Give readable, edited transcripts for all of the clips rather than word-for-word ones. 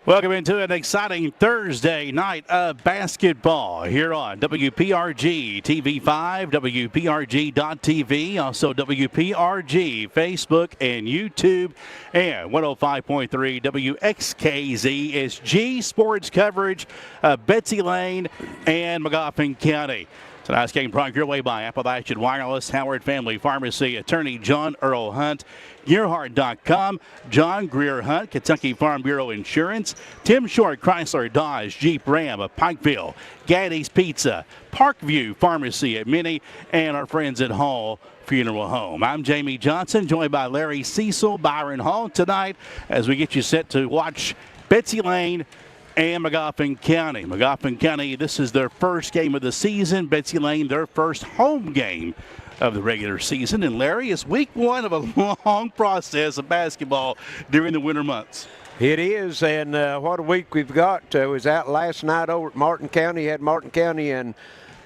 Welcome into an exciting Thursday night of basketball here on WPRG TV5, WPRG.tv, also WPRG, Facebook and YouTube, and 105.3 WXKZ is G Sports coverage of Betsy, Layne, and Magoffin County. Tonight's game brought your way by Appalachian Wireless, Howard Family Pharmacy, attorney John Earl Hunt, Gearhart.com, John Greer Hunt, Kentucky Farm Bureau Insurance, Tim Short, Chrysler, Dodge, Jeep Ram of Pikeville, Gatti's Pizza, Parkview Pharmacy at Minnie, and our friends at Hall Funeral Home. I'm Jamie Johnson, joined by Larry Cecil, Byron Hall tonight as we get you set to watch Betsy, Layne, and Magoffin County. Magoffin County, this is their first game of the season. Betsy, Layne, their first home game of the regular season. And Larry, it's week one of a long process of basketball during the winter months. It is, and what a week we've got. Was out last night over at Martin County. Had Martin County and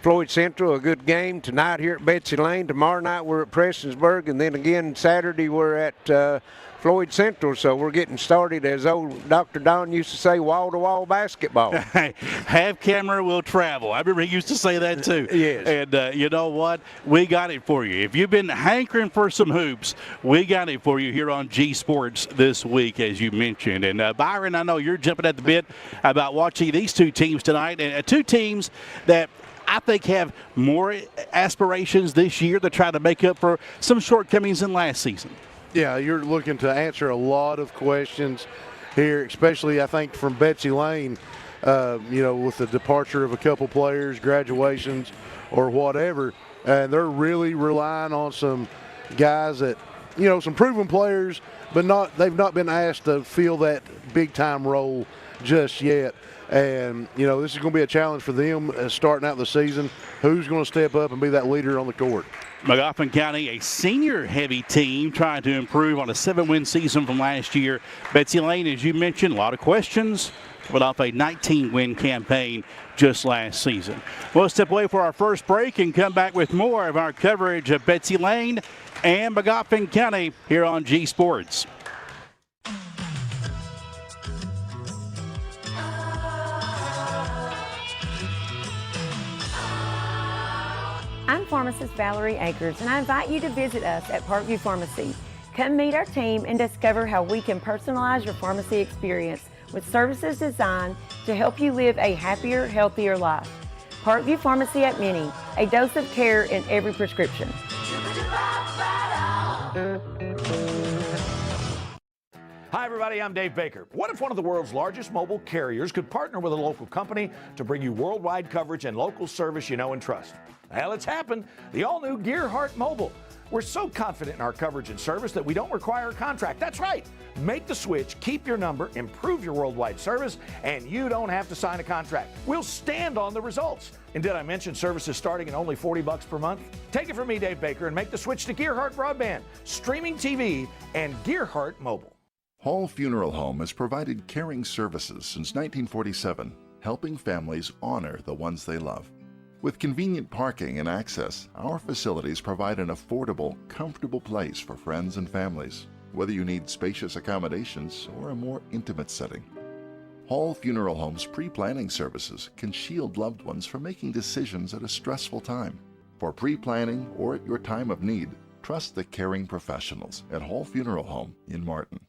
Floyd Central, a good game. Tonight here at Betsy, Layne. Tomorrow night we're at Prestonsburg, and then again Saturday we're at Floyd Central, so we're getting started, as old Dr. Don used to say, wall-to-wall basketball. Have camera will travel. I remember he used to say that too. Yes. And you know what? We got it for you. If you've been hankering for some hoops, we got it for you here on G Sports this week, as you mentioned. And Byron, I know you're jumping at the bit about watching these two teams tonight, and two teams that I think have more aspirations this year to try to make up for some shortcomings in last season. Yeah, you're looking to answer a lot of questions here, especially I think from Betsy, Layne, with the departure of a couple players, graduations, or whatever. And they're really relying on some guys that, some proven players, but they've not been asked to fill that big-time role just yet. And, this is going to be a challenge for them starting out the season. Who's going to step up and be that leader on the court? Magoffin County, a senior-heavy team trying to improve on a 7-win season from last year. Betsy, Layne, as you mentioned, a lot of questions, but off a 19-win campaign just last season. We'll step away for our first break and come back with more of our coverage of Betsy, Layne and Magoffin County here on G Sports. I'm pharmacist Valerie Akers, and I invite you to visit us at Parkview Pharmacy. Come meet our team and discover how we can personalize your pharmacy experience with services designed to help you live a happier, healthier life. Parkview Pharmacy at Minnie, a dose of care in every prescription. Hi, everybody. I'm Dave Baker. What if one of the world's largest mobile carriers could partner with a local company to bring you worldwide coverage and local service you know and trust? Well, it's happened. The all-new Gearhart Mobile. We're so confident in our coverage and service that we don't require a contract. That's right. Make the switch, keep your number, improve your worldwide service, and you don't have to sign a contract. We'll stand on the results. And did I mention services starting at only $40 per month? Take it from me, Dave Baker, and make the switch to Gearhart Broadband, streaming TV, and Gearhart Mobile. Hall Funeral Home has provided caring services since 1947, helping families honor the ones they love. With convenient parking and access, our facilities provide an affordable, comfortable place for friends and families, whether you need spacious accommodations or a more intimate setting. Hall Funeral Home's pre-planning services can shield loved ones from making decisions at a stressful time. For pre-planning or at your time of need, trust the caring professionals at Hall Funeral Home in Martin.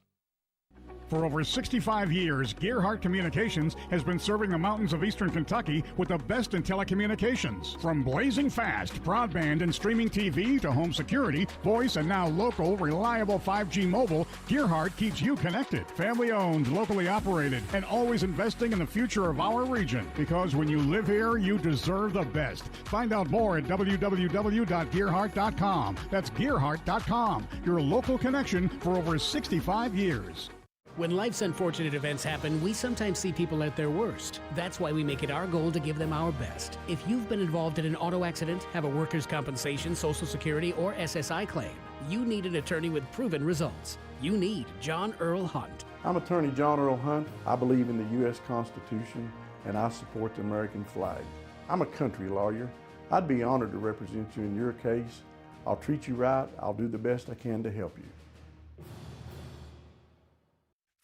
For over 65 years, Gearhart Communications has been serving the mountains of eastern Kentucky with the best in telecommunications. From blazing fast broadband and streaming TV to home security, voice, and now local, reliable 5G mobile, Gearhart keeps you connected. Family owned, locally operated, and always investing in the future of our region. Because when you live here, you deserve the best. Find out more at www.gearhart.com. That's gearhart.com, your local connection for over 65 years. When life's unfortunate events happen, we sometimes see people at their worst. That's why we make it our goal to give them our best. If you've been involved in an auto accident, have a workers' compensation, Social Security, or SSI claim, you need an attorney with proven results. You need John Earl Hunt. I'm attorney John Earl Hunt. I believe in the U.S. Constitution, and I support the American flag. I'm a country lawyer. I'd be honored to represent you in your case. I'll treat you right. I'll do the best I can to help you.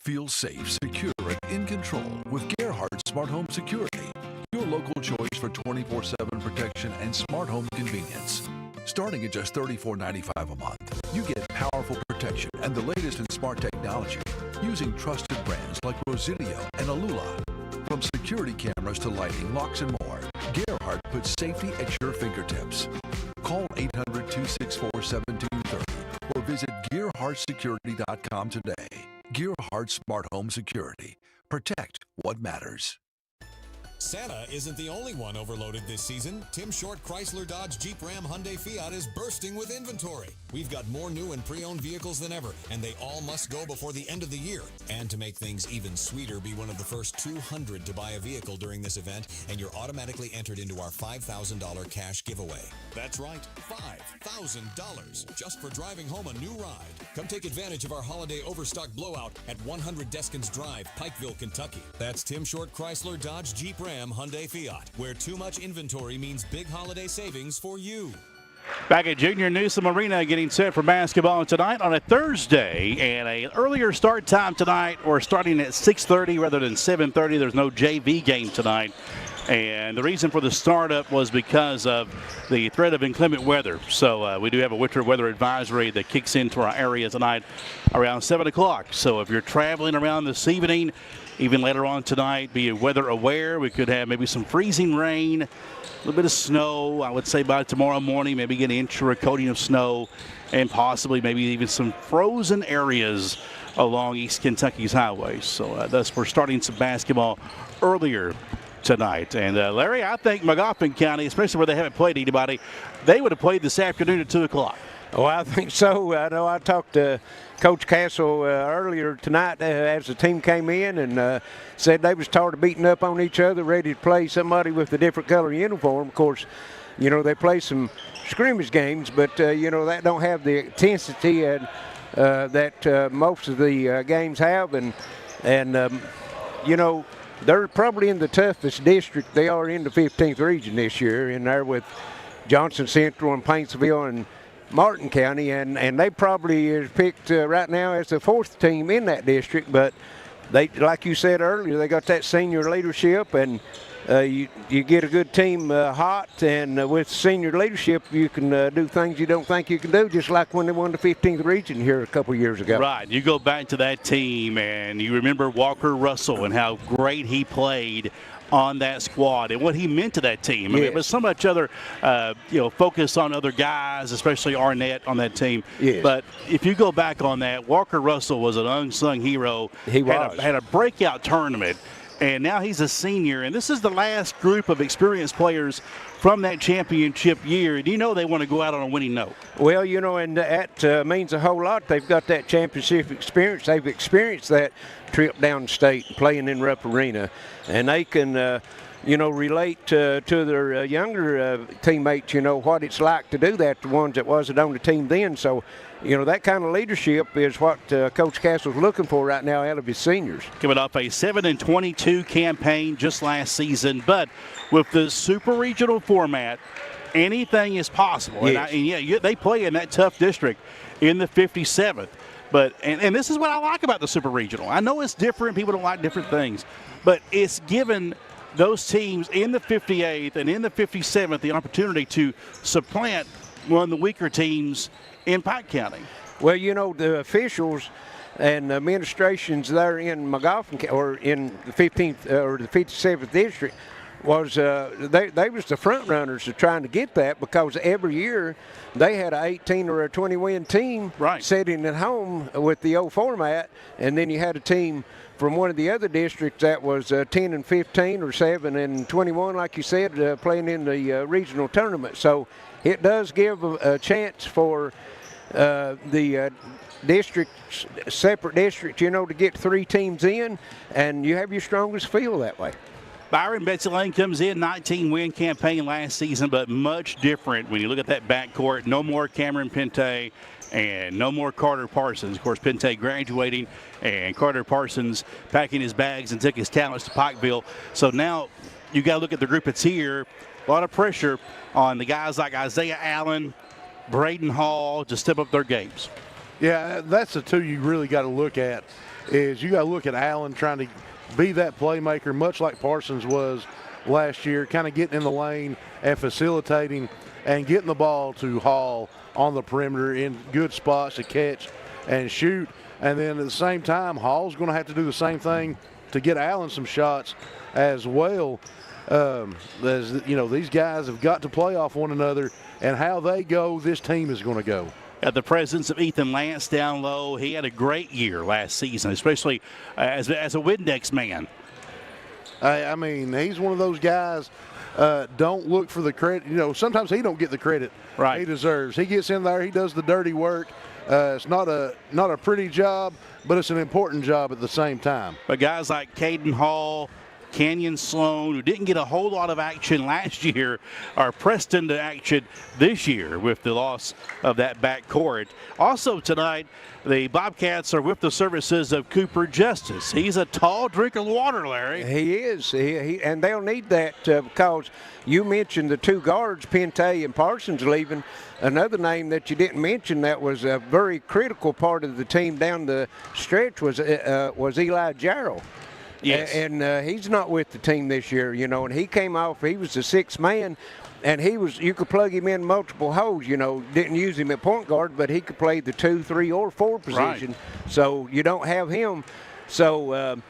Feel safe, secure, and in control with Gerhardt Smart Home Security. Your local choice for 24/7 protection and smart home convenience. Starting at just $34.95 a month, you get powerful protection and the latest in smart technology using trusted brands like Rosidio and Alula. From security cameras to lighting, locks, and more, Gerhardt puts safety at your fingertips. Call 800-264-7230 or visit GearhartSecurity.com today. Gerhardt Smart Home Security. Protect what matters. Santa isn't the only one overloaded this season. Tim Short Chrysler Dodge Jeep Ram Hyundai Fiat is bursting with inventory. We've got more new and pre-owned vehicles than ever, and they all must go before the end of the year. And to make things even sweeter, be one of the first 200 to buy a vehicle during this event, and you're automatically entered into our $5,000 cash giveaway. That's right, $5,000 just for driving home a new ride. Come take advantage of our holiday overstock blowout at 100 Deskins Drive, Pikeville, Kentucky. That's Tim Short Chrysler Dodge Jeep Ram Hyundai Fiat, where too much inventory means big holiday savings for you. Back at Junior Newsom Arena, getting set for basketball tonight on a Thursday, and an earlier start time tonight. We're starting at 6:30 rather than 7:30. There's no JV game tonight. And the reason for the startup was because of the threat of inclement weather. So we do have a winter weather advisory that kicks into our area tonight around 7 o'clock. So if you're traveling around this evening, even later on tonight, be weather aware. We could have maybe some freezing rain, a little bit of snow. I would say by tomorrow morning, maybe get an inch or a coating of snow, and possibly maybe even some frozen areas along East Kentucky's highways. So thus we're starting some basketball earlier tonight. And Larry, I think Magoffin County, especially where they haven't played anybody, they would have played this afternoon at 2 o'clock. Oh, I think so. I know I talked to Coach Castle earlier tonight as the team came in and said they was tired of beating up on each other, ready to play somebody with a different color uniform. Of course, you know, they play some scrimmage games, but, you know, that don't have the intensity that most of the games have. And you know, they're probably in the toughest district. They are in the 15th region this year, in there with Johnson Central and Paintsville and Martin County, and they probably is picked right now as the fourth team in that district. But they, like you said earlier, they got that senior leadership, and you get a good team hot, and with senior leadership, you can do things you don't think you can do, just like when they won the 15th region here a couple years ago. Right. You go back to that team, and you remember Walker Russell and how great he played on that squad and what he meant to that team. I mean, it was so much other, focus on other guys, especially Arnett on that team. Yes. But if you go back on that, Walker Russell was an unsung hero. He was. Had a breakout tournament, and now he's a senior. And this is the last group of experienced players from that championship year. And you know they want to go out on a winning note. Well, you know, and that means a whole lot. They've got that championship experience. They've experienced that trip down state playing in Rupp Arena. And they can, relate to their younger teammates, what it's like to do that, the ones that wasn't on the team then. So, that kind of leadership is what Coach Castle's looking for right now out of his seniors. Coming off a 7-22 campaign just last season, but with the super regional format, anything is possible. Yes. And they play in that tough district in the 57th. But and this is what I like about the super regional. I know it's different. People don't like different things. But it's given those teams in the 58th and in the 57th the opportunity to supplant one of the weaker teams in Pike County. Well, the officials and administrations there in Magoffin, or in the 15th or the 57th district, was they was the front runners of trying to get that, because every year they had an 18 or a 20 win team sitting at home with the old format, and then you had a team from one of the other districts that was 10 and 15 or 7 and 21, like you said, playing in the regional tournament. So it does give a chance for the districts, separate districts, to get 3 teams in, and you have your strongest field that way. Byron Betsy Layne comes in, 19-win campaign last season, but much different when you look at that backcourt. No more Cameron Pente and no more Carter Parsons. Of course, Pente graduating and Carter Parsons packing his bags and took his talents to Pikeville. So now you got to look at the group that's here. A lot of pressure on the guys like Isaiah Allen, Braden Hall to step up their games. Yeah, that's the two you really got to look at. Is you got to look at Allen trying to be that playmaker, much like Parsons was last year, kind of getting in the lane and facilitating and getting the ball to Hall on the perimeter in good spots to catch and shoot. And then at the same time, Hall's going to have to do the same thing to get Allen some shots as well. As you know, these guys have got to play off one another, and how they go, this team is going to go. The presence of Ethan Lance down low. He had a great year last season, especially as a Windex man. I mean, he's one of those guys. Don't look for the credit. You know, sometimes he don't get the credit he deserves. He gets in there, he does the dirty work. It's not a pretty job, but it's an important job at the same time. But guys like Caden Hall, Canyon Sloan, who didn't get a whole lot of action last year, are pressed into action this year with the loss of that backcourt. Also tonight, the Bobcats are with the services of Cooper Justice. He's a tall drink of water, Larry. He is, and they'll need that because you mentioned the two guards, Pente and Parsons, leaving. Another name that you didn't mention that was a very critical part of the team down the stretch was Eli Jarrell. Yes. And he's not with the team this year, you know, and he came off, he was the sixth man, and you could plug him in multiple holes, you know, didn't use him at point guard, but he could play the 2, 3, or 4 position. Right. So you don't have him. So,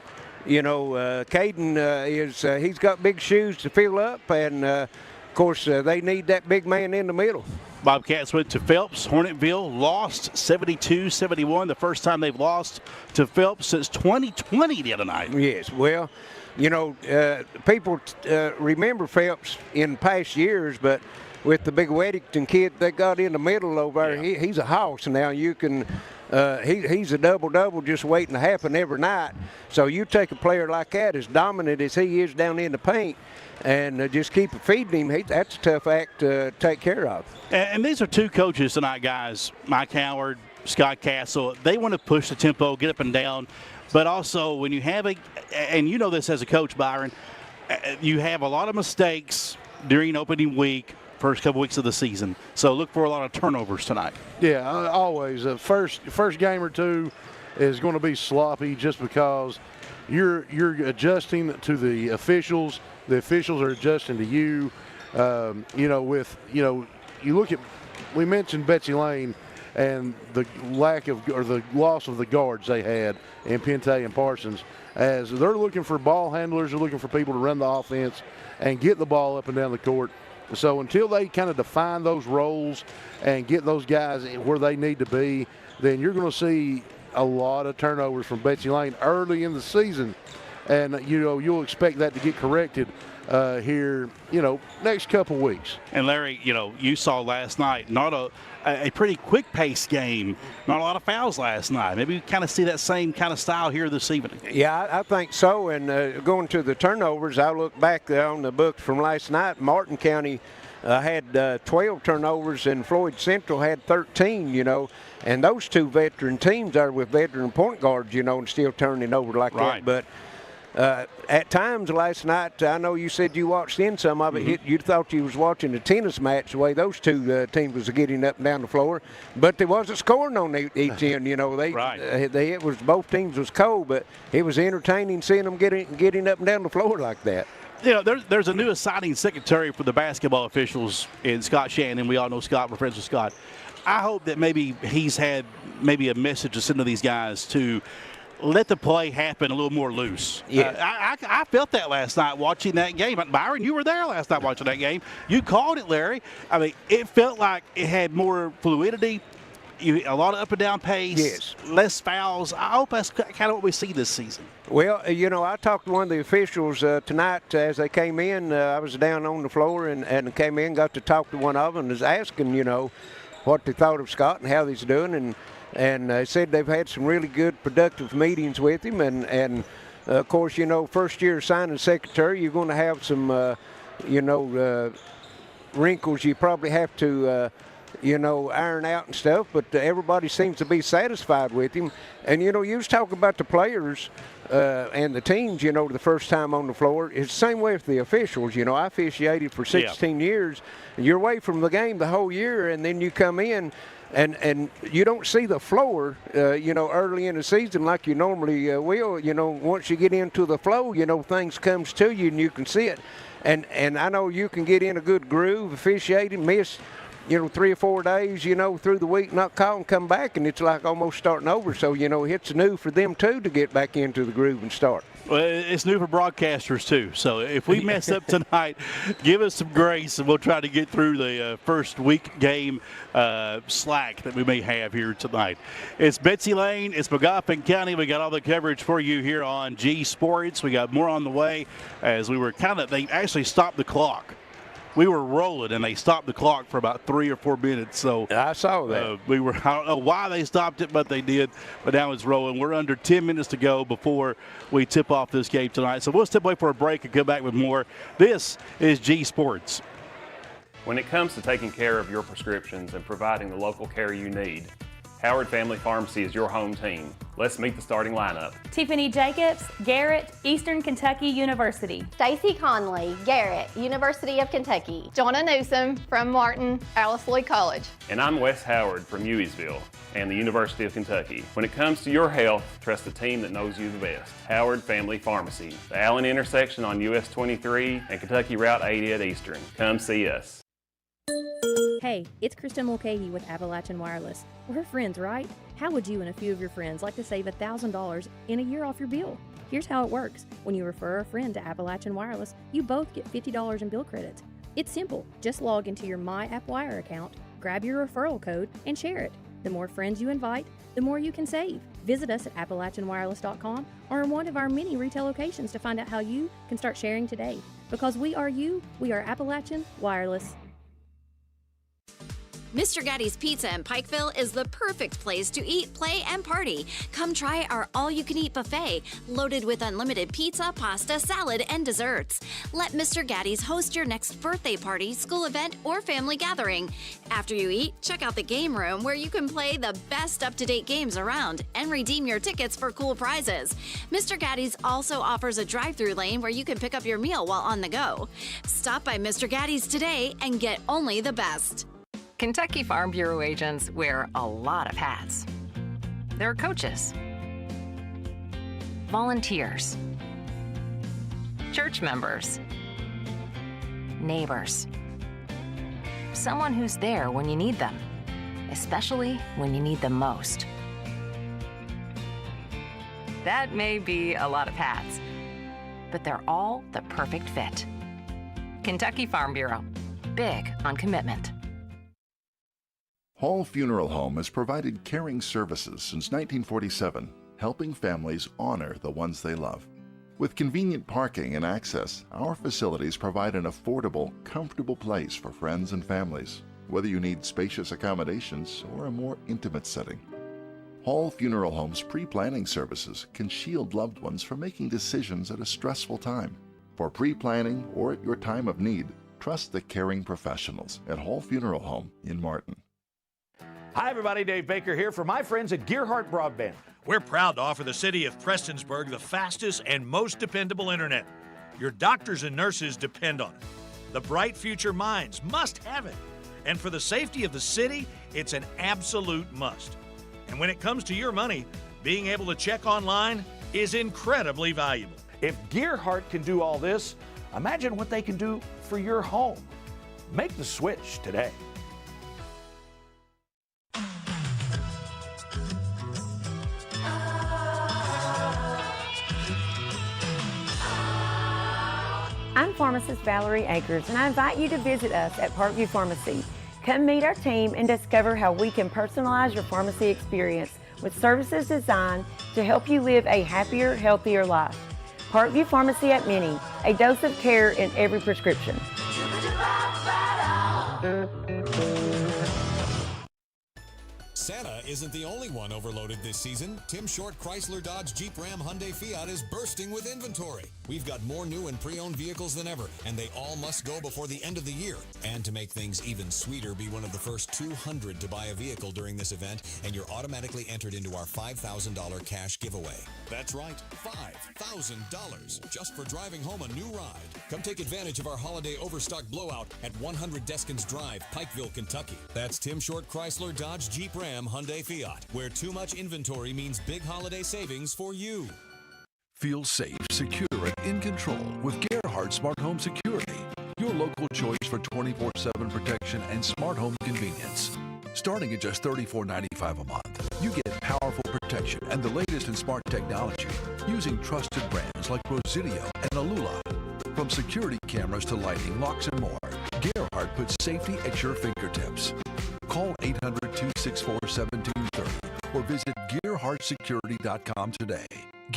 you know, Caden he's got big shoes to fill up, and, of course, they need that big man in the middle. Bobcats went to Phelps. Hornetville lost 72-71. The first time they've lost to Phelps since 2020 the other night. Yes, well, you know, people remember Phelps in past years, but with the big Weddington kid they got in the middle over there, he's a house now. You can he's a double-double just waiting to happen every night. So you take a player like that, as dominant as he is down in the paint, and just keep feeding him, that's a tough act to take care of. And these are two coaches tonight, guys, Mike Howard, Scott Castle. They want to push the tempo, get up and down, but also when you have and you know this as a coach, Byron, you have a lot of mistakes during opening week, first couple weeks of the season. So look for a lot of turnovers tonight. Yeah, always. The first game or two is going to be sloppy just because you're adjusting to the officials. The officials are adjusting to you. You look at, we mentioned Betsy Layne and the the loss of the guards they had in Pente and Parsons, as they're looking for ball handlers, they're looking for people to run the offense and get the ball up and down the court. So until they kind of define those roles and get those guys where they need to be, then you're going to see a lot of turnovers from Betsy Layne early in the season. And, you'll expect that to get corrected here, next couple weeks. And, Larry, you saw last night not a pretty quick-paced game, not a lot of fouls last night. Maybe we kind of see that same kind of style here this evening. Yeah, I think so. And going to the turnovers, I look back on the books from last night. Martin County had 12 turnovers, and Floyd Central had 13, And those two veteran teams are with veteran point guards, and still turning over like that. But at times last night, I know you said you watched in some of it. You thought you was watching a tennis match the way those two teams was getting up and down the floor, but there wasn't scoring on each end. It was both teams was cold, but it was entertaining seeing them getting up and down the floor like that. There's a new assigning secretary for the basketball officials in Scott Shannon. We all know Scott. We're friends with Scott. I hope that maybe he's had a message to send to these guys to let the play happen a little more loose. Yeah. I felt that last night watching that game. Byron, you were there last night watching that game. You called it, Larry. I mean, it felt like it had more fluidity, a lot of up and down pace, yes, less fouls. I hope that's kind of what we see this season. Well, I talked to one of the officials tonight as they came in. I was down on the floor and came in, got to talk to one of them and was asking, what they thought of Scott and how he's doing. And they said they've had some really good, productive meetings with him. And of course, first year signing secretary, you're going to have some, wrinkles you probably have to, iron out and stuff. But everybody seems to be satisfied with him. And, you was talking about the players and the teams, the first time on the floor. It's the same way with the officials. I officiated for 16 years. You're away from the game the whole year, and then you come in. And you don't see the floor, early in the season like you normally will. Once you get into the flow, things comes to you and you can see it. And I know you can get in a good groove, officiating, miss, 3 or 4 days, through the week, not call and come back, and it's like almost starting over. So, it's new for them, too, to get back into the groove and start. Well, it's new for broadcasters, too. So if we mess up tonight, give us some grace, and we'll try to get through the first week game slack that we may have here tonight. It's Betsy, Layne. It's Magoffin County. We got all the coverage for you here on G Sports. We got more on the way as we were they actually stopped the clock. We were rolling, and they stopped the clock for about 3 or 4 minutes. So I saw that. I don't know why they stopped it, but they did. But now it's rolling. We're under 10 minutes to go before we tip off this game tonight. So we'll step away for a break and come back with more. This is G Sports. When it comes to taking care of your prescriptions and providing the local care you need, Howard Family Pharmacy is your home team. Let's meet the starting lineup. Tiffany Jacobs, Garrett, Eastern Kentucky University. Stacy Conley, Garrett, University of Kentucky. Jonna Newsom from Martin, Alice Lloyd College. And I'm Wes Howard from Hueysville and the University of Kentucky. When it comes to your health, trust the team that knows you the best. Howard Family Pharmacy, the Allen intersection on US 23 and Kentucky Route 80 at Eastern. Come see us. Hey, it's Kristen Mulcahy with Appalachian Wireless. We're friends, right? How would you and a few of your friends like to save $1,000 in a year off your bill? Here's how it works. When you refer a friend to Appalachian Wireless, you both get $50 in bill credits. It's simple. Just log into your My App Wire account, grab your referral code, and share it. The more friends you invite, the more you can save. Visit us at AppalachianWireless.com or in one of our many retail locations to find out how you can start sharing today. Because we are you, we are Appalachian Wireless. Mr. Gatti's Pizza in Pikeville is the perfect place to eat, play, and party. Come try our all-you-can-eat buffet, loaded with unlimited pizza, pasta, salad, and desserts. Let Mr. Gatti's host your next birthday party, school event, or family gathering. After you eat, check out the game room where you can play the best up-to-date games around and redeem your tickets for cool prizes. Mr. Gatti's also offers a drive-through lane where you can pick up your meal while on the go. Stop by Mr. Gatti's today and get only the best. Kentucky Farm Bureau agents wear a lot of hats. They're coaches, volunteers, church members, neighbors, someone who's there when you need them, especially when you need them most. That may be a lot of hats, but they're all the perfect fit. Kentucky Farm Bureau, big on commitment. Hall Funeral Home has provided caring services since 1947, helping families honor the ones they love. With convenient parking and access, our facilities provide an affordable, comfortable place for friends and families, whether you need spacious accommodations or a more intimate setting. Hall Funeral Home's pre-planning services can shield loved ones from making decisions at a stressful time. For pre-planning or at your time of need, trust the caring professionals at Hall Funeral Home in Martin. Hi, everybody. Dave Baker here for my friends at Gearhart Broadband. We're proud to offer the city of Prestonsburg the fastest and most dependable internet. Your doctors and nurses depend on it. The bright future minds must have it. And for the safety of the city, it's an absolute must. And when it comes to your money, being able to check online is incredibly valuable. If Gearhart can do all this, imagine what they can do for your home. Make the switch today. I'm pharmacist Valerie Akers, and I invite you to visit us at Parkview Pharmacy. Come meet our team and discover how we can personalize your pharmacy experience with services designed to help you live a happier, healthier life. Parkview Pharmacy at Mini, a dose of care in every prescription. Santa isn't the only one overloaded this season. Tim Short Chrysler Dodge Jeep Ram Hyundai Fiat is bursting with inventory. We've got more new and pre-owned vehicles than ever, and they all must go before the end of the year. And to make things even sweeter, be one of the first 200 to buy a vehicle during this event, and you're automatically entered into our $5,000 cash giveaway. That's right, $5,000 just for driving home a new ride. Come take advantage of our holiday overstock blowout at 100 Deskins Drive, Pikeville, Kentucky. That's Tim Short Chrysler, Dodge, Jeep, Ram, Hyundai, Fiat, where too much inventory means big holiday savings for you. Feel safe, secure, and in control with Gerhardt Smart Home Security. Your local choice for 24/7 protection and smart home convenience. Starting at just $34.95 a month, you get powerful protection and the latest in smart technology using trusted brands like Presidio and Alula. From security cameras to lighting, locks, and more, Gerhardt puts safety at your fingertips. Call 800-264-7230 or visit GerhardtSecurity.com today.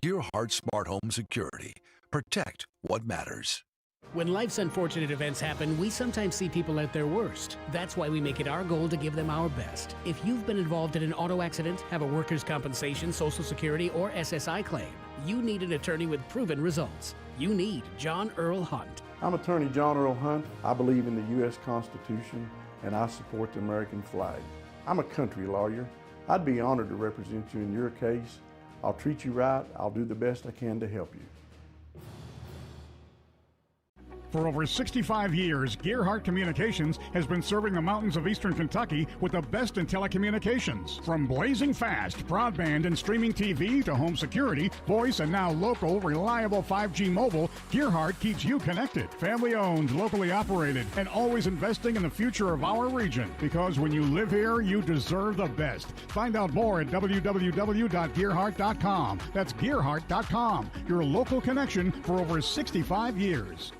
Gerhardt Smart Home Security. Protect what matters. When life's unfortunate events happen, we sometimes see people at their worst. That's why we make it our goal to give them our best. If you've been involved in an auto accident, have a workers' compensation, Social Security, or SSI claim, you need an attorney with proven results. You need John Earl Hunt. I'm attorney John Earl Hunt. I believe in the U.S. Constitution and I support the American flag. I'm a country lawyer. I'd be honored to represent you in your case. I'll treat you right. I'll do the best I can to help you. For over 65 years, Gerhardt Communications has been serving the mountains of eastern Kentucky with the best in telecommunications. From blazing fast broadband and streaming TV to home security, voice, and now local, reliable 5G mobile, Gerhardt keeps you connected. Family owned, locally operated, and always investing in the future of our region. Because when you live here, you deserve the best. Find out more at www.gerhardt.com. That's Gerhardt.com, your local connection for over 65 years.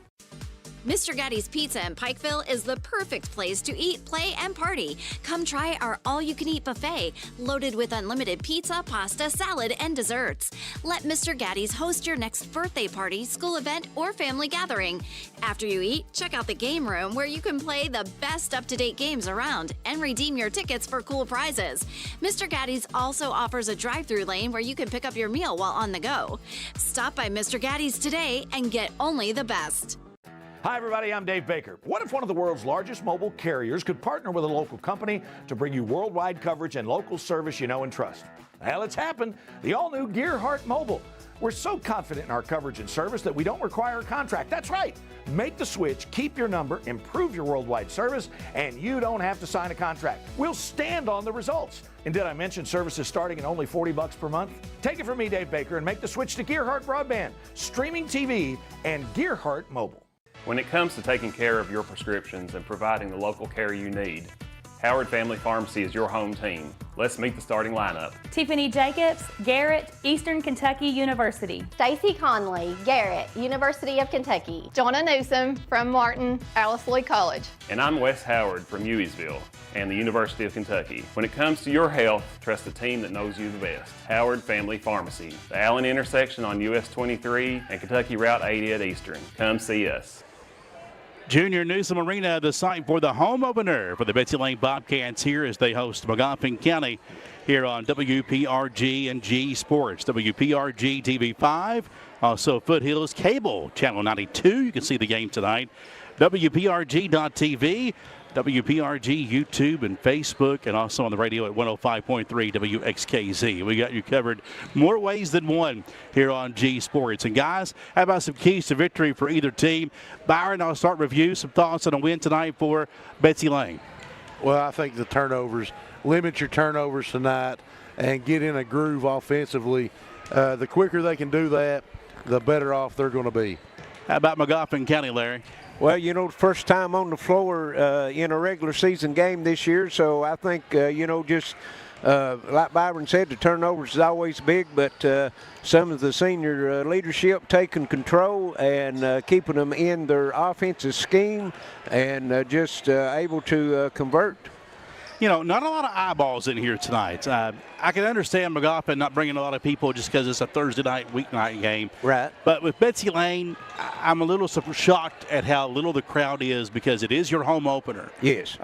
Mr. Gatti's Pizza in Pikeville is the perfect place to eat, play, and party. Come try our all-you-can-eat buffet, loaded with unlimited pizza, pasta, salad, and desserts. Let Mr. Gatti's host your next birthday party, school event, or family gathering. After you eat, check out the game room where you can play the best up-to-date games around and redeem your tickets for cool prizes. Mr. Gatti's also offers a drive-thru lane where you can pick up your meal while on the go. Stop by Mr. Gatti's today and get only the best. Hi, everybody. I'm Dave Baker. What if one of the world's largest mobile carriers could partner with a local company to bring you worldwide coverage and local service you know and trust? Well, it's happened. The all-new Gerhardt Mobile. We're so confident in our coverage and service that we don't require a contract. That's right. Make the switch, keep your number, improve your worldwide service, and you don't have to sign a contract. We'll stand on the results. And did I mention services starting at only $40 per month? Take it from me, Dave Baker, and make the switch to Gerhardt Broadband, streaming TV, and Gerhardt Mobile. When it comes to taking care of your prescriptions and providing the local care you need, Howard Family Pharmacy is your home team. Let's meet the starting lineup. Tiffany Jacobs, Garrett, Eastern Kentucky University. Stacy Conley, Garrett, University of Kentucky. Jonna Newsom from Martin, Alice Lloyd College. And I'm Wes Howard from Hueysville and the University of Kentucky. When it comes to your health, trust the team that knows you the best. Howard Family Pharmacy, the Allen intersection on US 23 and Kentucky Route 80 at Eastern. Come see us. Junior Newsom Arena, the site for the home opener for the Betsy Layne Bobcats here as they host Magoffin County here on WPRG and G Sports. WPRG TV 5, also Foothills Cable, Channel 92. You can see the game tonight. WPRG.tv, WPRG YouTube and Facebook, and also on the radio at 105.3 WXKZ. We got you covered more ways than one here on G Sports. And guys, how about some keys to victory for either team? Byron, I'll start with you. Some thoughts on a win tonight for Betsy Layne. Well, I think the turnovers, limit your turnovers tonight and get in a groove offensively. The quicker they can do that, the better off they're going to be. How about Magoffin County, Larry? Well, you know, first time on the floor in a regular season game this year, so I think, just like Byron said, the turnovers is always big, but some of the senior leadership taking control and keeping them in their offensive scheme and just able to convert. not a lot of eyeballs in here tonight. I can understand Magoffin not bringing a lot of people just because it's a Thursday night, weeknight game. Right. But with Betsy Layne, I'm a little shocked at how little the crowd is because it is your home opener. Yes.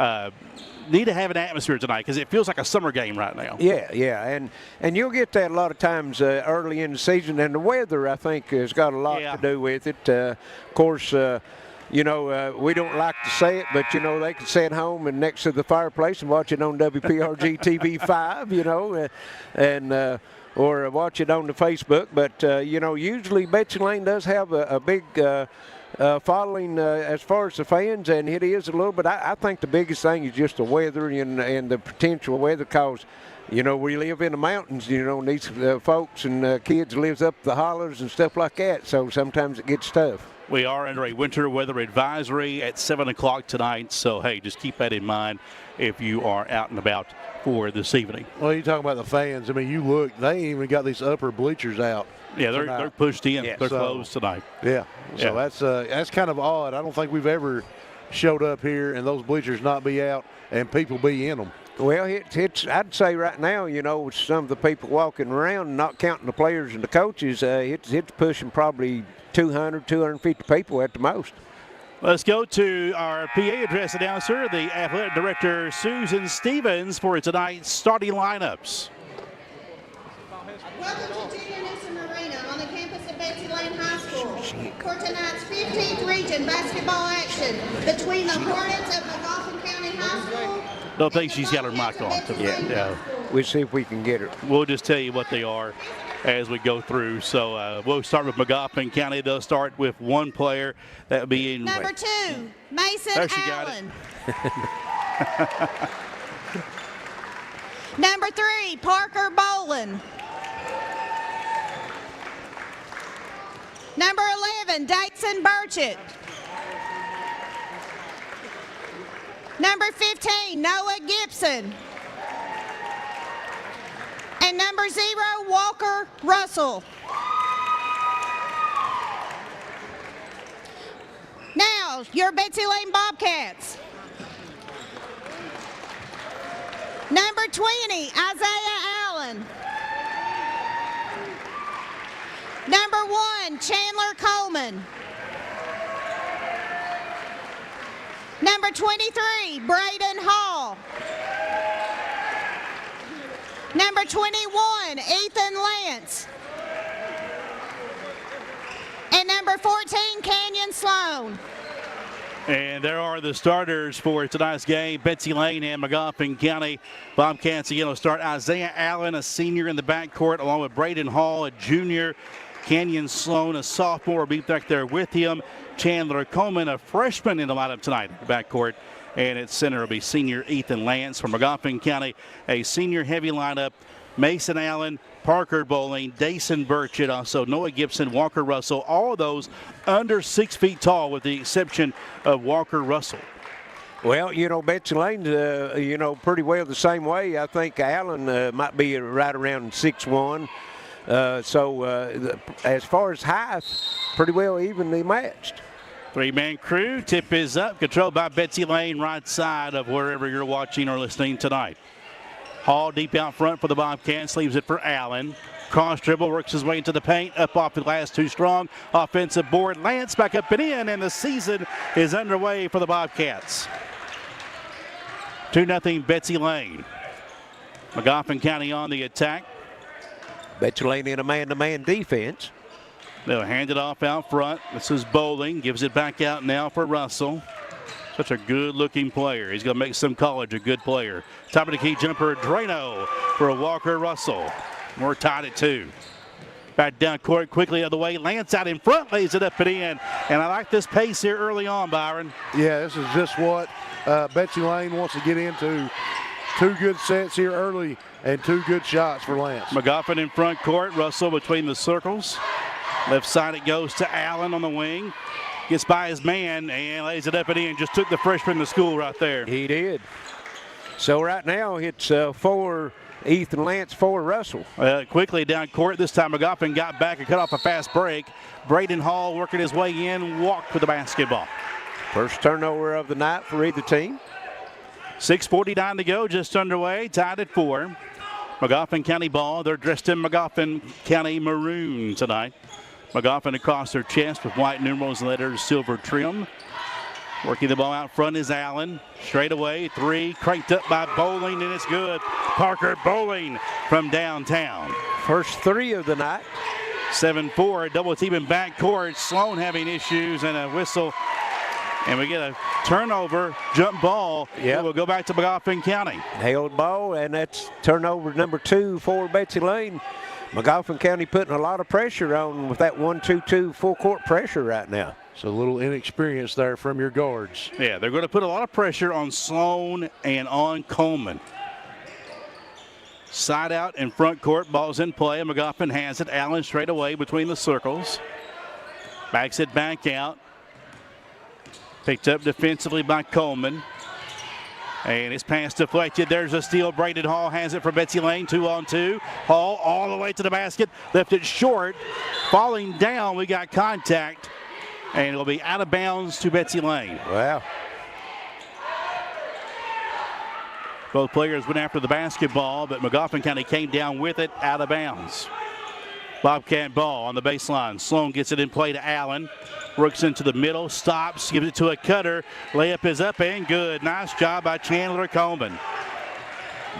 Need to have an atmosphere tonight because it feels like a summer game right now. Yeah, and you'll get that a lot of times early in the season, and the weather, I think, has got a lot to do with it. Of course, we don't like to say it, but, they can sit home and next to the fireplace and watch it on WPRG TV 5, or watch it on the Facebook. But, usually Betsy Layne does have a big following as far as the fans, and it is a little bit. I think the biggest thing is just the weather and the potential weather, because we live in the mountains, and these folks and kids lives up the hollers and stuff like that, so sometimes it gets tough. We are under a winter weather advisory at 7 o'clock tonight, so hey, just keep that in mind if you are out and about for this evening. Well, you talk about the fans. I mean, you look, they ain't even got these upper bleachers out. Yeah, they're pushed in. Yeah. They're closed tonight. Yeah. So that's kind of odd. I don't think we've ever showed up here and those bleachers not be out and people be in them. Well, it's I'd say right now, with some of the people walking around, not counting the players and the coaches, it's pushing probably 200, 250 people at the most. Let's go to our PA address announcer, the athletic director, Susan Stevens, for tonight's starting lineups. Welcome to Junior Newsom Arena on the campus of Betsy Layne High School for tonight's 15th region basketball action between the Hornets of Magoffin County High School. Don't think she's got her mic on. Yeah. We'll see if we can get her. We'll just tell you what they are as we go through. So we'll start with Magoffin County. They'll start with one player. That would be in number 2, Mason there she Allen. Got it. Number 3, Parker Bolin. Number 11, Dateson Burchett. Number 15, Noah Gibson. And number 0, Walker Russell. Now, your Betsy Layne Bobcats. Number 20, Isaiah Allen. Number 1, Chandler Coleman. Number 23, Braden Hall. Number 21, Ethan Lance. And number 14, Canyon Sloan. And there are the starters for tonight's game. Betsy Layne and Magoffin County. Bobcats again will start Isaiah Allen, a senior in the backcourt, along with Braden Hall, a junior. Canyon Sloan, a sophomore, will be back there with him. Chandler Coleman, a freshman in the lineup tonight in the backcourt. And at center will be senior Ethan Lance. From Magoffin County, a senior heavy lineup. Mason Allen, Parker Bowling, Dason Burchett, also Noah Gibson, Walker Russell, all of those under 6 feet tall with the exception of Walker Russell. Well, Betsy Layne's, pretty well the same way. I think Allen might be right around 6'1". As far as height, pretty well evenly matched. 3-man crew, tip is up, controlled by Betsy Layne, right side of wherever you're watching or listening tonight. Hall deep out front for the Bobcats, leaves it for Allen. Cross dribble, works his way into the paint, up off the glass, too strong. Offensive board, Lance back up and in, and the season is underway for the Bobcats. 2-0 Betsy Layne. Magoffin County on the attack. Betsy Layne in a man-to-man defense. They'll hand it off out front. This is Bowling. Gives it back out now for Russell. Such a good-looking player. He's going to make some college a good player. Top of the key jumper, Drano for Walker Russell. We're tied at 2. Back down court quickly the other way. Lance out in front, lays it up and in. And I like this pace here early on, Byron. Yeah, this is just what Betsy Layne wants to get into. 2 good sets here early and 2 good shots for Lance. Magoffin in front court. Russell between the circles. Left side it goes to Allen on the wing. Gets by his man and lays it up and in. Just took the freshman to school right there. He did. So right now it's 4 Ethan Lance, 4 Russell. Quickly down court. This time Magoffin got back and cut off a fast break. Braden Hall working his way in, walked with the basketball. First turnover of the night for either team. 6:49 to go, just underway, tied at 4. Magoffin County ball. They're dressed in Magoffin County maroon tonight. Magoffin across their chest with white numerals and letters, silver trim. Working the ball out front is Allen. Straight away, 3, cranked up by Bowling, and it's good. Parker Bowling from downtown. First 3 of the night. 7-4, double team in backcourt. Sloan having issues and a whistle. And we get a turnover, jump ball. Yep. It will go back to Magoffin County. Held ball, and that's turnover number 2 for Betsy Layne. Magoffin County putting a lot of pressure on with that 1-2-2 full court pressure right now. So a little inexperience there from your guards. Yeah, they're going to put a lot of pressure on Sloan and on Coleman. Side out in front court, ball's in play. Magoffin has it. Allen straight away between the circles. Backs it back out. Picked up defensively by Coleman. And his pass deflected. There's a steal. Braden Hall has it for Betsy Layne. 2-on-2. Hall all the way to the basket. Left it short. Falling down, we got contact. And it'll be out of bounds to Betsy Layne. Wow. Both players went after the basketball, but Magoffin County came down with it out of bounds. Bobcat ball on the baseline. Sloan gets it in play to Allen. Works into the middle, stops, gives it to a cutter. Layup is up and good. Nice job by Chandler Coleman.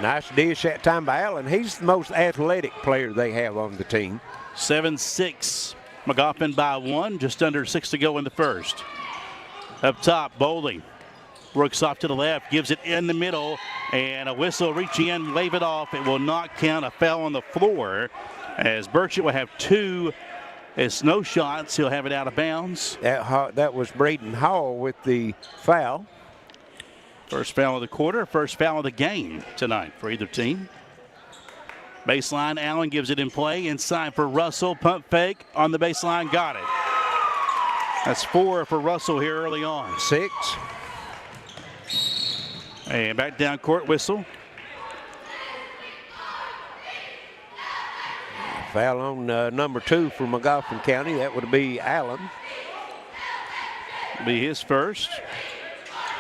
Nice dish that time by Allen. He's the most athletic player they have on the team. 7-6. Magoffin by 1, just under 6 to go in the first. Up top, Bowling. Works off to the left, gives it in the middle, and a whistle, reach in, wave it off. It will not count. A foul on the floor as Burchett will have 2. It's no shots. He'll have it out of bounds. That was Braden Hall with the foul. First foul of the quarter, first foul of the game tonight for either team. Baseline, Allen gives it in play. Inside for Russell. Pump fake on the baseline. Got it. That's 4 for Russell here early on. 6. And back down court, whistle. Foul on number 2 for Magoffin County. That would be Allen. Be his first.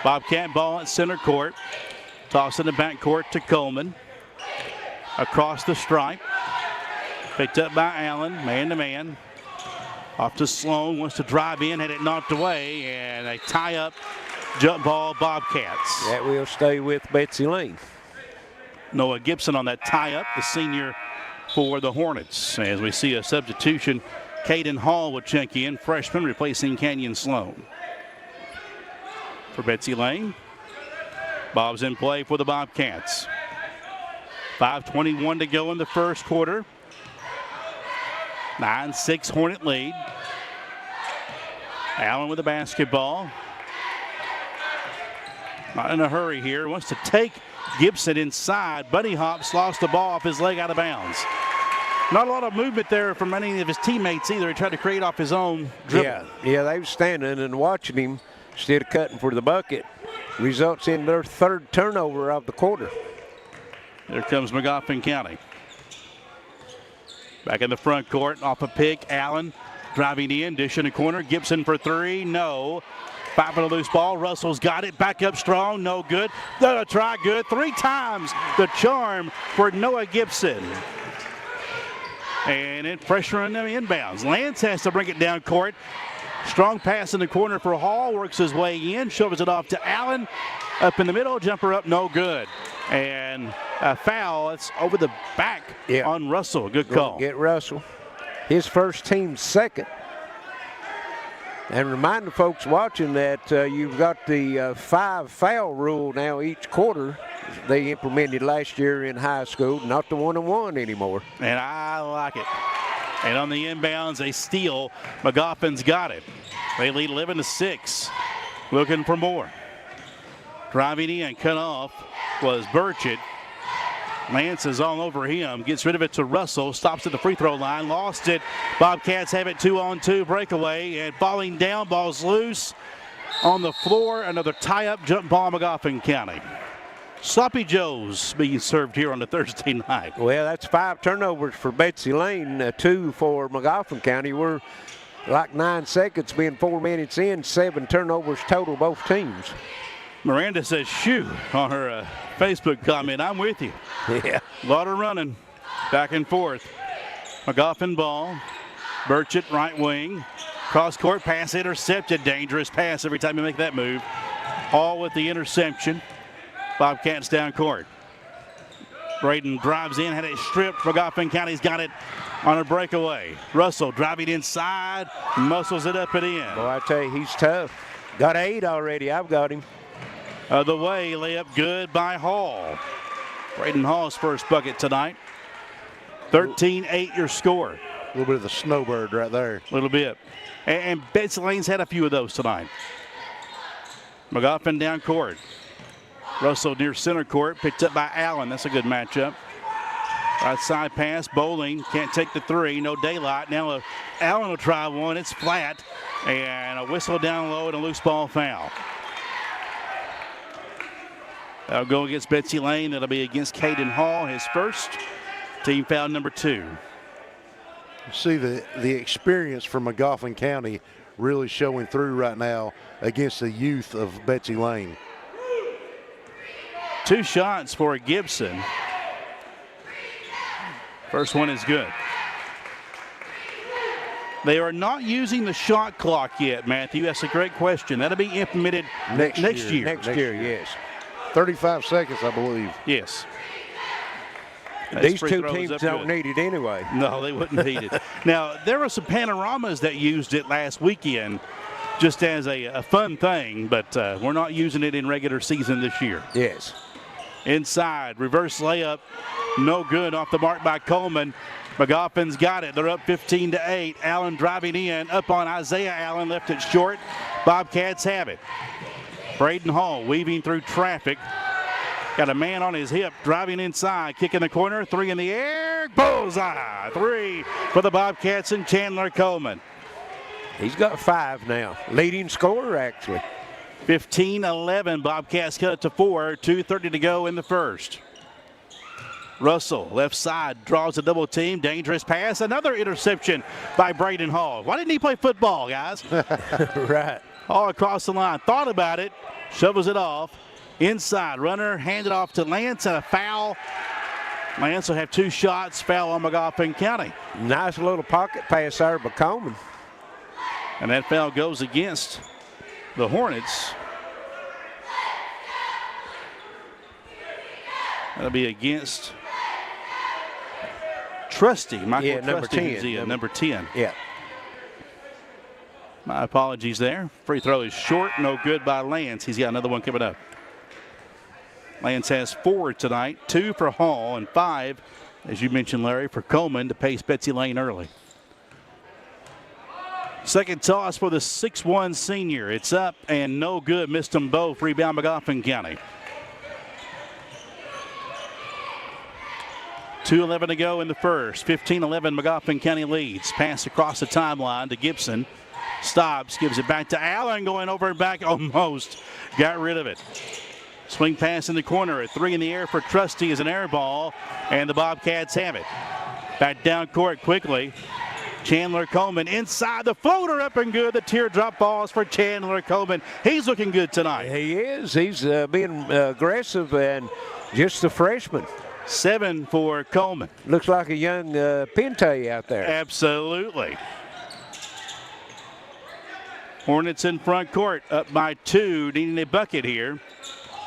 Bobcat ball at center court. Toss in the back court to Coleman. Across the stripe. Picked up by Allen, man to man. Off to Sloan, wants to drive in, had it knocked away, and a tie-up jump ball, Bobcats. That will stay with Betsy Layne. Noah Gibson on that tie-up, the senior for the Hornets. As we see a substitution, Caden Hall will check in, freshman replacing Canyon Sloan. For Betsy Layne, Bob's in play for the Bobcats. 5:21 to go in the first quarter. 9-6 Hornet lead. Allen with the basketball. Not in a hurry here. Wants to take Gibson inside. Bunny hops, lost the ball off his leg out of bounds. Not a lot of movement there from any of his teammates either. He tried to create off his own dribble. Yeah, they were standing and watching him instead of cutting for the bucket. Results in their 3rd turnover of the quarter. There comes Magoffin County. Back in the front court, off a pick, Allen driving in, dish in the corner. Gibson for 3, no. 5 on a loose ball. Russell's got it, back up strong, no good. They'll try good. 3 times the charm for Noah Gibson. And it pressure on them inbounds. Lance has to bring it down court. Strong pass in the corner for Hall, works his way in, shoves it off to Allen. Up in the middle, jumper up, no good. And a foul, it's over the back on Russell. Good call. Get Russell. His first, team's 2nd. And remind the folks watching that you've got the 5 foul rule now each quarter. They implemented last year in high school, not the 1-on-1 anymore. And I like it. And on the inbounds, a steal. Magoffin's got it. They lead 11-6. Looking for more. Driving in, cut off was Burchett. Lance is all over him. Gets rid of it to Russell. Stops at the free throw line. Lost it. Bobcats have it 2-on-2 breakaway. And falling down, ball's loose on the floor. Another tie-up jump ball, Magoffin County. Sloppy Joe's being served here on a Thursday night. Well, that's 5 turnovers for Betsy Layne, 2 for Magoffin County. We're like 9 seconds, being 4 minutes in, 7 turnovers total, both teams. Miranda says, shoo, on her Facebook comment. I'm with you. Yeah. A lot of running back and forth. Magoffin ball. Burchett, right wing. Cross-court pass intercepted. Dangerous pass every time you make that move. All with the interception. Bobcats down court. Braden drives in, had it stripped. Magoffin County's got it on a breakaway. Russell driving inside, muscles it up and in. Boy, I tell you, he's tough. Got 8 already. I've got him. The way, layup good by Hall. Braden Hall's first bucket tonight. 13-8 your score. A little bit of the snowbird right there. A little bit. And Betsy Layne's had a few of those tonight. Magoffin down court. Russell near center court, picked up by Allen. That's a good matchup. Right side pass, Bowling can't take the three, no daylight. Now Allen will try one, it's flat, and a whistle down low and a loose ball foul. That'll go against Betsy Layne. That'll be against Caden Hall, his first. Team foul number 2. See the experience from Magoffin County really showing through right now against the youth of Betsy Layne. 2 shots for Gibson. First one is good. They are not using the shot clock yet, Matthew. That's a great question. That'll be implemented next year. Next year, yes. 35 seconds, I believe. Yes. These two teams don't need it anyway. No, they wouldn't need it. Now, there were some panoramas that used it last weekend just as a fun thing, but we're not using it in regular season this year. Yes. Inside, reverse layup, no good, off the mark by Coleman. Magoffin's got it. They're up 15-8. Allen driving in, up on Isaiah Allen, left it short. Bobcats have it. Braden Hall weaving through traffic. Got a man on his hip, driving inside, kick in the corner, 3 in the air, bullseye. 3 for the Bobcats and Chandler Coleman. He's got 5 now, leading scorer actually. 15-11, Bobcats cut it to 4, 2:30 to go in the first. Russell, left side, draws a double team, dangerous pass, another interception by Braden Hall. Why didn't he play football, guys? Right. All across the line, thought about it, shovels it off. Inside, runner, handed off to Lance, and a foul. Lance will have 2 shots, foul on Magoffin County. Nice little pocket pass there by Coleman. And that foul goes against the Hornets. That'll be against Trusty. Michael number Trusty, 10. Number 10. Yeah. My apologies there. Free throw is short, no good by Lance. He's got another one coming up. Lance has 4 tonight, 2 for Hall and 5, as you mentioned, Larry, for Coleman to pace Betsy Layne early. Second toss for the 6'1 senior. It's up and no good. Missed them both. Rebound Magoffin County. 2:11 to go in the first. 15-11 Magoffin County leads. Pass across the timeline to Gibson. Stops, gives it back to Allen, going over and back. Almost got rid of it. Swing pass in the corner. A 3 in the air for Trusty is an air ball, and the Bobcats have it. Back down court quickly. Chandler Coleman inside, the floater up and good. The teardrop balls for Chandler Coleman. He's looking good tonight. He is. He's being aggressive and just a freshman. 7 for Coleman. Looks like a young Pente out there. Absolutely. Hornets in front court, up by 2, needing a bucket here.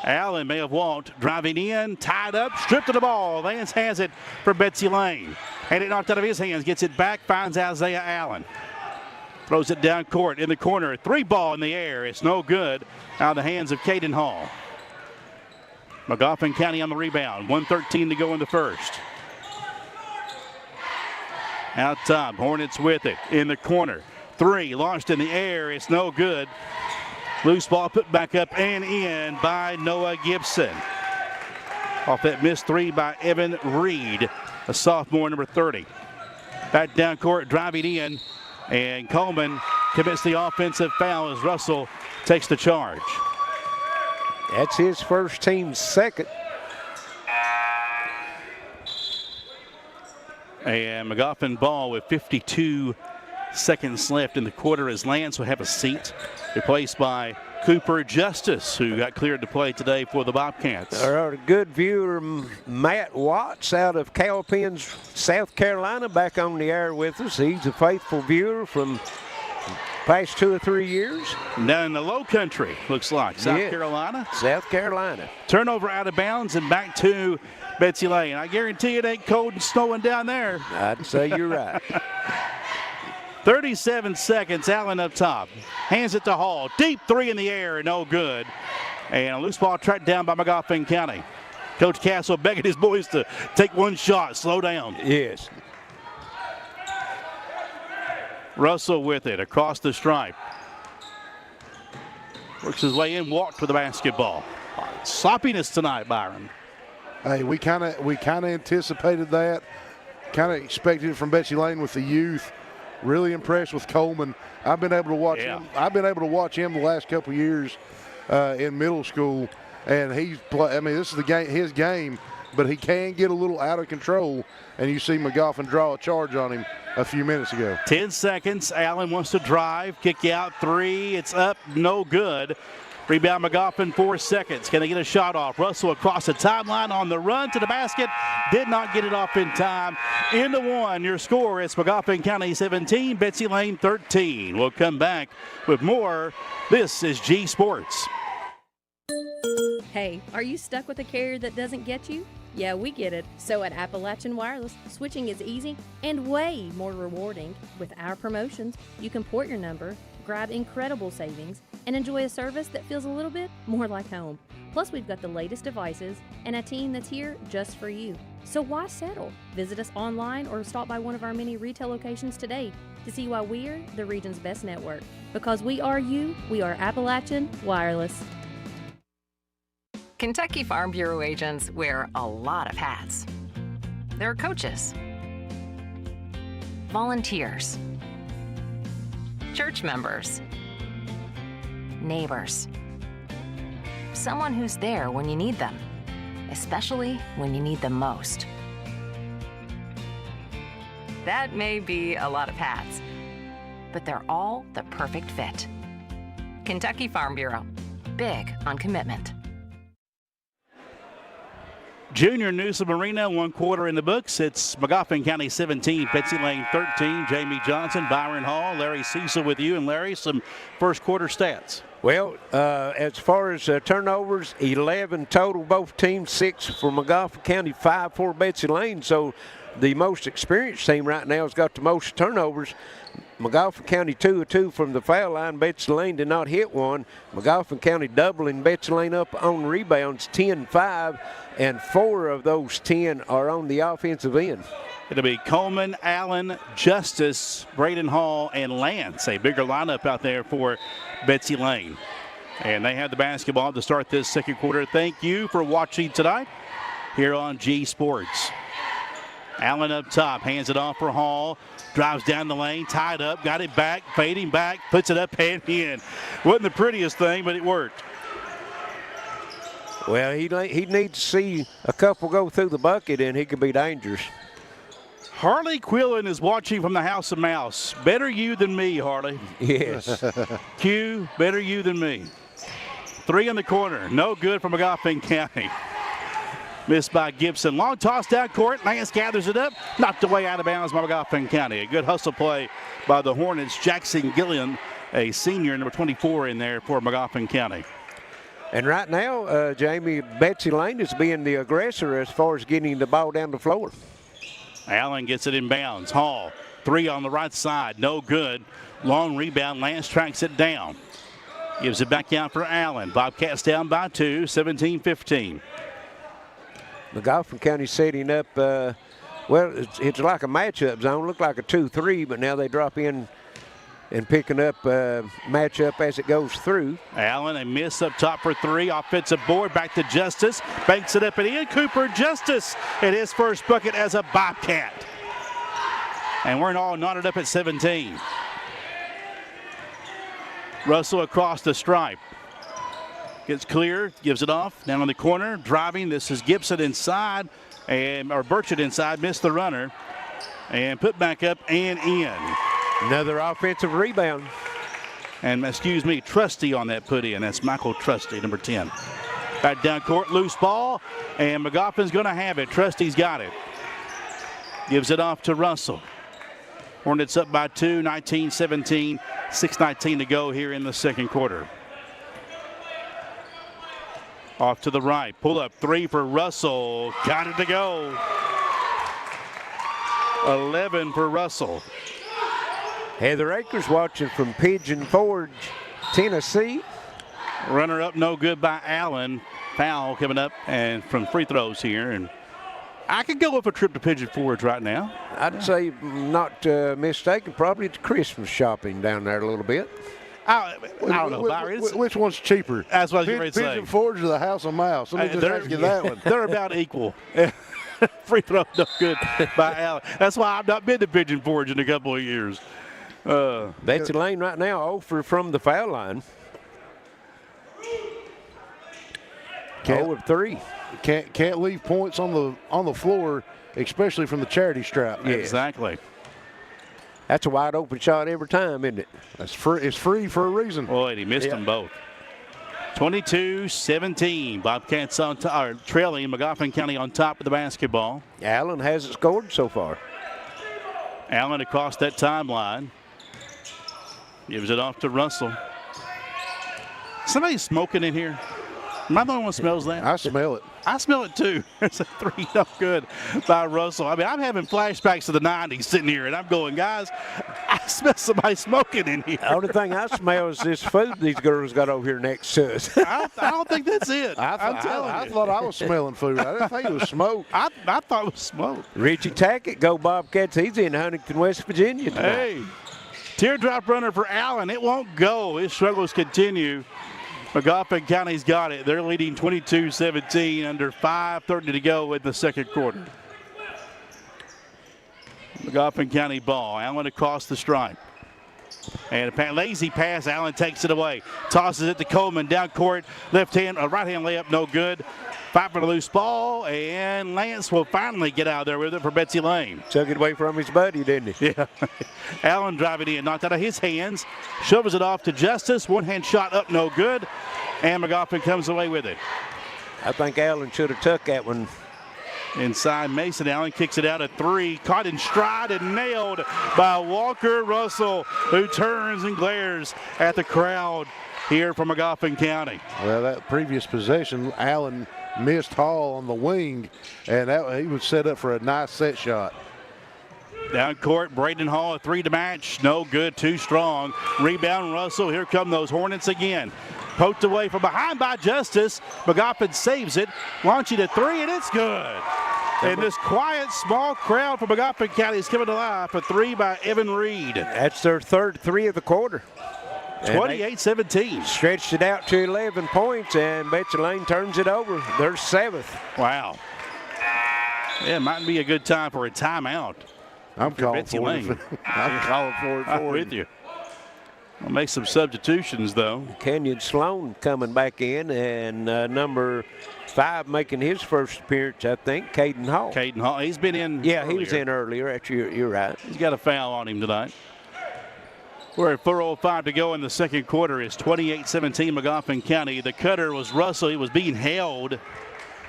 Allen may have walked, driving in, tied up, stripped of the ball. Lance has it for Betsy Layne. Had it knocked out of his hands, gets it back, finds Isaiah Allen. Throws it down court in the corner. 3 ball in the air. It's no good. Out of the hands of Caden Hall. Magoffin County on the rebound. 1:13 to go in the first. Out top, Hornets with it in the corner. 3 launched in the air. It's no good. Loose ball put back up and in by Noah Gibson. Off that missed 3 by Evan Reed, a sophomore, number 30. Back down court, driving in, and Coleman commits the offensive foul as Russell takes the charge. That's his first, team's second. And Magoffin ball with 52 seconds left in the quarter as Lance will have a seat, replaced by Cooper Justice, who got cleared to play today for the Bobcats. A good viewer, Matt Watts out of Cowpens, South Carolina, back on the air with us. He's a faithful viewer from past 2 or 3 years. Down in the low country, looks like. South Carolina. South Carolina. Turnover out of bounds and back to Betsy Layne. I guarantee it ain't cold and snowing down there. I'd say you're right. 37 seconds, Allen up top. Hands it to Hall. Deep three in the air, no good. And a loose ball tracked down by Magoffin County. Coach Castle begging his boys to take one shot, slow down. Yes. Russell with it across the stripe. Works his way in, walked for the basketball. Sloppiness tonight, Byron. Hey, we kind of anticipated that. Kind of expected it from Betsy Layne with the youth. Really impressed with Coleman. I've been able to watch him. I've been able to watch him the last couple of years in middle school, and he's. I mean, this is his game, but he can get a little out of control. And you see Magoffin draw a charge on him a few minutes ago. 10 seconds. Allen wants to drive, kick out three. It's up, no good. Rebound Magoffin, 4 seconds. Can they get a shot off? Russell across the timeline on the run to the basket. Did not get it off in time. Into one. Your score is Magoffin County 17, Betsy Layne 13. We'll come back with more. This is G Sports. Hey, are you stuck with a carrier that doesn't get you? Yeah, we get it. So at Appalachian Wireless, switching is easy and way more rewarding. With our promotions, you can port your number, grab incredible savings, and enjoy a service that feels a little bit more like home. Plus, we've got the latest devices and a team that's here just for you. So why settle? Visit us online or stop by one of our many retail locations today to see why we're the region's best network. Because we are you, we are Appalachian Wireless. Kentucky Farm Bureau agents wear a lot of hats. They're coaches, volunteers, church members, neighbors, someone who's there when you need them, especially when you need them most. That may be a lot of hats, but they're all the perfect fit. Kentucky Farm Bureau, big on commitment. Junior Newsom Arena, 1 quarter in the books. It's Magoffin County 17, Betsy Layne 13. Jamie Johnson, Byron Hall, Larry Cecil with you. And Larry, some first quarter stats. Well, as far as turnovers, 11 total, both teams, 6 for Magoffin County, 5 for Betsy Layne. So the most experienced team right now has got the most turnovers. Magoffin County 2 of 2 from the foul line. Betsy Layne did not hit one. Magoffin County doubling Betsy Layne up on rebounds, 10-5, and 4 of those 10 are on the offensive end. It'll be Coleman, Allen, Justice, Braden Hall, and Lance. A bigger lineup out there for Betsy Layne. And they have the basketball to start this second quarter. Thank you for watching tonight here on G Sports. Allen up top, hands it off for Hall. Drives down the lane, tied up, got it back, fading back, puts it up and in. Wasn't the prettiest thing, but it worked. Well, he needs to see a couple go through the bucket, and he could be dangerous. Harley Quillen is watching from the House of Mouse. Better you than me, Harley. Yes. Q, better you than me. 3 in the corner, no good from Magoffin County. Missed by Gibson. Long toss down court. Lance gathers it up. Knocked away out of bounds by Magoffin County. A good hustle play by the Hornets. Jackson Gillian, a senior, number 24 in there for Magoffin County. And right now, Jamie, Betsy Layne is being the aggressor as far as getting the ball down the floor. Allen gets it in bounds. Hall, 3 on the right side. No good. Long rebound. Lance tracks it down. Gives it back out for Allen. Bobcats down by 2, 17-15. Magoffin County setting up, well, it's like a matchup zone. Looked like a 2-3, but now they drop in and picking up matchup as it goes through. Allen, a miss up top for 3. Offensive board, back to Justice. Banks it up and in. Cooper Justice at his first bucket as a Bobcat. And we're all knotted up at 17. Russell across the stripe. Gets clear, gives it off, down on the corner, driving. This is Gibson inside, or Burchett inside, missed the runner, and put back up and in. Another offensive rebound. And, excuse me, Trusty on that put in. That's Michael Trusty, number 10. Back down court, loose ball, and Magoffin's going to have it. Trusty's got it. Gives it off to Russell. Hornets up by 2, 19-17, 6:19 to go here in the second quarter. Off to the right, pull up 3 for Russell. Got it to go. 11 for Russell. Heather Akers watching from Pigeon Forge, Tennessee. Runner up, no good by Allen. Foul coming up and from free throws here. And I could go with a trip to Pigeon Forge right now. I'd say, not mistaken, probably it's Christmas shopping down there a little bit. I don't know, Byron. Which one's cheaper? That's what I was getting ready to say. Pigeon Forge or the House of Mouse? Let me just ask you that one. They're about equal. Free throw no good by Allen. That's why I've not been to Pigeon Forge in a couple of years. Betsy Layne right now 0 from the foul line. 0 of 3. Can't leave points on the floor, especially from the charity stripe. Yeah. Exactly. That's a wide open shot every time, isn't it? That's free. It's free for a reason. Boy, he missed them both. 22-17. Bobcats on trailing. Magoffin County on top of the basketball. Allen hasn't scored so far. Allen across that timeline. Gives it off to Russell. Somebody's smoking in here. Am I the only one who smells that? I smell it. I smell it too. There's a 3 no good by Russell. I mean, I'm having flashbacks to the 90s sitting here, and I'm going, guys, I smell somebody smoking in here. The only thing I smell is this food these girls got over here next to us. I don't think that's it. I'm telling you. I thought I was smelling food. I didn't think it was smoke. I thought it was smoke. Richie Tackett, go Bobcats. He's in Huntington, West Virginia tonight. Hey, teardrop runner for Allen. It won't go. His struggles continue. Magoffin County's got it. They're leading 22-17 under 5:30 to go in the second quarter. Magoffin County ball. Allen across the stripe. And a lazy pass. Allen takes it away. Tosses it to Coleman down court. Right hand layup, no good. Fight for the loose ball, and Lance will finally get out there with it for Betsy Layne. Took it away from his buddy, didn't he? Yeah. Allen driving in, knocked out of his hands, shoves it off to Justice. One-hand shot up, no good, and Magoffin comes away with it. I think Allen should have took that one. Inside Mason, Allen kicks it out at 3, caught in stride and nailed by Walker Russell, who turns and glares at the crowd here from Magoffin County. Well, that previous possession, Allen missed Hall on the wing, and he was set up for a nice set shot. Down court, Braden Hall, a 3 to match. No good, too strong. Rebound Russell. Here come those Hornets again. Poked away from behind by Justice. Magoffin saves it. Launching a 3, and it's good. And this quiet, small crowd from Magoffin County is coming to life. A 3 by Evan Reed. That's their third 3 of the quarter. 28-17. Stretched it out to 11 points, and Betsy Layne turns it over. Their 7th. Wow. Yeah, it might be a good time for a timeout. I'm calling Betsy for Layne. it. I'm calling for it. I'm with you. I'll make some substitutions, though. Kenyon Sloan coming back in, and number 5 making his first appearance, I think, Caden Hall. Caden Hall. He's been in earlier. He was in earlier. You're right. He's got a foul on him tonight. We're at 4:05 to go in the second quarter. It's 28-17 Magoffin County. The cutter was Russell. He was being held,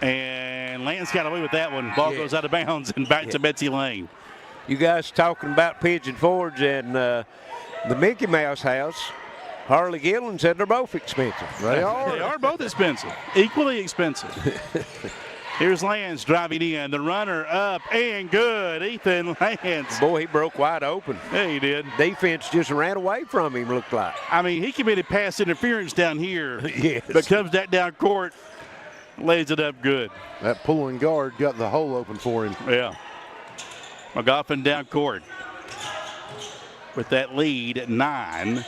and Lance got away with that one. Ball goes out of bounds and back to Betsy Layne. You guys talking about Pigeon Forge and the Mickey Mouse house. Harley Gillen said they're both expensive. They are. They are both expensive. Equally expensive. Here's Lance driving in. The runner up and good. Ethan Lance. Boy, he broke wide open. Yeah, he did. Defense just ran away from him, looked like. I mean, he committed pass interference down here. Yes. But comes that down court, lays it up good. That pulling guard got the hole open for him. Yeah. Magoffin down court with that lead at 9.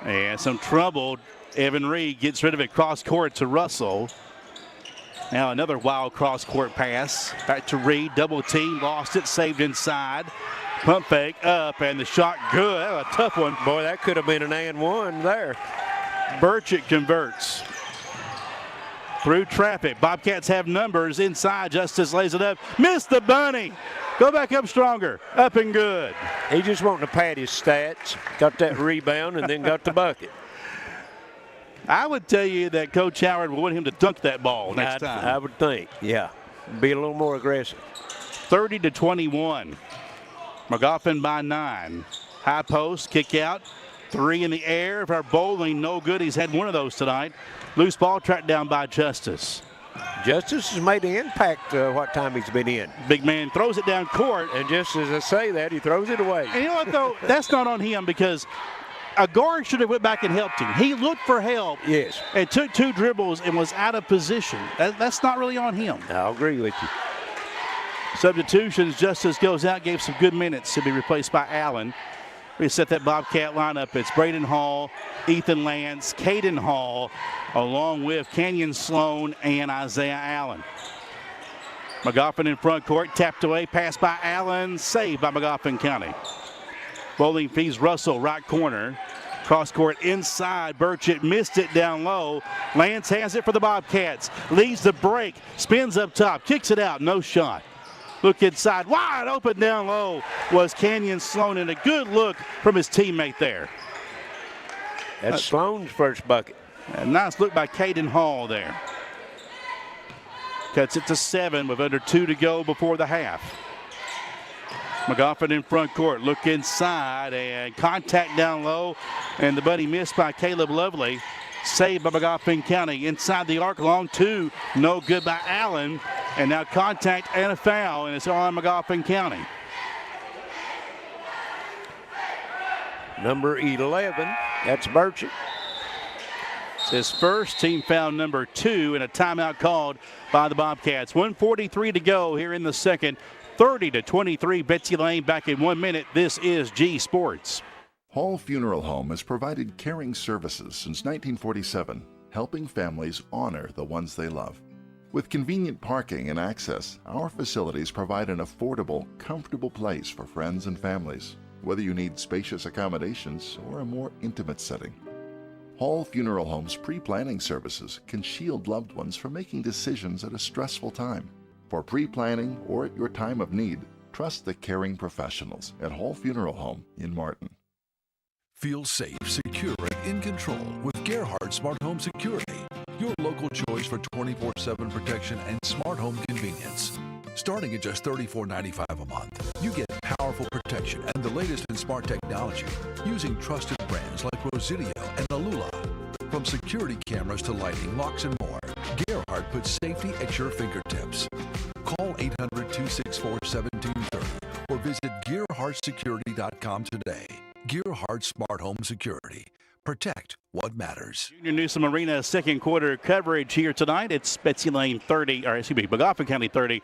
And some trouble. Evan Reed gets rid of it cross court to Russell. Now another wild cross court pass. Back to Reed, double team, lost it, saved inside. Pump fake up, and the shot good. That was a tough one. Boy, that could have been an and one there. Burchett converts. Through traffic. Bobcats have numbers inside. Justice lays it up. Missed the bunny. Go back up stronger. Up and good. He just wanting to pad his stats. Got that rebound and then got the bucket. I would tell you that Coach Howard would want him to dunk that ball next time. I would think, yeah. Be a little more aggressive. 30-21. Magoffin by 9. High post, kick out. 3 in the air. For bowling, no good. He's had one of those tonight. Loose ball tracked down by Justice. Justice has made an impact what time he's been in. Big man throws it down court. And just as I say that, he throws it away. And you know what, though? That's not on him because a guard should have went back and helped him. He looked for help. Yes. And took 2 dribbles and was out of position. That's not really on him. I'll agree with you. Substitutions, Justice goes out, gave some good minutes to be replaced by Allen. We set that Bobcat lineup. It's Braden Hall, Ethan Lance, Caden Hall, along with Kenyon Sloan and Isaiah Allen. Magoffin in front court, tapped away, passed by Allen, saved by Magoffin County. Bowling fees Russell, right corner. Cross court inside, Burchett missed it down low. Lance has it for the Bobcats, leads the break, spins up top, kicks it out, no shot. Look inside, wide open down low was Kenyon Sloan, and a good look from his teammate there. That's Sloan's first bucket. A nice look by Caden Hall there. Cuts it to 7 with under 2 to go before the half. Magoffin in front court, look inside and contact down low, and the buddy missed by Caleb Lovely. Saved by Magoffin County. Inside the arc, long 2, no good by Allen. And now contact and a foul, and it's on Magoffin County. Number 11, that's Burchett. It's his first team foul number 2, and a timeout called by the Bobcats. 1:43 to go here in the second. 30-23, Betsy Layne back in 1 minute. This is G Sports. Hall Funeral Home has provided caring services since 1947, helping families honor the ones they love. With convenient parking and access, our facilities provide an affordable, comfortable place for friends and families, whether you need spacious accommodations or a more intimate setting. Hall Funeral Home's pre-planning services can shield loved ones from making decisions at a stressful time. For pre-planning or at your time of need, trust the caring professionals at Hall Funeral Home in Martin. Feel safe, secure, and in control with Gerhardt Smart Home Security, your local choice for 24/7 protection and smart home convenience. Starting at just $34.95 a month, you get powerful protection and the latest in smart technology using trusted brands like Rosidio and Alula. From security cameras to lighting, locks, and more, Gerhardt puts safety at your fingertips. Call 800-264-7230 or visit GearhartSecurity.com today. Gerhardt Smart Home Security. Protect what matters. Junior Newsom Arena second quarter coverage here tonight. It's Magoffin County 30,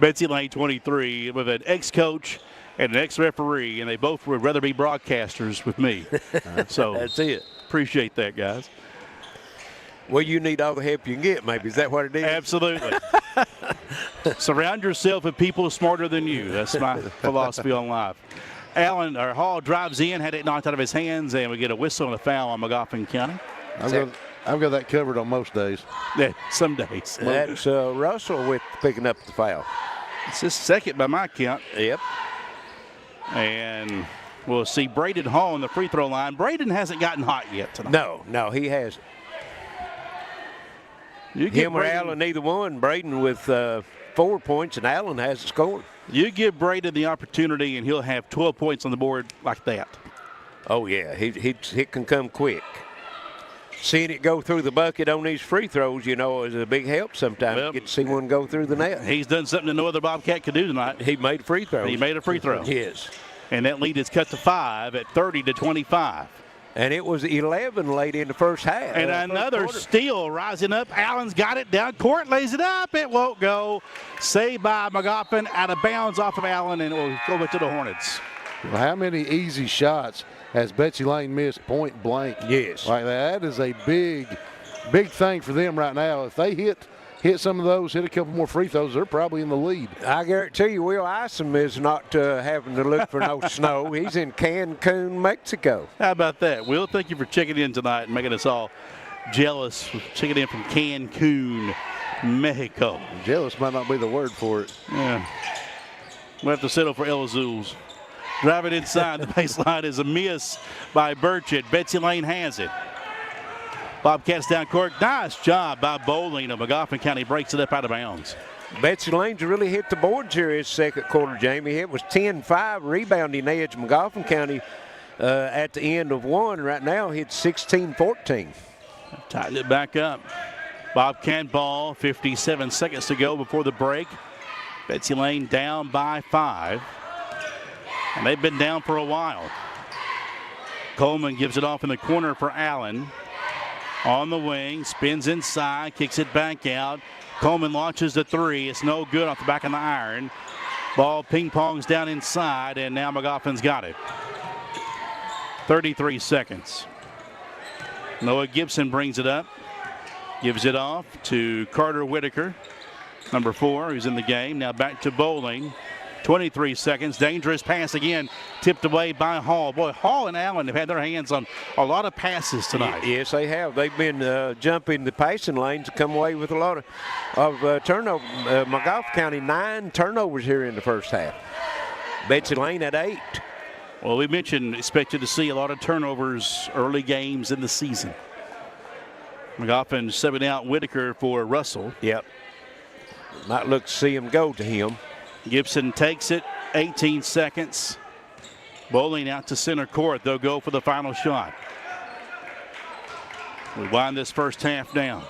Betsy Layne 23, with an ex-coach and an ex-referee, and they both would rather be broadcasters with me. So that's it. Appreciate that, guys. Well, you need all the help you can get, maybe. Is that what it is? Absolutely. Surround yourself with people smarter than you. That's my philosophy on life. Hall drives in, had it knocked out of his hands, and we get a whistle and a foul on Magoffin County. I've got that covered on most days. Yeah, some days. That's Russell with picking up the foul. It's his second by my count. Yep. And we'll see Braden Hall on the free throw line. Braden hasn't gotten hot yet tonight. No, he hasn't. Him or Allen, neither one. Braden with 4 points, and Allen hasn't scored. You give Braden the opportunity, and he'll have 12 points on the board like that. Oh, yeah. He can come quick. Seeing it go through the bucket on these free throws, is a big help sometimes. You get to see one go through the net. He's done something that no other Bobcat could do tonight. He made free throws. He made a free throw. Yes. And that lead is cut to 5 at 30-25. And it was 11 late in the first half. And another steal rising up. Allen's got it down court, lays it up. It won't go. Saved by Magoffin, out of bounds off of Allen, and it will go back to the Hornets. Well, how many easy shots has Betsy Layne missed point blank? Yes. Like that is a big thing for them right now. If they hit some of those, hit a couple more free throws, they're probably in the lead. I guarantee you, Will Isom is not having to look for no snow. He's in Cancun, Mexico. How about that? Will, thank you for checking in tonight and making us all jealous. Checking in from Cancun, Mexico. Jealous might not be the word for it. Yeah. We'll have to settle for El Azul's. Driving inside the baseline is a miss by Burchett. Betsy Layne has it. Bobcats down court. Nice job by Bowling of Magoffin County. Breaks it up out of bounds. Betsy Layne's really hit the boards here in second quarter, Jamie. It was 10-5 rebounding edge. Magoffin County at the end of one. Right now, it's 16-14. Tighten it back up. Bobcat ball, 57 seconds to go before the break. Betsy Layne down by 5. And they've been down for a while. Coleman gives it off in the corner for Allen. On the wing, spins inside, kicks it back out. Coleman launches the three. It's no good off the back of the iron. Ball ping-pongs down inside, and now Magoffin's got it. 33 seconds. Noah Gibson brings it up. Gives it off to Carter Whitaker, number 4, who's in the game. Now back to Bowling. 23 seconds. Dangerous pass again. Tipped away by Hall. Boy, Hall and Allen have had their hands on a lot of passes tonight. Yes, they have. They've been jumping the passing lanes to come away with a lot of turnover. Magoffin County, 9 turnovers here in the first half. Betsy Layne at 8. Well, we mentioned expected to see a lot of turnovers early games in the season. Magoffin subbing out Whitaker for Russell. Yep. Might look to see him go to him. Gibson takes it, 18 seconds. Bowling out to center court. They'll go for the final shot. We wind this first half down.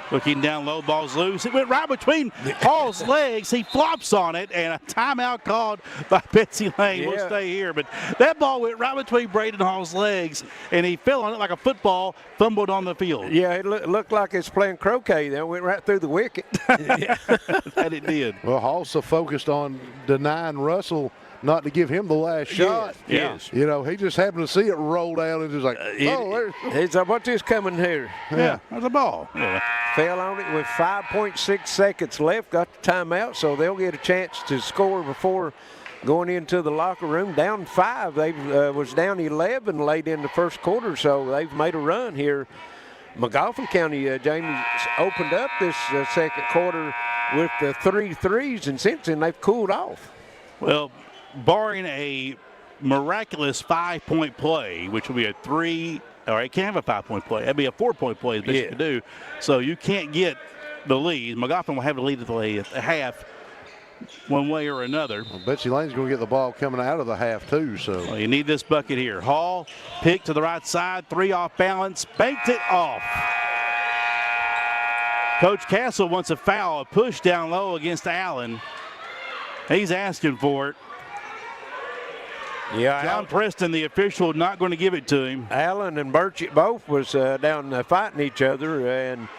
Looking down low, ball's loose. It went right between Hall's legs. He flops on it, and a timeout called by Betsy Layne. Yeah. We'll stay here. But that ball went right between Braden Hall's legs, and he fell on it like a football, fumbled on the field. Yeah, it looked like it's playing croquet there. Went right through the wicket. That it did. Well, Hall's so focused on denying Russell not to give him the last shot. Yes. You know, he just happened to see it roll down and just like, He's like, what's this coming here? Yeah, there's a ball. Yeah. Fell on it with 5.6 seconds left. Got the timeout, so they'll get a chance to score before going into the locker room. Down 5. They was down 11 late in the first quarter, so they've made a run here. Magoffin County, Jamie, opened up this second quarter with the 3 threes, and since then they've cooled off. Well, barring a miraculous 5-point play, which will be a 3, or it can't have a 5-point play. That'd be a 4-point play, as you can do. So you can't get the lead. Magoffin will have the lead at the half one way or another. Well, Betsy Layne's going to get the ball coming out of the half, too. So well, you need this bucket here. Hall, pick to the right side, 3 off balance, banked it off. Coach Castle wants a foul, a push down low against Allen. He's asking for it. Yeah, John Preston, the official, not going to give it to him. Allen and Burchett both was down fighting each other, and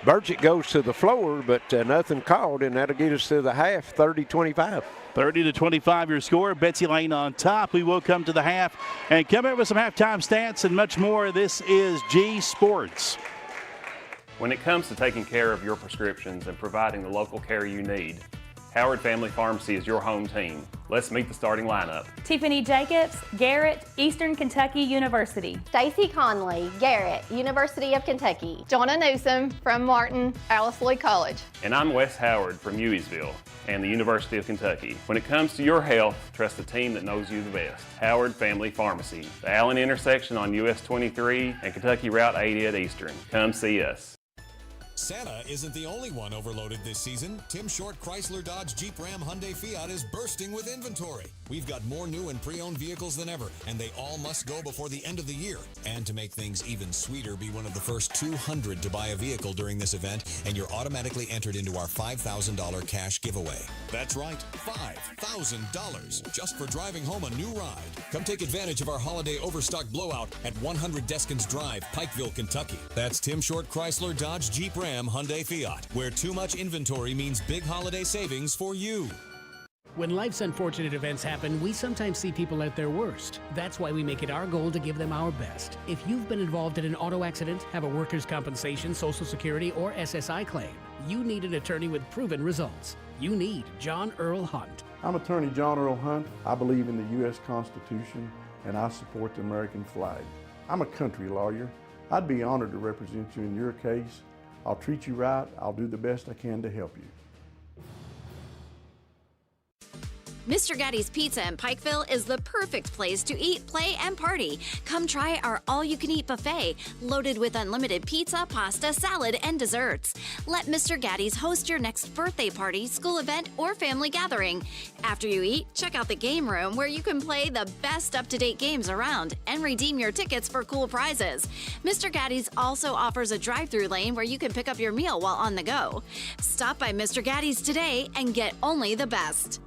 Burchett goes to the floor, but nothing called, and that'll get us to the half, 30-25. 30-25 your score. Betsy Layne on top. We will come to the half and come in with some halftime stats and much more. This is G Sports. When it comes to taking care of your prescriptions and providing the local care you need, Howard Family Pharmacy is your home team. Let's meet the starting lineup. Tiffany Jacobs, Garrett, Eastern Kentucky University. Stacy Conley, Garrett, University of Kentucky. Jonna Newsom from Martin, Alice Lloyd College. And I'm Wes Howard from Hueysville and the University of Kentucky. When it comes to your health, trust the team that knows you the best. Howard Family Pharmacy, the Allen intersection on US 23 and Kentucky Route 80 at Eastern. Come see us. Santa isn't the only one overloaded this season. Tim Short Chrysler Dodge Jeep Ram Hyundai Fiat is bursting with inventory. We've got more new and pre-owned vehicles than ever, and they all must go before the end of the year. And to make things even sweeter, be one of the first 200 to buy a vehicle during this event, and you're automatically entered into our $5,000 cash giveaway. That's right, $5,000 just for driving home a new ride. Come take advantage of our holiday overstock blowout at 100 Deskins Drive, Pikeville, Kentucky. That's Tim Short Chrysler Dodge Jeep Ram Hyundai Fiat, where too much inventory means big holiday savings for you. When life's unfortunate events happen, we sometimes see people at their worst. That's why we make it our goal to give them our best. If you've been involved in an auto accident, have a workers' compensation, Social Security, or SSI claim, you need an attorney with proven results. You need John Earl Hunt. I'm attorney John Earl Hunt. I believe in the U.S. Constitution, and I support the American flag. I'm a country lawyer. I'd be honored to represent you in your case. I'll treat you right. I'll do the best I can to help you. Mr. Gatti's Pizza in Pikeville is the perfect place to eat, play, and party. Come try our all-you-can-eat buffet, loaded with unlimited pizza, pasta, salad, and desserts. Let Mr. Gatti's host your next birthday party, school event, or family gathering. After you eat, check out the game room where you can play the best up-to-date games around and redeem your tickets for cool prizes. Mr. Gatti's also offers a drive-through lane where you can pick up your meal while on the go. Stop by Mr. Gatti's today and get only the best.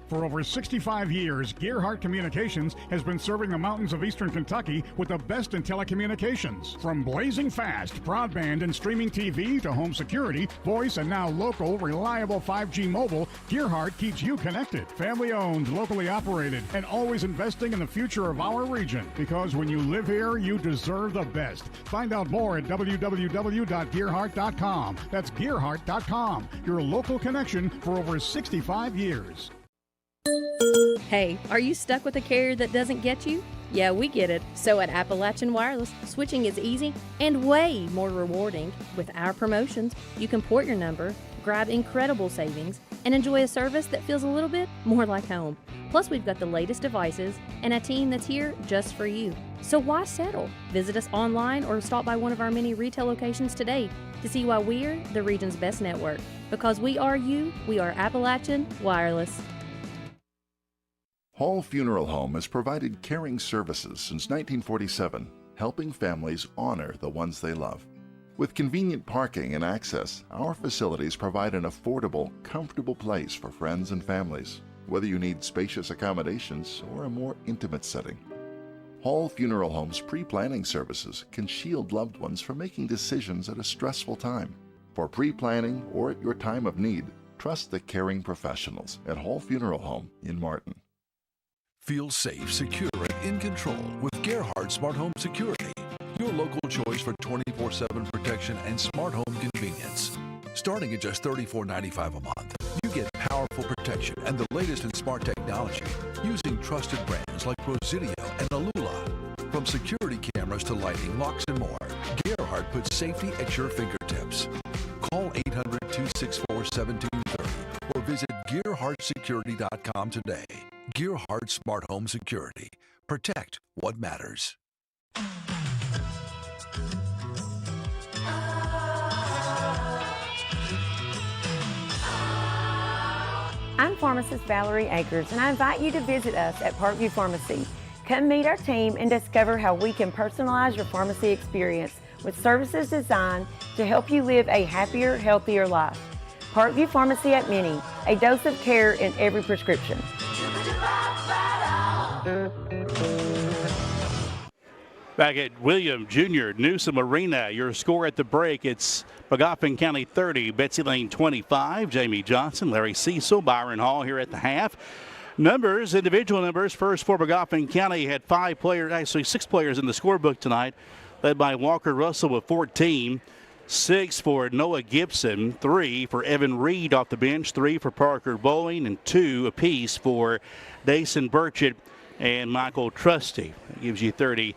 For over 65 years, Gearhart Communications has been serving the mountains of eastern Kentucky with the best in telecommunications. From blazing fast broadband and streaming TV to home security, voice, and now local, reliable 5G mobile, Gearhart keeps you connected. Family owned, locally operated, and always investing in the future of our region. Because when you live here, you deserve the best. Find out more at www.gearhart.com. That's gearhart.com, your local connection for over 65 years. Hey, are you stuck with a carrier that doesn't get you? Yeah, we get it. So at Appalachian Wireless, switching is easy and way more rewarding. With our promotions, you can port your number, grab incredible savings, and enjoy a service that feels a little bit more like home. Plus, we've got the latest devices and a team that's here just for you. So why settle? Visit us online or stop by one of our many retail locations today to see why we're the region's best network. Because we are you, we are Appalachian Wireless. Hall Funeral Home has provided caring services since 1947, helping families honor the ones they love. With convenient parking and access, our facilities provide an affordable, comfortable place for friends and families, whether you need spacious accommodations or a more intimate setting. Hall Funeral Home's pre-planning services can shield loved ones from making decisions at a stressful time. For pre-planning or at your time of need, trust the caring professionals at Hall Funeral Home in Martin. Feel safe, secure, and in control with Gerhardt Smart Home Security, your local choice for 24/7 protection and smart home convenience. Starting at just $34.95 a month, you get powerful protection and the latest in smart technology using trusted brands like Presidio and Alula. From security cameras to lighting, locks, and more, Gerhardt puts safety at your fingertips. Call 800-264-7230 or visit GearhartSecurity.com today. Gearhart Smart Home Security. Protect what matters. I'm pharmacist Valerie Akers, and I invite you to visit us at Parkview Pharmacy. Come meet our team and discover how we can personalize your pharmacy experience with services designed to help you live a happier, healthier life. Parkview Pharmacy at Mini, a dose of care in every prescription. Back at William Jr. Newsom Arena, your score at the break, it's Magoffin County 30, Betsy Layne 25, Jamie Johnson, Larry Cecil, Byron Hall here at the half. Numbers, individual numbers, first for Magoffin County had 6 players in the scorebook tonight, led by Walker Russell with 14. 6 for Noah Gibson, 3 for Evan Reed off the bench, 3 for Parker Bowling, and 2 apiece for Dason Burchett and Michael Trusty. That gives you 30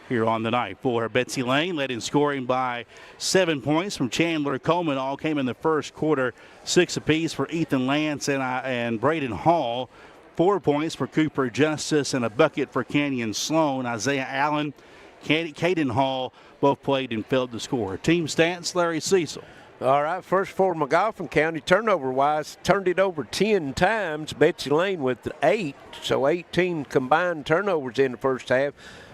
here on the night. For Betsy Layne, led in scoring by 7 points from Chandler Coleman. All came in the first quarter, 6 apiece for Ethan Lance and Braden Hall. 4 points for Cooper Justice and a bucket for Canyon Sloan. Isaiah Allen, Caden Hall both played and failed to score. Team stats, Larry Cecil. All right, first for Magoffin County, turnover-wise, turned it over 10 times. Betsy Layne with 8, so 18 combined turnovers in the first half.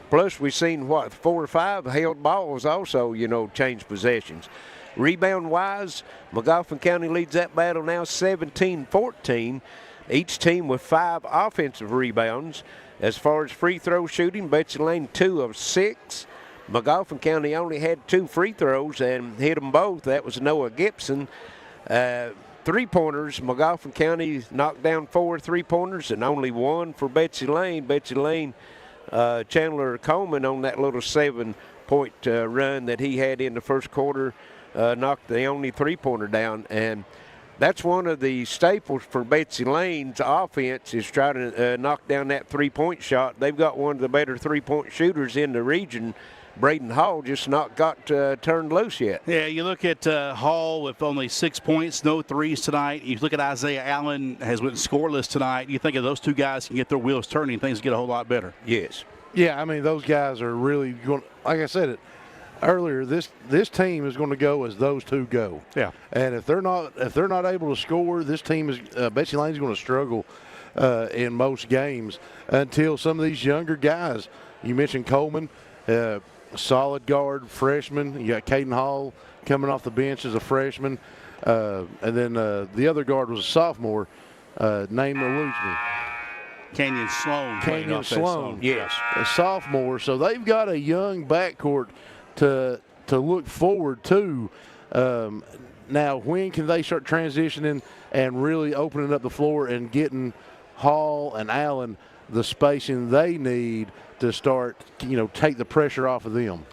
Plus, we've seen, 4 or 5 held balls also, change possessions. Rebound-wise, Magoffin County leads that battle now 17-14. Each team with 5 offensive rebounds. As far as free throw shooting, Betsy Layne 2 of 6. Magoffin County only had 2 free throws and hit them both. That was Noah Gibson. 3-pointers, Magoffin County knocked down 4 3-pointers and only 1 for Betsy Layne. Betsy Layne, Chandler Coleman on that little 7-point run that he had in the first quarter knocked the only 3-pointer down. And that's one of the staples for Betsy Layne's offense is trying to knock down that three-point shot. They've got one of the better three-point shooters in the region. Braden Hall just not got turned loose yet. Yeah, you look at Hall with only 6 points, no threes tonight. You look at Isaiah Allen has went scoreless tonight. You think if those two guys can get their wheels turning, things get a whole lot better. Yes. Yeah, I mean, those guys are really going. Like I said earlier, this team is going to go as those two go. Yeah. And if they're not able to score, this team is Betsy Layne's going to struggle in most games until some of these younger guys. You mentioned Coleman, solid guard, freshman. You got Caden Hall coming off the bench as a freshman, and then the other guard was a sophomore. Name eludes me. Canyon Sloan, yes, a sophomore. So they've got a young backcourt to look forward to. Now, when can they start transitioning and really opening up the floor and getting Hall and Allen the spacing they need to start, take the pressure off of them?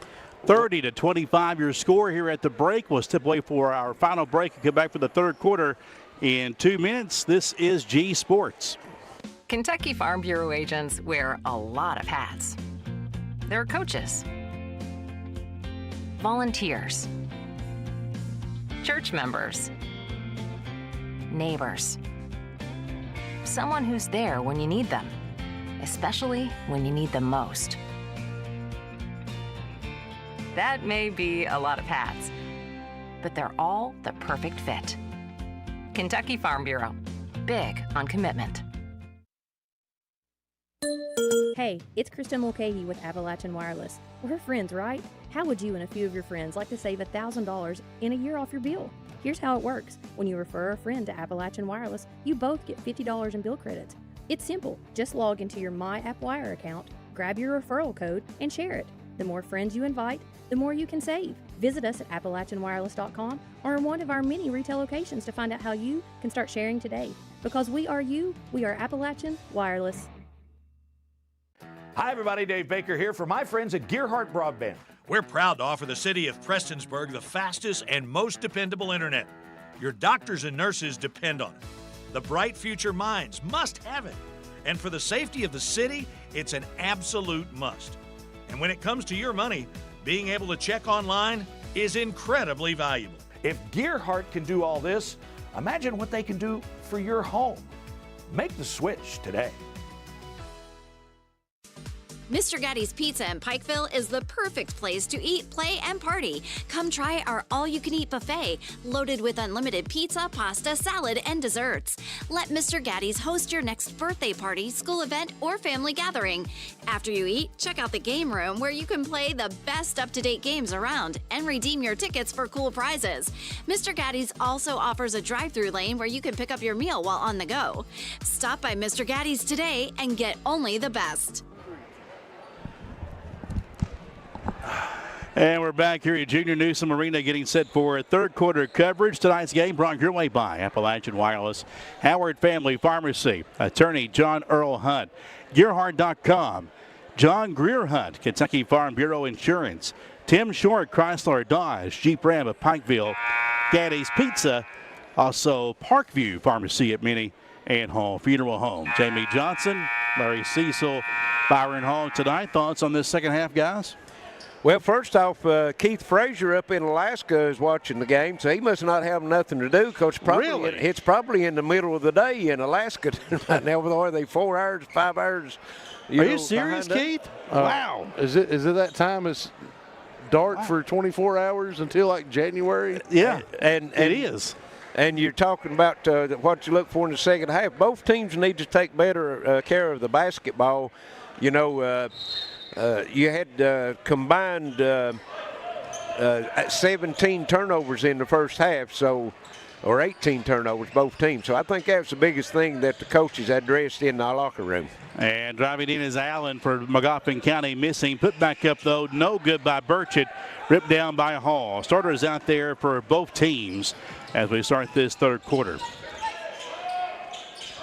30-25 your score here at the break. We'll step away for our final break and come back for the third quarter in 2 minutes. This is G Sports. Kentucky Farm Bureau agents wear a lot of hats. They're coaches, volunteers, church members, neighbors, someone who's there when you need them, especially when you need them most. That may be a lot of hats, but they're all the perfect fit. Kentucky Farm Bureau, big on commitment. Hey, it's Kristen Mulcahy with Appalachian Wireless. We're friends, right? How would you and a few of your friends like to save $1,000 in a year off your bill? Here's how it works. When you refer a friend to Appalachian Wireless, you both get $50 in bill credits. It's simple. Just log into your My App Wire account, grab your referral code, and share it. The more friends you invite, the more you can save. Visit us at AppalachianWireless.com or in one of our many retail locations to find out how you can start sharing today. Because we are you, we are Appalachian Wireless. Hi, everybody. Dave Baker here for my friends at Gearhart Broadband. We're proud to offer the city of Prestonsburg the fastest and most dependable internet. Your doctors and nurses depend on it. The bright future minds must have it. And for the safety of the city, it's an absolute must. And when it comes to your money, being able to check online is incredibly valuable. If Gearhart can do all this, imagine what they can do for your home. Make the switch today. Mr. Gatti's Pizza in Pikeville is the perfect place to eat, play, and party. Come try our all-you-can-eat buffet, loaded with unlimited pizza, pasta, salad, and desserts. Let Mr. Gatti's host your next birthday party, school event, or family gathering. After you eat, check out the game room where you can play the best up-to-date games around and redeem your tickets for cool prizes. Mr. Gatti's also offers a drive-through lane where you can pick up your meal while on the go. Stop by Mr. Gatti's today and get only the best. And we're back here at Junior Newsom Arena getting set for third quarter coverage. Tonight's game brought your way by Appalachian Wireless, Howard Family Pharmacy, attorney John Earl Hunt, Gearhart.com, John Greer Hunt, Kentucky Farm Bureau Insurance, Tim Short, Chrysler Dodge, Jeep Ram of Pikeville, Gatti's Pizza, also Parkview Pharmacy at Minnie and Hall Funeral Home. Jamie Johnson, Larry Cecil, Byron Hall tonight. Thoughts on this second half, guys? Well, first off, Keith Frazier up in Alaska is watching the game, so he must not have nothing to do because it's probably in the middle of the day in Alaska right now. Are they 4 hours, 5 hours? Are you serious, Keith? Wow. Is it that time? It's dark for 24 hours until like January? Yeah, and it is. And you're talking about what you look for in the second half. Both teams need to take better care of the basketball. You know, you had combined 17 turnovers in the first half, or 18 turnovers, both teams. So I think that's the biggest thing that the coaches addressed in our locker room. And driving in is Allen for Magoffin County, missing. Put back up, though, no good by Burchett. Ripped down by Hall. Starters out there for both teams as we start this third quarter.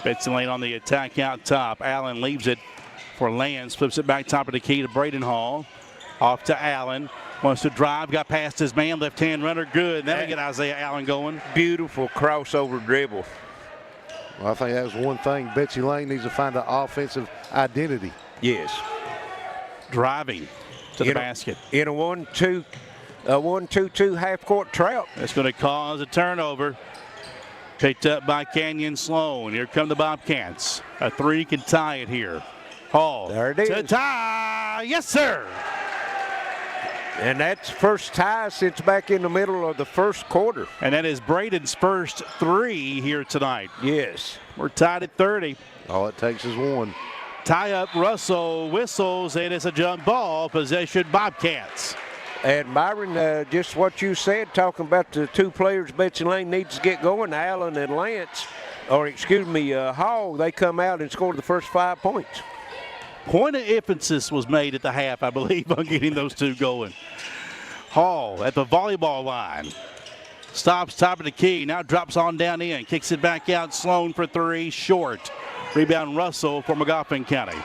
Betsy Layne on the attack out top. Allen leaves it for Lance. Flips it back top of the key to Braden Hall. Off to Allen. Wants to drive, got past his man, left-hand runner, good. Now we get Isaiah Allen going. Beautiful crossover dribble. Well, I think that was one thing. Betsy Layne needs to find an offensive identity. Yes. Driving to the basket. In a 1-2-2 half-court trap. That's going to cause a turnover. Picked up by Canyon Sloan. Here come the Bobcats. A three can tie it here. Hall. There it is. To tie. Yes, sir. And that's first tie since back in the middle of the first quarter. And that is Braden's first three here tonight. Yes. We're tied at 30. All it takes is one. Tie up, Russell whistles, and it's a jump ball. Possession Bobcats. And Byron, just what you said, talking about the two players Betsy Layne needs to get going, Allen and Lance, Hall, they come out and scored the first 5 points. Point of emphasis was made at the half, I believe, on getting those two going. Hall at the volleyball line. Stops top of the key, now drops on down in, kicks it back out. Sloan for three, short. Rebound Russell for Magoffin County.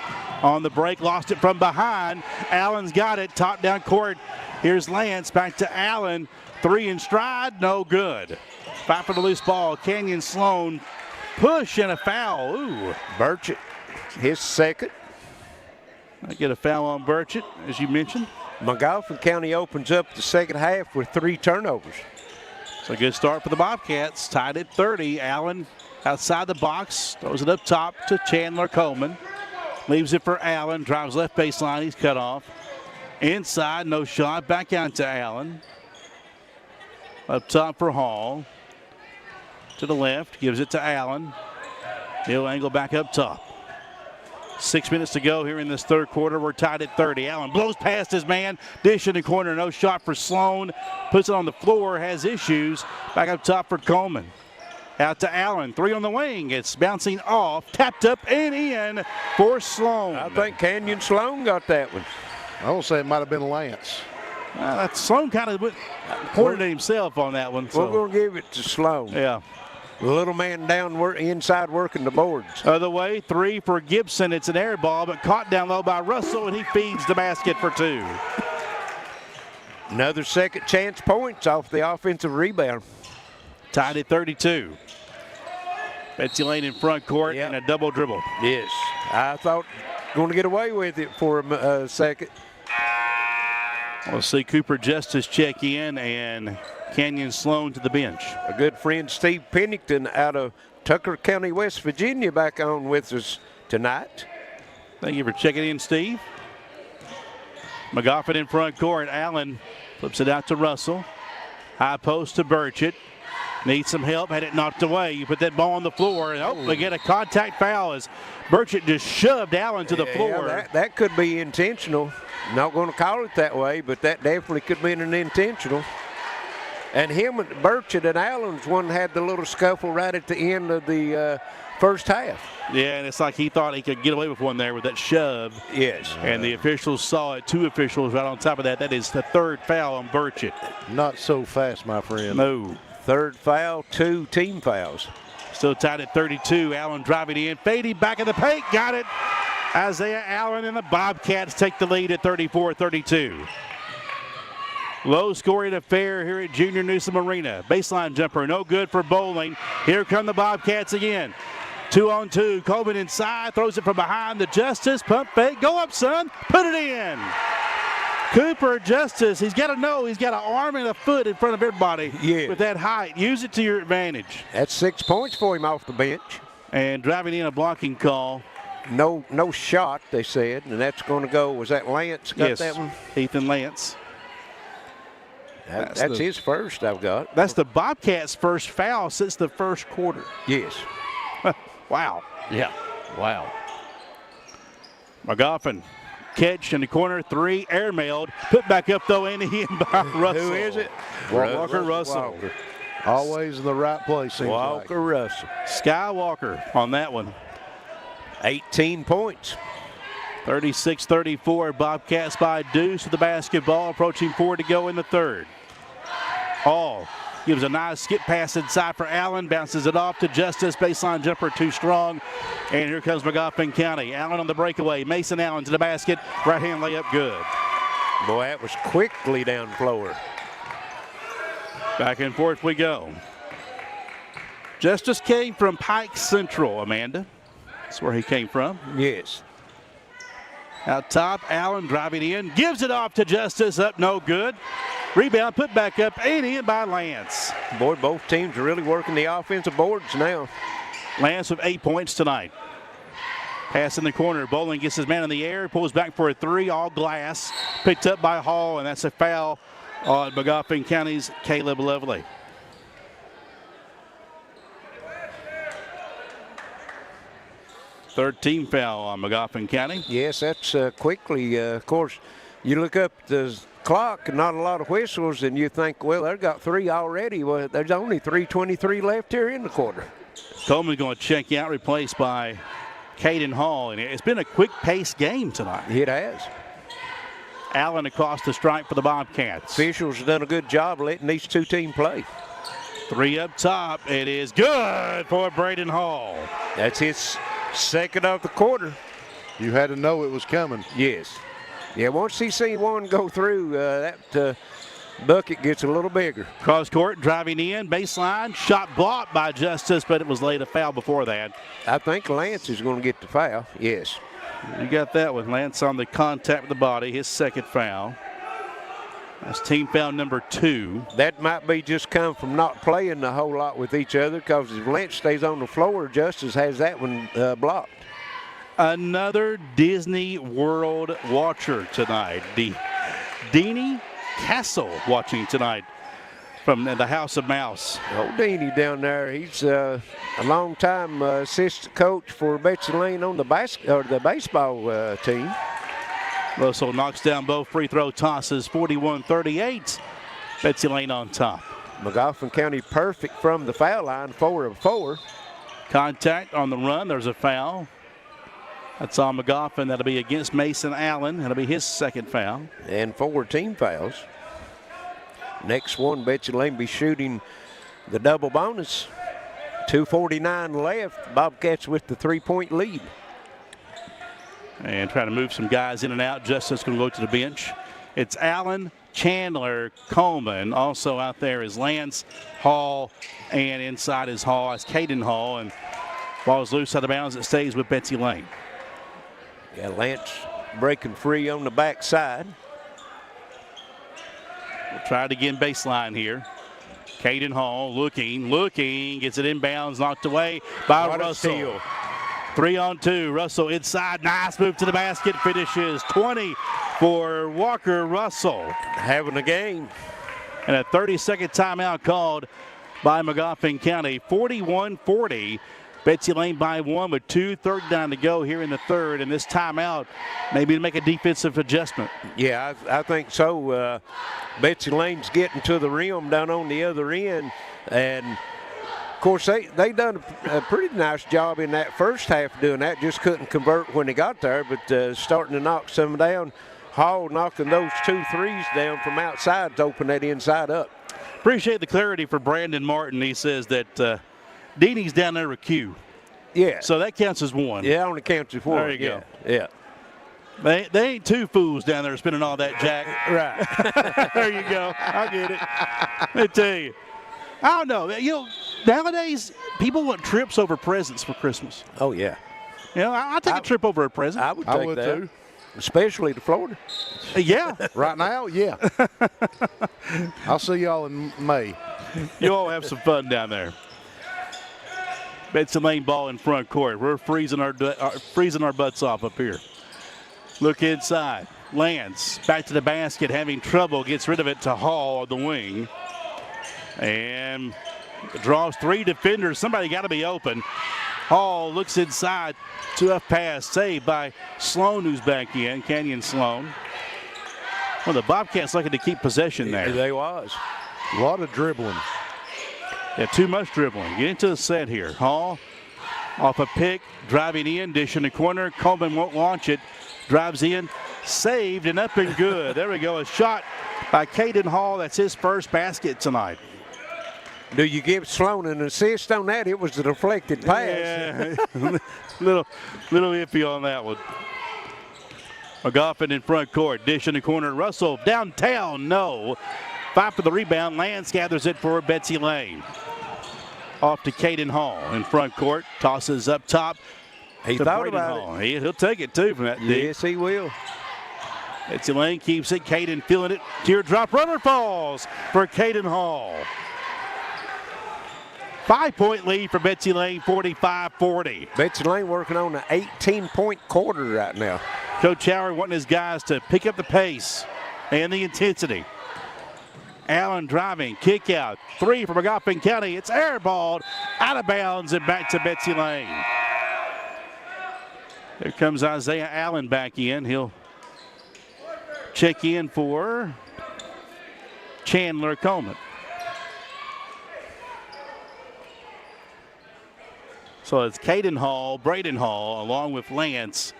On the break, lost it from behind. Allen's got it, top down court. Here's Lance, back to Allen. Three in stride, no good. Fight for the loose ball. Canyon Sloan, push and a foul. Ooh. Burchett, his second. I get a foul on Burchett, as you mentioned. Magoffin County opens up the second half with 3 turnovers. It's a good start for the Bobcats. Tied at 30. Allen outside the box, throws it up top to Chandler Coleman. Leaves it for Allen, drives left baseline, he's cut off. Inside, no shot, back out to Allen. Up top for Hall. To the left, gives it to Allen. He'll angle back up top. 6 minutes to go here in this third quarter. We're tied at 30. Allen blows past his man. Dish in the corner. No shot for Sloan. Puts it on the floor. Has issues. Back up top for Coleman. Out to Allen. Three on the wing. It's bouncing off. Tapped up and in for Sloan. I think Canyon Sloan got that one. I will say it might have been Lance. Sloan kind of pointed at himself on that one. So. We're going to give it to Sloan. Yeah. The little man down inside working the boards. Other way, three for Gibson. It's an air ball, but caught down low by Russell, and he feeds the basket for two. Another second chance points off the offensive rebound. Tied at 32. Betsy Layne in front court and a double dribble. Yes, I thought going to get away with it for a second. We'll see Cooper Justice check in and Canyon Sloan to the bench. A good friend, Steve Pennington, out of Tucker County, West Virginia, back on with us tonight. Thank you for checking in, Steve. Magoffin in front court. Allen flips it out to Russell. High post to Burchett. Needs some help, had it knocked away. You put that ball on the floor, and they get a contact foul as Burchett just shoved Allen to the floor. That could be intentional. Not going to call it that way, but that definitely could be an intentional. And Burchett and Allen's one had the little scuffle right at the end of the first half. Yeah, and it's like he thought he could get away with one there with that shove. Yes. And the officials saw it. 2 officials right on top of that. That is the third foul on Burchett. Not so fast, my friend. No. Third foul, 2 team fouls. Still tied at 32. Allen driving in. Fading back in the paint. Got it. Isaiah Allen and the Bobcats take the lead at 34-32. Low-scoring affair here at Junior Newsom Arena. Baseline jumper, no good for Bowling. Here come the Bobcats again. 2-on-2. Coleman inside, throws it from behind the Justice. Pump fake. Go up, son. Put it in. Cooper Justice, he's got to know he's got an arm and a foot in front of everybody with that height. Use it to your advantage. That's 6 points for him off the bench. And driving in a blocking call. No shot, they said, and that's going to go. Was that Lance got that one? Ethan Lance. That's his first, I've got. That's the Bobcats' first foul since the first quarter. Yes. Wow. Yeah. Wow. Magoffin. Catch in the corner, 3, airmailed. Put back up, though, and in by Russell. Who is it? Walker Russell. Walker. Always in the right place, seems Walker like. Russell. Skywalker on that one. 18 points. 36-34. Bobcats by deuce with the basketball. Approaching 4 to go in the third. Hall gives a nice skip pass inside for Allen. Bounces it off to Justice. Baseline jumper too strong. And here comes Magoffin County. Allen on the breakaway. Mason Allen to the basket. Right hand layup good. Boy, that was quickly down the floor. Back and forth we go. Justice came from Pike Central, Amanda. That's where he came from. Yes. Out top, Allen driving in. Gives it off to Justice. Up, no good. Rebound, put back up, and in by Lance. Boy, both teams are really working the offensive boards now. Lance with 8 points tonight. Pass in the corner. Bowling gets his man in the air. Pulls back for a three. All glass. Picked up by Hall, and that's a foul on Magoffin County's Caleb Lovely. Third team foul on Magoffin County. Yes, that's quickly. Of course, you look up the clock and not a lot of whistles, and you think, well, they've got 3 already. Well, there's only 3:23 left here in the quarter. Coleman's going to check out, replaced by Caden Hall. And it's been a quick-paced game tonight. It has. Allen across the stripe for the Bobcats. Officials have done a good job letting these two teams play. 3 up top. It is good for Braden Hall. That's his second of the quarter. You had to know it was coming. Yes. Yeah, once he seen one go through, that bucket gets a little bigger. Cross court, driving in, baseline, shot blocked by Justice, but it was laid a foul before that. I think Lance is going to get the foul, yes. You got that with Lance on the contact with the body, his second foul. That's team foul number 2. That might be just come from not playing a whole lot with each other, because if Lance stays on the floor, Justice has that one blocked. Another Disney World watcher tonight. Deanie Castle watching tonight from the House of Mouse. Old Deanie down there, he's a long-time assistant coach for Betsy Layne on the baseball team. Russell knocks down both free throw tosses, 41-38. Betsy Layne on top. Magoffin County perfect from the foul line, 4 of 4. Contact on the run, there's a foul. That's on Magoffin. That'll be against Mason Allen. That'll be his second foul. And 4 team fouls. Next one, Betsy Layne be shooting the double bonus. 2:49 left. Bobcats with the 3-point lead. And trying to move some guys in and out. Justice going to go to the bench. It's Allen, Chandler, Coleman. Also out there is Lance, Hall, and inside is Hall. It's Caden Hall. And ball's loose out of bounds. It stays with Betsy Layne. Yeah, Lance breaking free on the backside. We'll try it again baseline here. Caden Hall looking, gets it inbounds, knocked away by Russell. 3-on-2, Russell inside, nice move to the basket, finishes 20 for Walker Russell. Having a game. And a 30-second timeout called by Magoffin County, 41-40. Betsy Layne by 1 with 2:39 to go here in the third, and this timeout maybe to make a defensive adjustment. Yeah, I think so. Betsy Layne's getting to the rim down on the other end, and of course they done a pretty nice job in that first half doing that. Just couldn't convert when they got there, but starting to knock some down. Hall knocking those 2 threes down from outside to open that inside up. Appreciate the clarity for Brandon Martin. He says that Deanie's down there with Q. Yeah. So that counts as 1. Yeah, only counts as 1. There you go. Yeah. They ain't 2 fools down there spending all that, Jack. Right. There you go. I get it. Let me tell you. I don't know. You know, nowadays, people want trips over presents for Christmas. Oh, yeah. You know, I'll take a trip over a present. I would take that. Too. Especially to Florida. Yeah. Right now, yeah. I'll see y'all in May. You all have some fun down there. Betsy Layne ball in front court. We're freezing our butts off up here. Look inside. Lance back to the basket, having trouble. Gets rid of it to Hall on the wing. And draws 3 defenders. Somebody got to be open. Hall looks inside. Tough pass saved by Sloan, who's back in. Canyon Sloan. Well, the Bobcats looking to keep possession there. They was. A lot of dribbling. Yeah, too much dribbling. Get into the set here. Hall off a pick, driving in, dish in the corner. Coleman won't launch it. Drives in, saved, and up and good. There we go. A shot by Caden Hall. That's his first basket tonight. Do you give Sloan an assist on that? It was a deflected pass. Yeah, little iffy on that one. Magoffin in front court. Dish in the corner. Russell downtown. No. Fight for the rebound. Lance gathers it for Betsy Layne. Off to Caden Hall in front court. Tosses up top. He thought about Hall. He'll take it too from that deep. Yes, he will. Betsy Layne keeps it. Caden feeling it. Teardrop runner falls for Caden Hall. 5-point lead for Betsy Layne, 45-40. Betsy Layne working on an 18-point quarter right now. Coach Howard wanting his guys to pick up the pace and the intensity. Allen driving, kick out, 3 for Magoffin County. It's airballed, out of bounds, and back to Betsy Layne. Here comes Isaiah Allen back in. He'll check in for Chandler Coleman. So it's Caden Hall, Braden Hall, along with Lance,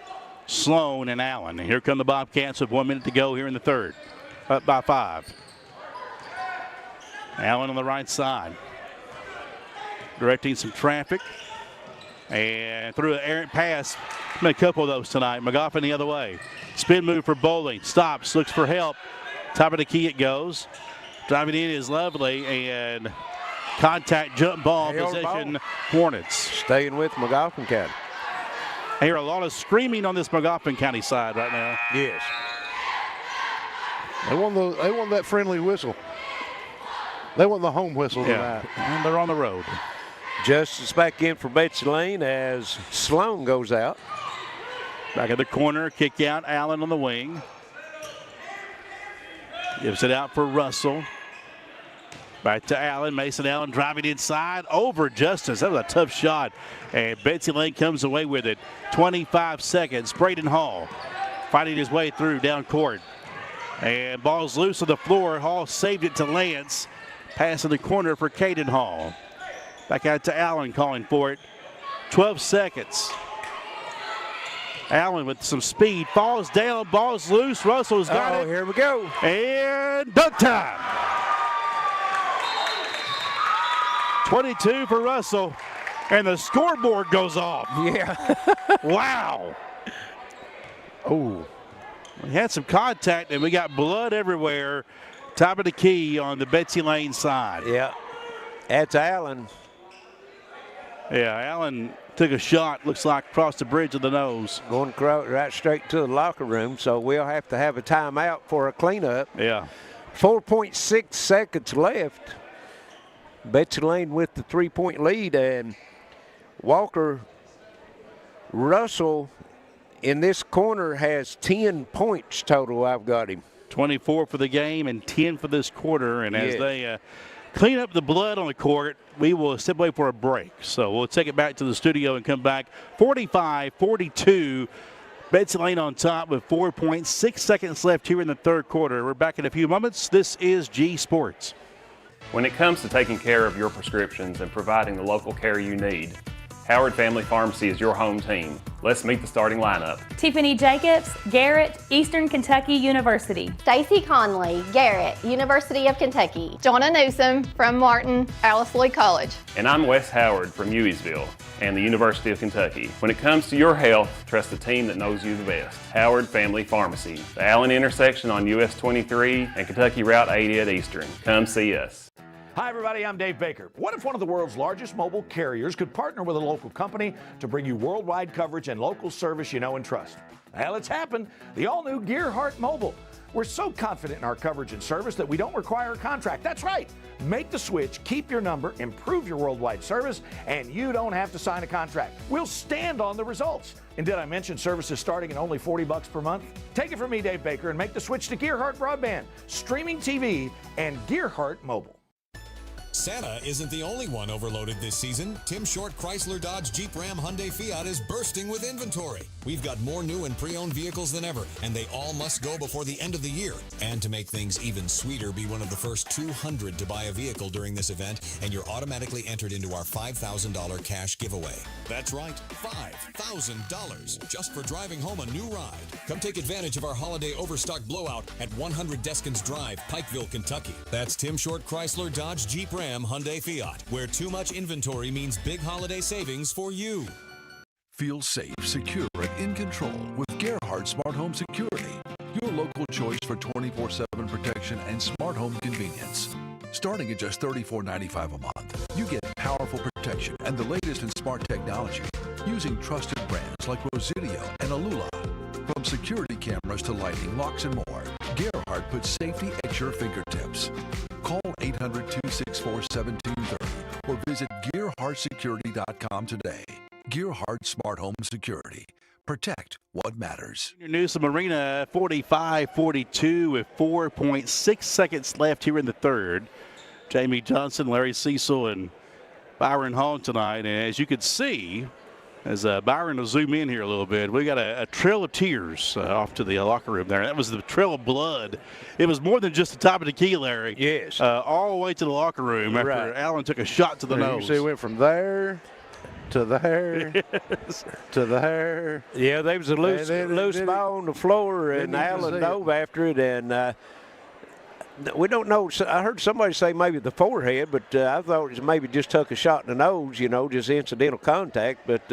Sloan, and Allen. And here come the Bobcats with 1 minute to go here in the third. Up by 5. Allen on the right side. Directing some traffic. And through an errant pass. Been a couple of those tonight. Magoffin the other way. Spin move for Bowling. Stops, looks for help. Top of the key it goes. Driving in is Lovely, and contact jump ball possession Hornets. Staying with Magoffin County. I hear a lot of screaming on this Magoffin County side right now. Yes. They won that friendly whistle. They want the home whistle tonight. And they're on the road. Justice back in for Betsy Layne as Sloan goes out. Back at the corner, kick out, Allen on the wing. Gives it out for Russell. Back to Allen. Mason Allen driving inside over Justice. That was a tough shot. And Betsy Layne comes away with it. 25 seconds. Braden Hall fighting his way through down court. And ball's loose on the floor. Hall saved it to Lance. Pass in the corner for Caden Hall. Back out to Allen calling for it. 12 seconds. Allen with some speed. Falls down. Ball's loose. Russell's got it. Here we go. And dunk time. 22 for Russell. And the scoreboard goes off. Yeah. Wow. Oh. We had some contact and we got blood everywhere. Top of the key on the Betsy Layne side. Yeah. That's Allen. Yeah, Allen took a shot, looks like across the bridge of the nose. Going right straight to the locker room, so we'll have to have a timeout for a cleanup. Yeah. 4.6 seconds left. Betsy Layne with the 3-point lead, and Walker Russell in this corner has 10 points total. I've got him. 24 for the game and 10 for this quarter. And as they clean up the blood on the court, we will step away for a break. So we'll take it back to the studio and come back. 45-42. Betsy Layne on top with 4.6 seconds left here in the third quarter. We're back in a few moments. This is G Sports. When it comes to taking care of your prescriptions and providing the local care you need, Howard Family Pharmacy is your home team. Let's meet the starting lineup. Tiffany Jacobs, Garrett, Eastern Kentucky University. Stacy Conley, Garrett, University of Kentucky. Jonna Newsom from Martin, Alice Lloyd College. And I'm Wes Howard from Hueysville and the University of Kentucky. When it comes to your health, trust the team that knows you the best. Howard Family Pharmacy, the Allen intersection on US 23 and Kentucky Route 80 at Eastern. Come see us. Hi, everybody. I'm Dave Baker. What if one of the world's largest mobile carriers could partner with a local company to bring you worldwide coverage and local service you know and trust? Well, it's happened. The all-new Gearhart Mobile. We're so confident in our coverage and service that we don't require a contract. That's right. Make the switch, keep your number, improve your worldwide service, and you don't have to sign a contract. We'll stand on the results. And did I mention services starting at only $40 per month? Take it from me, Dave Baker, and make the switch to Gearhart Broadband, streaming TV, and Gearhart Mobile. Santa isn't the only one overloaded this season. Tim Short Chrysler Dodge Jeep Ram Hyundai Fiat is bursting with inventory. We've got more new and pre-owned vehicles than ever, and they all must go before the end of the year. And to make things even sweeter, be one of the first 200 to buy a vehicle during this event, and you're automatically entered into our $5,000 cash giveaway. That's right, $5,000 just for driving home a new ride. Come take advantage of our holiday overstock blowout at 100 Deskins Drive, Pikeville, Kentucky. That's Tim Short Chrysler Dodge Jeep Ram Hyundai Fiat, where too much inventory means big holiday savings for you. Feel safe, secure, and in control with Gerhardt Gerhard Smart Home Security, your local choice for 24/7 protection and smart home convenience. Starting at just $34.95 a month, you get powerful protection and the latest in smart technology using trusted brands like Resideo and Alula. From security cameras to lighting, locks, and more, Gerhard puts safety at your fingertips. Call 800-264-7230 or visit GearhardSecurity.com today. Gerhard Smart Home Security. Protect what matters. Newsom Arena 45-42 with 4.6 seconds left here in the third. Jamie Johnson, Larry Cecil, and Byron Hall tonight. And as you can see, as Byron will zoom in here a little bit, we got a trail of tears off to the locker room there. That was the trail of blood. It was more than just the top of the key, Larry. Yes. All the way to the locker room after Allen took a shot to the nose. You see, it went from there to there to there. Yeah, there was a loose ball on the floor, and Allen dove after it, and we don't know. I heard somebody say maybe the forehead, but I thought it was maybe just took a shot in the nose, just incidental contact, but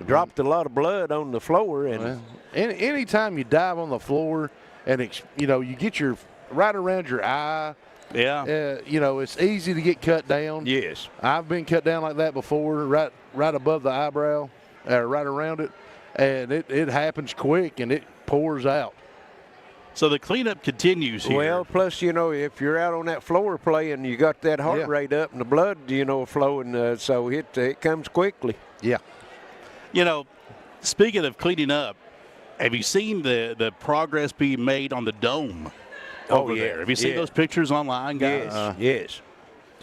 dropped a lot of blood on the floor. And anytime you dive on the floor and, you get your right around your eye, it's easy to get cut down. Yes. I've been cut down like that before, right above the eyebrow, right around it, and it happens quick and it pours out. So the cleanup continues here. Well, plus, if you're out on that floor playing, you got that heart rate up and the blood, flowing, so it comes quickly. Yeah. Speaking of cleaning up, have you seen the progress being made on the dome over there? Have you seen those pictures online, guys? Yes.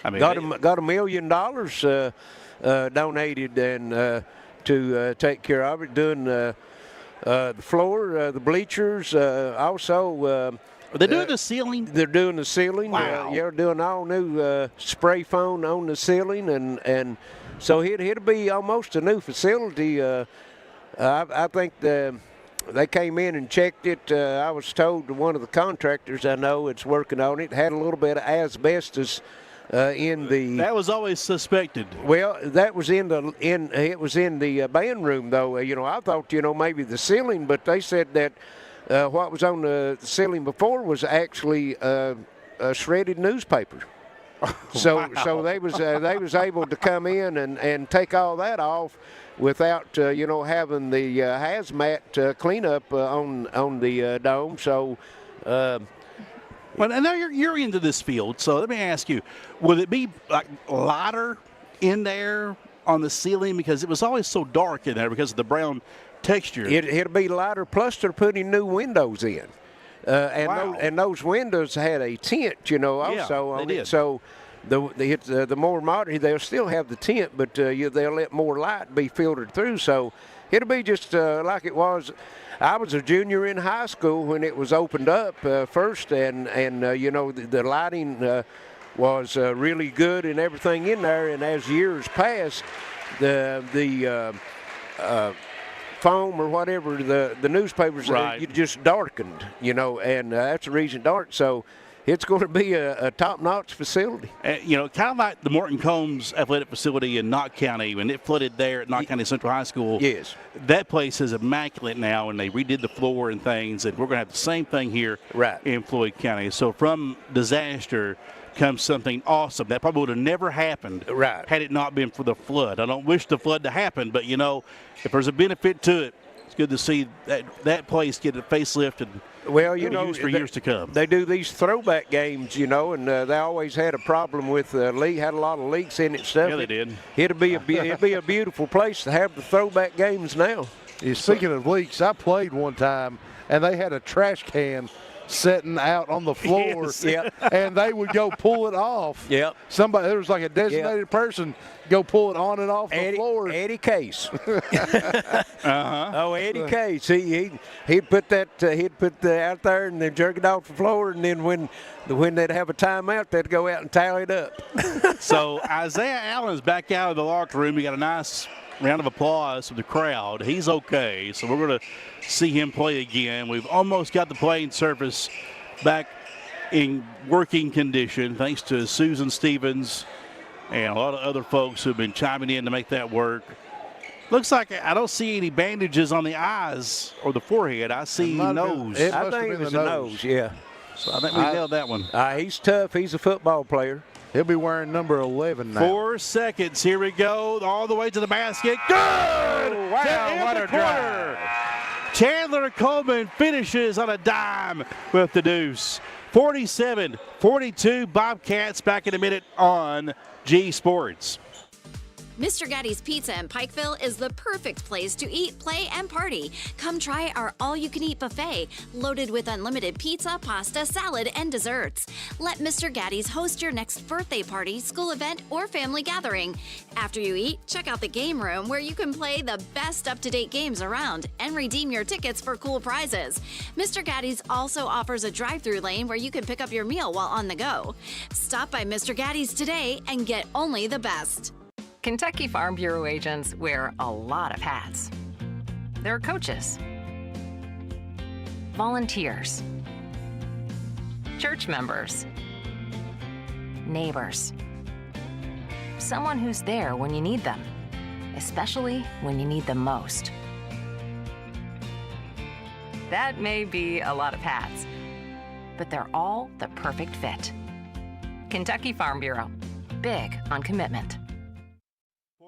I mean, got $1 million donated and to take care of it, doing the floor, the bleachers, also. Are they doing the ceiling? They're doing the ceiling. Wow. They're doing all new spray foam on the ceiling, and so it'll be almost a new facility. I think they came in and checked it. I was told one of the contractors I know it's working on it had a little bit of asbestos in the. That was always suspected. Well, that was it was in the band room though. I thought maybe the ceiling, but they said that what was on the ceiling before was actually shredded newspaper. So they was able to come in and take all that off without having the hazmat cleanup on the dome. So. Well, and now you're into this field, so let me ask you: will it be like lighter in there on the ceiling because it was always so dark in there because of the brown texture? It'll be lighter. Plus, they're putting new windows in, and those windows had a tint, also on it. So the more modern, they'll still have the tint, but they'll let more light be filtered through. So it'll be just like it was. I was a junior in high school when it was opened up first, and the lighting was really good and everything in there. And as years passed, the foam or whatever, the newspapers just darkened, and that's the reason dark. So it's going to be a top-notch facility. Kind of like the Morton Combs Athletic Facility in Knott County when it flooded there at Knott County Central High School. Yes. That place is immaculate now, and they redid the floor and things, and we're going to have the same thing here in Floyd County. So from disaster comes something awesome. That probably would have never happened had it not been for the flood. I don't wish the flood to happen, but, if there's a benefit to it, it's good to see that place get a facelift and used for years to come. They do these throwback games, and they always had a problem with had a lot of leaks in it and stuff. Yeah, they did. It'd be a beautiful place to have the throwback games now. Speaking of leaks, I played one time, and they had a trash can sitting out on the floor, and they would go pull it off. Yep. There was like a designated person go pull it on and off the floor. Eddie Case. Oh, Eddie Case. He'd put that out there and then jerk it off the floor, and then when they'd have a timeout, they'd go out and tally it up. So Isaiah Allen's back out of the locker room. We got a nice round of applause from the crowd. He's okay, so we're going to see him play again. We've almost got the playing surface back in working condition thanks to Susan Stevens and a lot of other folks who've been chiming in to make that work. Looks like I don't see any bandages on the eyes or the forehead. I see nose. I think it was the nose, yeah. So I think we nailed that one. He's tough. He's a football player. He'll be wearing number 11 now. 4 seconds. Here we go. All the way to the basket. Good! Oh, wow, what a drive. Chandler Coleman finishes on a dime with the deuce. 47-42 Bobcats back in a minute on G Sports. Mr. Gatti's Pizza in Pikeville is the perfect place to eat, play, and party. Come try our all-you-can-eat buffet, loaded with unlimited pizza, pasta, salad, and desserts. Let Mr. Gatti's host your next birthday party, school event, or family gathering. After you eat, check out the game room where you can play the best up-to-date games around and redeem your tickets for cool prizes. Mr. Gatti's also offers a drive-through lane where you can pick up your meal while on the go. Stop by Mr. Gatti's today and get only the best. Kentucky Farm Bureau agents wear a lot of hats. They're coaches, volunteers, church members, neighbors, someone who's there when you need them, especially when you need them most. That may be a lot of hats, but they're all the perfect fit. Kentucky Farm Bureau, big on commitment.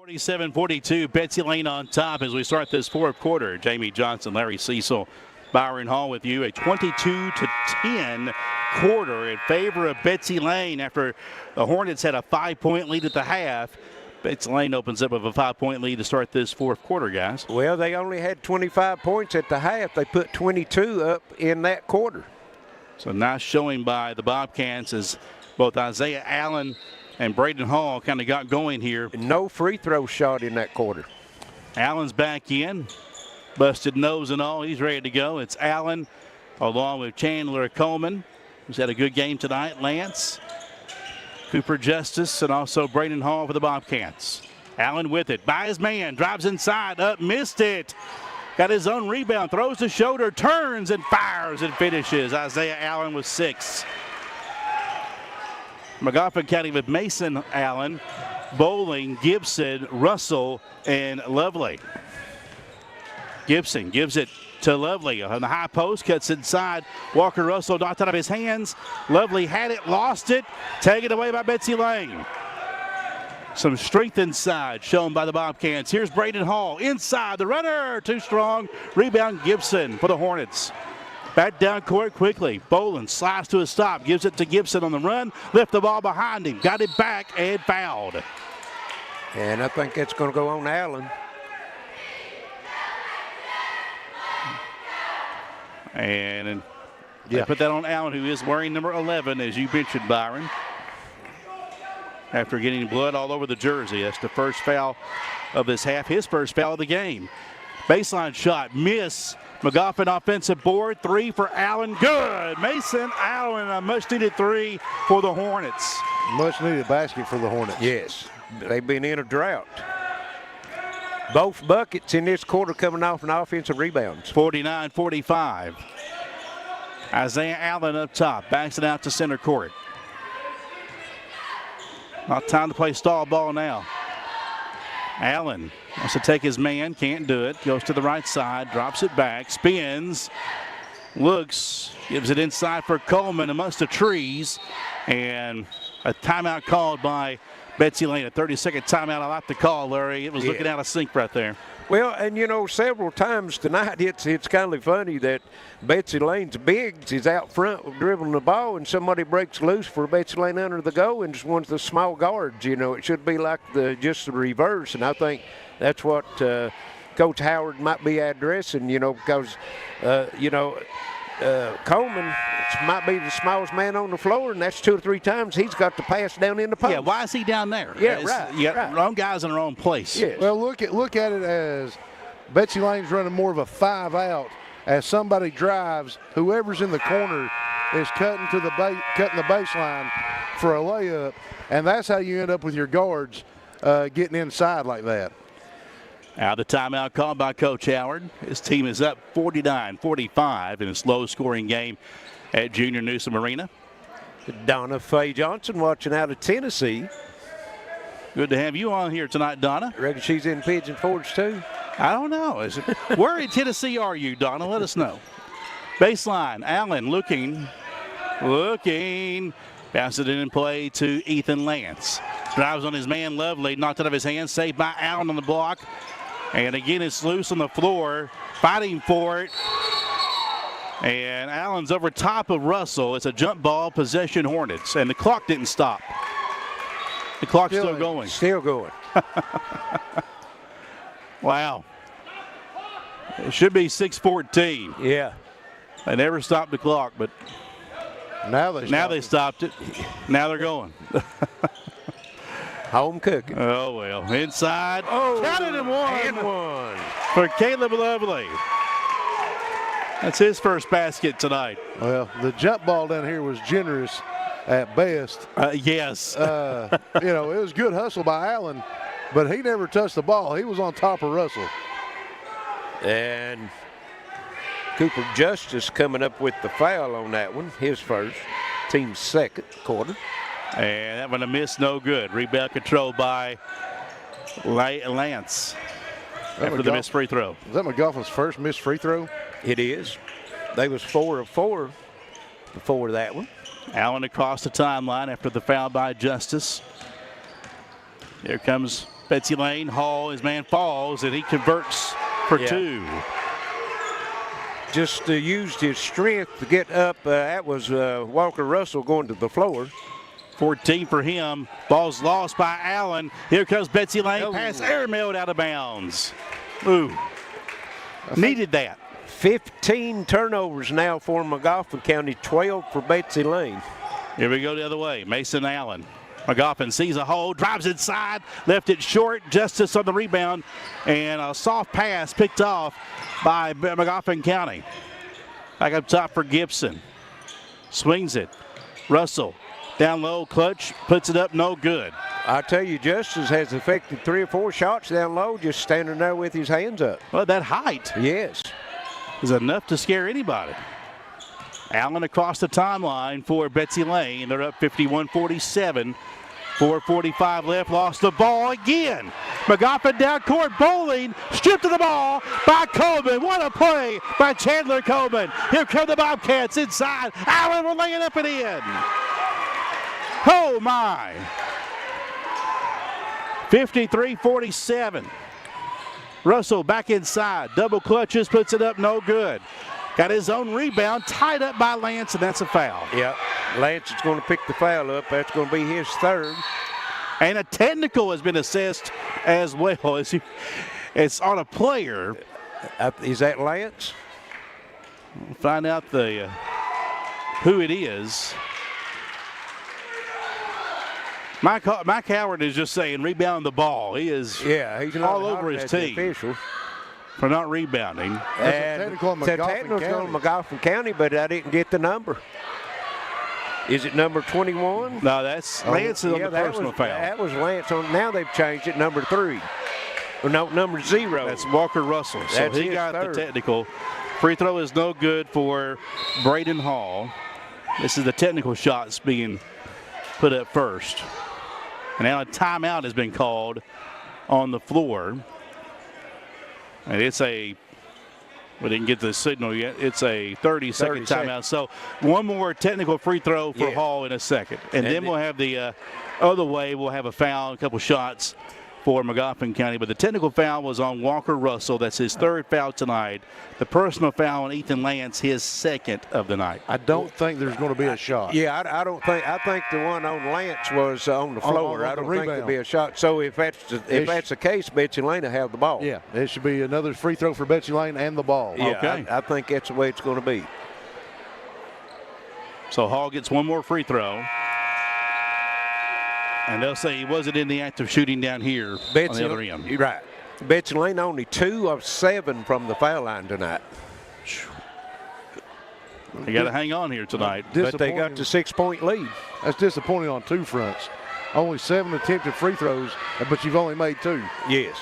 47-42, Betsy Layne on top as we start this fourth quarter. Jamie Johnson, Larry Cecil, Byron Hall with you. A 22-10 quarter in favor of Betsy Layne after the Hornets had a 5-point lead at the half. Betsy Layne opens up with a 5-point lead to start this fourth quarter, guys. Well, they only had 25 points at the half. They put 22 up in that quarter. So nice showing by the Bobcats as both Isaiah Allen and Braden Hall kind of got going here. No free throw shot in that quarter. Allen's back in. Busted nose and all. He's ready to go. It's Allen along with Chandler Coleman, who's had a good game tonight. Lance, Cooper Justice, and also Braden Hall for the Bobcats. Allen with it. By his man. Drives inside. Up. Missed it. Got his own rebound. Throws the shoulder. Turns and fires and finishes. Isaiah Allen with 6. Magoffin County with Mason Allen, Bowling, Gibson, Russell, and Lovely. Gibson gives it to Lovely on the high post, cuts inside. Walker Russell knocked out of his hands. Lovely had it, lost it, taken away by Betsy Layne. Some strength inside shown by the Bobcats. Here's Braden Hall inside the runner, too strong. Rebound Gibson for the Hornets. Back down court quickly. Boland slides to a stop, gives it to Gibson on the run, left the ball behind him, got it back and fouled. And I think that's going to go on Allen. And they put that on Allen, who is wearing number 11, as you mentioned, Byron. After getting blood all over the jersey. That's the first foul of this half, his first foul of the game. Baseline shot, miss. Magoffin offensive board, 3 for Allen, good. Mason Allen, a much-needed 3 for the Hornets. Much-needed basket for the Hornets. Yes, they've been in a drought. Both buckets in this quarter coming off an offensive rebounds. 49-45. Isaiah Allen up top, backs it out to center court. Not time to play stall ball now. Allen wants to take his man, can't do it. Goes to the right side, drops it back, spins, looks, gives it inside for Coleman amongst the trees, and a timeout called by Betsy Layne. A 30-second timeout. I like the call, Larry. It was looking out of sync right there. Well, and you know, several times tonight it's kind of funny that Betsy Layne's bigs is out front dribbling the ball, and somebody breaks loose for Betsy Layne under the goal, and just one's the small guards. You know, it should be like just the reverse, and I think that's what Coach Howard might be addressing. You know, because Coleman might be the smallest man on the floor, and that's 2 or 3 times he's got to pass down in the post. Yeah, why is he down there? Yeah, right. You got wrong guys in their own place. Yes. Well, look at it as Betsy Layne's running more of a 5-out. As somebody drives, whoever's in the corner is cutting the baseline for a layup, and that's how you end up with your guards getting inside like that. Out of timeout called by Coach Howard. His team is up 49-45 in a slow-scoring game at Junior Newsom Arena. Donna Faye Johnson watching out of Tennessee. Good to have you on here tonight, Donna. Reckon she's in Pigeon Forge too? I don't know. Where in Tennessee are you, Donna? Let us know. Baseline, Allen looking. Passes it in play to Ethan Lance. Drives on his man, Lovely, knocked out of his hand, saved by Allen on the block. And again, it's loose on the floor, fighting for it. And Allen's over top of Russell. It's a jump ball, possession Hornets. And the clock didn't stop. The clock's still going. Still going. Wow. It should be 6:14. Yeah. They never stopped the clock, but now they stopped it. Now they're going. Home cooking. Oh, well. Inside. Oh, counted and one. And one. For Caleb Lovely. That's his first basket tonight. Well, the jump ball down here was generous at best. Yes. It was good hustle by Allen, but he never touched the ball. He was on top of Russell. And Cooper Justice coming up with the foul on that one, his first, team's second quarter. And that one a miss, no good. Rebound controlled by Lance after the missed free throw. Is that Magoffin's first missed free throw? It is. They was 4 of 4 before that one. Allen across the timeline after the foul by Justice. Here comes Betsy Layne. Hall, his man falls, and he converts for two. Just used his strength to get up. That was Walker Russell going to the floor. 14 for him. Ball's lost by Allen. Here comes Betsy Layne. Pass airmailed out of bounds. Ooh. Needed that. 15 turnovers now for Magoffin County, 12 for Betsy Layne. Here we go the other way. Mason Allen. Magoffin sees a hole, drives inside, left it short. Justice on the rebound, and a soft pass picked off by Magoffin County. Back up top for Gibson. Swings it. Russell down low, clutch, puts it up, no good. I tell you, Justice has affected 3 or 4 shots down low, just standing there with his hands up. Well, that height. Yes. Is enough to scare anybody. Allen across the timeline for Betsy Layne. They're up 51-47. 4:45 left. Lost the ball again. Magoffin down court. Bowling. Stripped of the ball by Coleman. What a play by Chandler Coleman. Here come the Bobcats inside. Allen will lay it up and in. Oh, my. 53-47. Russell back inside. Double clutches. Puts it up. No good. Got his own rebound, tied up by Lance, and that's a foul. Yep, Lance is going to pick the foul up. That's going to be his third. And a technical has been assessed as well. It's on a player. Is that Lance? We'll find out who it is. Mike Howard is just saying rebound the ball. He is he's all over his team. Official. For not rebounding. And technical on Magoffin County, but I didn't get the number. Is it number 21? No, that's Lance on the personal foul. That was Lance on. Now they've changed it, number 3. Or no, number 0. That's Walker Russell. So he got the technical. Free throw is no good for Braden Hall. This is the technical shots being put up first. And now a timeout has been called on the floor. And we didn't get the signal yet. It's a 30-second timeout. So one more technical free throw for Hall in a second. And then we'll have the other way. We'll have a foul, a couple shots for Magoffin County. But the technical foul was on Walker Russell. That's his third foul tonight. The personal foul on Ethan Lance, his second of the night. I don't think there's going to be a shot. Yeah, I don't think. I think the one on Lance was on the floor. I don't think there'll be a shot. So if that's the case, Betsy Layne will have the ball. Yeah, it should be another free throw for Betsy Layne and the ball. Yeah, okay. I think that's the way it's going to be. So Hall gets one more free throw. And they'll say he wasn't in the act of shooting down here on the other end. Right. Betsy Layne only 2 of 7 from the foul line tonight. They got to hang on here tonight. But they got the 6-point lead. That's disappointing on 2 fronts. Only 7 attempted free throws, but you've only made 2. Yes.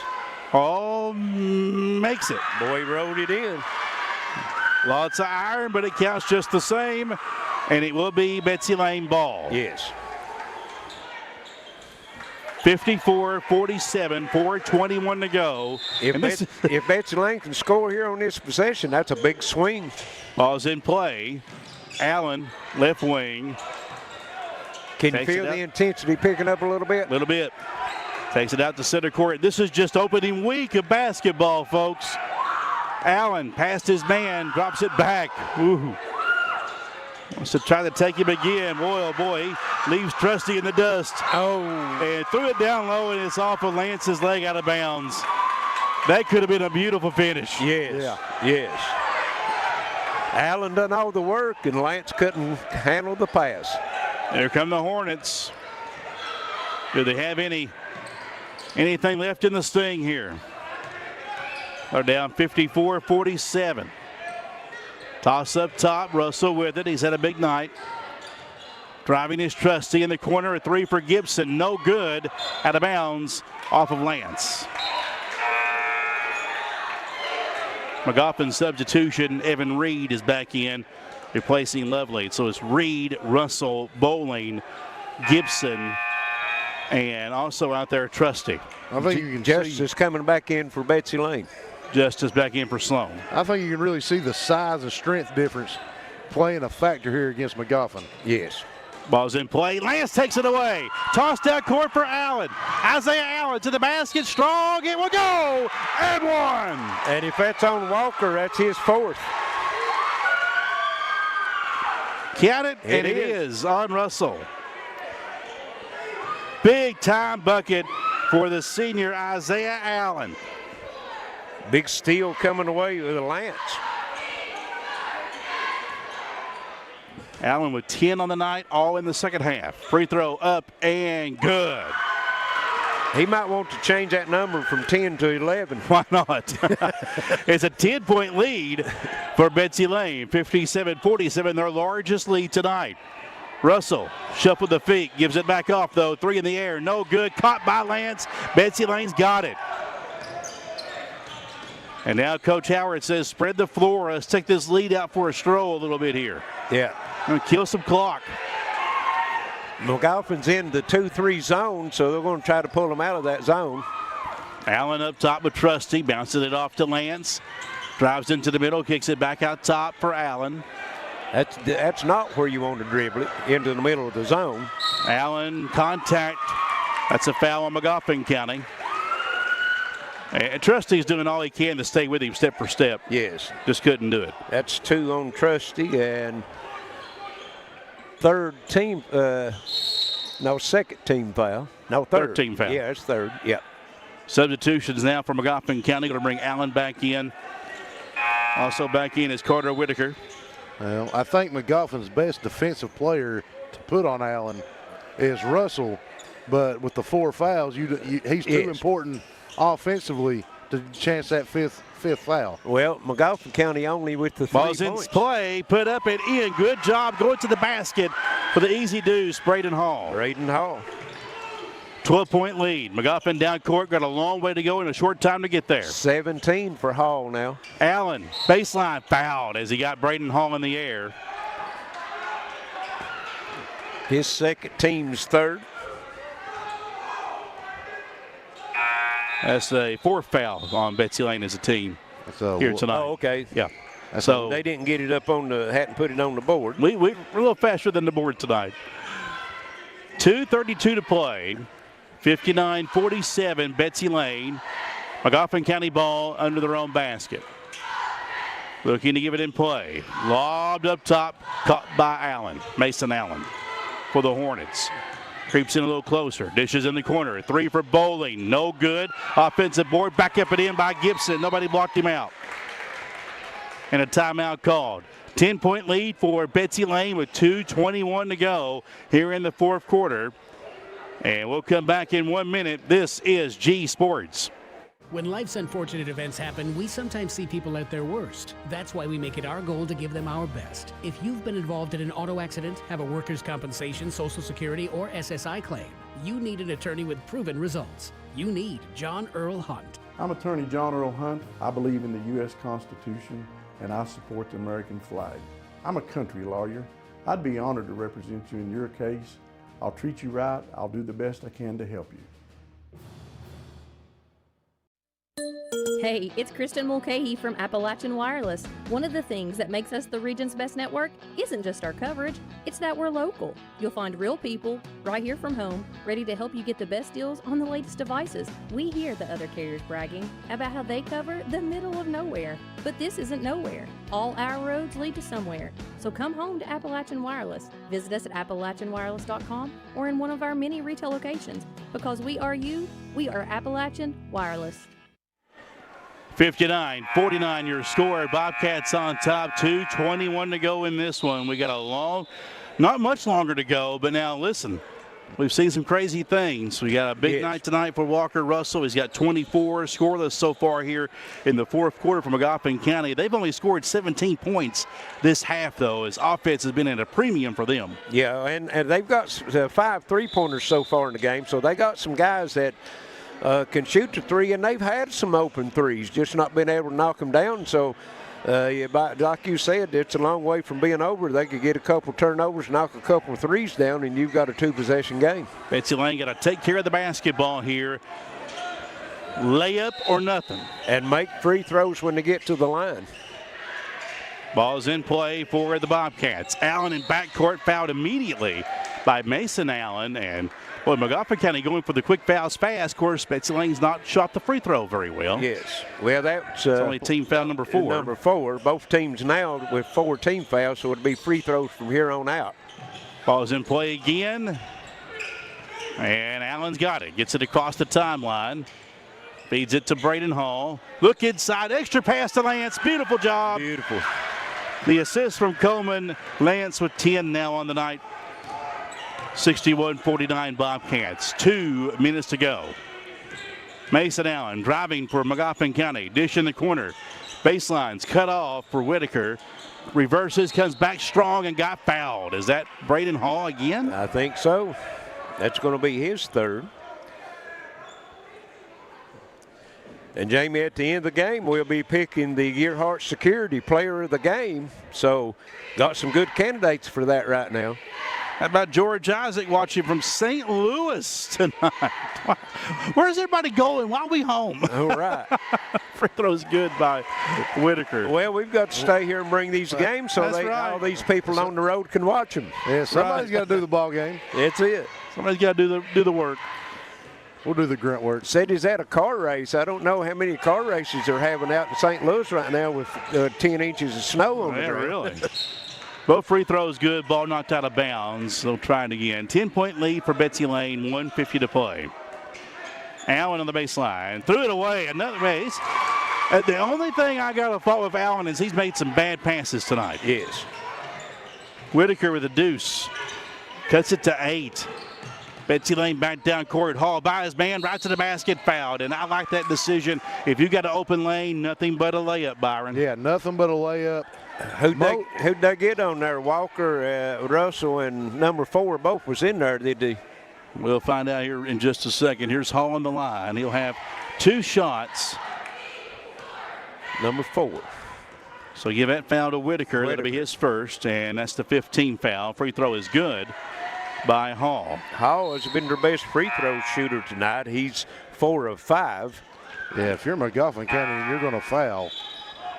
All makes it. Boy rolled it in. Lots of iron, but it counts just the same. And it will be Betsy Layne ball. Yes. 54-47, 4:21 to go. If Betsy Layne can score here on this possession, that's a big swing. Ball's in play. Allen, left wing. Can you feel the intensity picking up a little bit? A little bit. Takes it out to center court. This is just opening week of basketball, folks. Allen past his man, drops it back. Ooh. Wants to try to take him again. Boy, oh boy, he leaves Trusty in the dust. Oh. And threw it down low, and it's off of Lance's leg out of bounds. That could have been a beautiful finish. Yes, yes. Allen done all the work, and Lance couldn't handle the pass. There come the Hornets. Do they have anything left in the sting here? They're down 54-47. Toss up top, Russell with it. He's had a big night. Driving his Trusty in the corner, a three for Gibson. No good. Out of bounds off of Lance. Magoffin substitution. Evan Reed is back in, replacing Lovely. So it's Reed, Russell, Bowling, Gibson, and also out there Trusty. I think you can Justice coming back in for Betsy Layne. Justice back in for Sloan. I think you can really see the size and strength difference playing a factor here against Magoffin. Yes. Ball's in play. Lance takes it away. Tossed down court for Allen. Isaiah Allen to the basket. Strong. It will go. And one. And if that's on Walker, that's his fourth. Count it. And it is on Russell. Big time bucket for the senior Isaiah Allen. Big steal coming away with Lance. Allen with 10 on the night, all in the second half. Free throw up and good. He might want to change that number from 10 to 11. Why not? It's a 10-point lead for Betsy Layne. 57-47, their largest lead tonight. Russell shuffled the feet, gives it back off though. Three in the air, no good. Caught by Lance. Betsy Layne's got it. And now Coach Howard says, spread the floor. Let's take this lead out for a stroll a little bit here. Yeah. Gonna kill some clock. Magoffin's in the 2-3 zone, so they're going to try to pull him out of that zone. Allen up top with Trusty, bounces it off to Lance. Drives into the middle, kicks it back out top for Allen. That's not where you want to dribble it, into the middle of the zone. Allen, contact. That's a foul on Magoffin County. And Trusty's doing all he can to stay with him step for step. Yes. Just couldn't do it. That's two on Trusty, and second team foul. No, third team foul. Yeah, it's third. Yeah. Substitutions now for Magoffin County. Going to bring Allen back in. Also back in is Carter Whitaker. Well, I think Magoffin's best defensive player to put on Allen is Russell, but with the 4 fouls, he's too important offensively to chance that fifth foul. Well, Magoffin County only with the 3 Ball's points. in play, put up and in. Good job going to the basket for the easy deuce, Braden Hall. 12-point lead. Magoffin down court, got a long way to go in a short time to get there. 17 for Hall now. Allen, baseline fouled as he got Braden Hall in the air. His second, team's third. That's a 4th foul on Betsy Layne as a team here tonight. Oh, okay. Yeah. So they didn't get it up on hadn't put it on the board. We're a little faster than the board tonight. 2:32 to play. 59-47, Betsy Layne. Magoffin County ball under their own basket. Looking to give it in play. Lobbed up top, caught by Allen, Mason Allen for the Hornets. Creeps in a little closer, dishes in the corner. 3 for Bowling, no good. Offensive board, back up and in by Gibson. Nobody blocked him out. And a timeout called. 10-point lead for Betsy Layne with 2:21 to go here in the 4th quarter. And we'll come back in 1 minute. This is G Sports. When life's unfortunate events happen, we sometimes see people at their worst. That's why we make it our goal to give them our best. If you've been involved in an auto accident, have a workers' compensation, Social Security, or SSI claim, you need an attorney with proven results. You need John Earl Hunt. I'm attorney John Earl Hunt. I believe in the U.S. Constitution, and I support the American flag. I'm a country lawyer. I'd be honored to represent you in your case. I'll treat you right. I'll do the best I can to help you. Hey, it's Kristen Mulcahy from Appalachian Wireless. One of the things that makes us the region's best network isn't just our coverage, it's that we're local. You'll find real people right here from home, ready to help you get the best deals on the latest devices. We hear the other carriers bragging about how they cover the middle of nowhere, but this isn't nowhere. All our roads lead to somewhere. So come home to Appalachian Wireless. Visit us at AppalachianWireless.com or in one of our many retail locations. Because we are you, we are Appalachian Wireless. 59-49 your score. Bobcats on top, 2:21 to go in this one. We got not much longer to go, but now listen, we've seen some crazy things. We got a big night tonight for Walker Russell. He's got 24 scoreless so far here in the fourth quarter for Magoffin County. They've only scored 17 points this half, though, as offense has been at a premium for them. Yeah, and they've got 5 3-pointers so far in the game, so they got some guys that can shoot the three, and they've had some open threes, just not been able to knock them down. So, like you said, it's a long way from being over. They could get a couple turnovers, knock a couple threes down, and you've got a 2-possession game. Betsy Layne got to take care of the basketball here. Layup or nothing. And make free throws when they get to the line. Ball's in play for the Bobcats. Allen in backcourt, fouled immediately by Mason Allen, and well, Magoffin County going for the quick fouls fast. Of course, Betsy Layne's not shot the free throw very well. Yes. Well, that's it's only team foul number 4. Number 4. Both teams now with 4 team fouls, so it'll be free throws from here on out. Ball's in play again. And Allen's got it. Gets it across the timeline. Feeds it to Braden Hall. Look inside. Extra pass to Lance. Beautiful job. Beautiful. The assist from Coleman. Lance with 10 now on the night. 61-49 Bobcats. 2 minutes to go. Mason Allen driving for Magoffin County. Dish in the corner. Baseline's cut off for Whitaker. Reverses, comes back strong and got fouled. Is that Braden Hall again? I think so. That's going to be his 3rd. And Jamie, at the end of the game, we'll be picking the Gearhart Security Player of the Game. So, got some good candidates for that right now. How about George Isaac watching from St. Louis tonight? Where's everybody going? Why are we home? All right. Free throw's good by Whitaker. Well, we've got to stay here and bring these games so all these people on the road can watch them. Yeah, somebody's got to do the ball game. That's it. Somebody's got to do the work. We'll do the grunt work. Said he's at a car race. I don't know how many car races they're having out in St. Louis right now with 10 inches of snow on the ground. Really? Both free throws good. Ball knocked out of bounds. They'll try it again. 10-point lead for Betsy Layne. 1:50 to play. Allen on the baseline. Threw it away. Another base. The only thing I got to fault with Allen is he's made some bad passes tonight. Yes. Whitaker with a deuce. Cuts it to 8. Betsy Layne back down court. Hall by his man, right to the basket, fouled. And I like that decision. If you got an open lane, nothing but a layup, Byron. Yeah, nothing but a layup. Who'd they get on there? Walker, Russell, and number 4 both was in there, did they? We'll find out here in just a second. Here's Hall on the line. He'll have 2 shots. Number 4. So give that foul to Whitaker. That'll be his first, and that's the 15th foul. Free throw is good by Hall. Hall has been their best free throw shooter tonight. He's 4 of 5. Yeah, if you're Magoffin County and you're going to foul,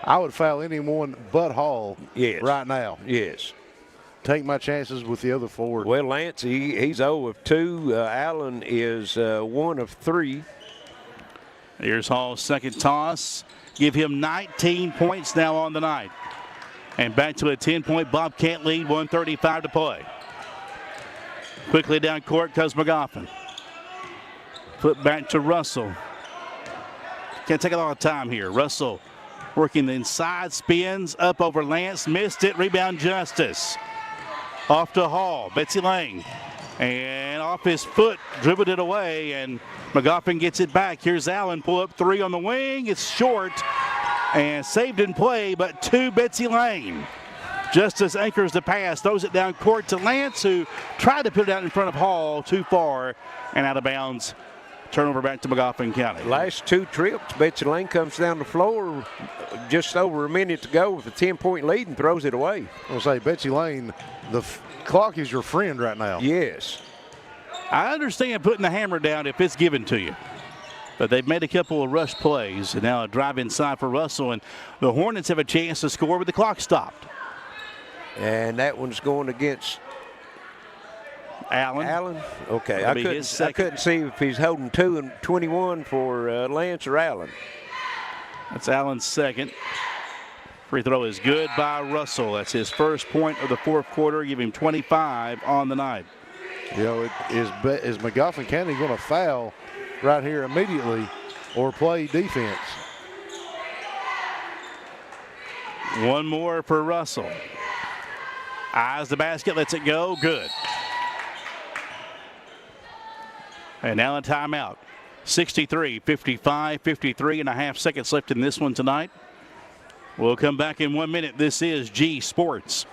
I would foul anyone but Hall right now. Yes. Take my chances with the other 4. Well, Lance, he's 0 of 2. Allen is 1 of 3. Here's Hall's second toss. Give him 19 points now on the night. And back to a 10-point Bobcat lead, 1:35 to play. Quickly down court comes Magoffin. Flip back to Russell. Can't take a lot of time here. Russell working the inside, spins up over Lance, missed it, rebound Justice. Off to Hall, Betsy Layne. And off his foot, dribbled it away, and Magoffin gets it back. Here's Allen, pull up 3 on the wing. It's short and saved in play, but to Betsy Layne. Justice anchors the pass, throws it down court to Lance, who tried to put it out in front of Hall, too far and out of bounds. Turnover back to Magoffin County. Last 2 trips, Betsy Layne comes down the floor just over a minute to go with a 10-point lead and throws it away. I'll say Betsy Layne, the clock is your friend right now. Yes. I understand putting the hammer down if it's given to you. But they've made a couple of rush plays, and now a drive inside for Russell, and the Hornets have a chance to score with the clock stopped. And that one's going against Allen. Okay, I couldn't see if he's holding 2 and 21 for Lance or Allen. That's Allen's second. Free throw is good by Russell. That's his first point of the fourth quarter. Give him 25 on the night. You know, is Magoffin County going to foul right here immediately or play defense? One more for Russell. Eyes the basket, lets it go. Good. And now a timeout. 53 and a half seconds left in this one tonight. We'll come back in 1 minute. This is G Sports.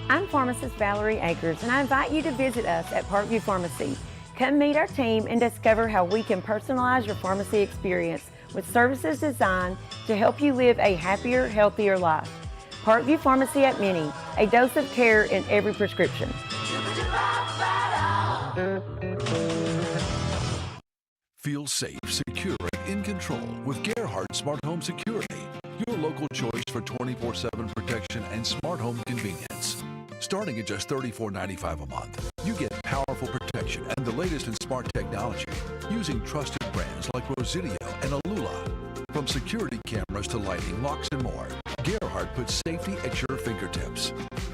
I'm pharmacist Valerie Akers, and I invite you to visit us at Parkview Pharmacy. Come meet our team and discover how we can personalize your pharmacy experience with services designed to help you live a happier, healthier life. Parkview Pharmacy at Mini, a dose of care in every prescription. Feel safe, secure, and in control with Gerhardt Smart Home Security. Your local choice for 24/7 protection and smart home convenience. Starting at just $34.95 a month, you get powerful protection and the latest in smart technology using trusted brands like Rosidio and Alula. From security cameras to lighting, locks, and more, Gerhardt puts safety at your fingertips.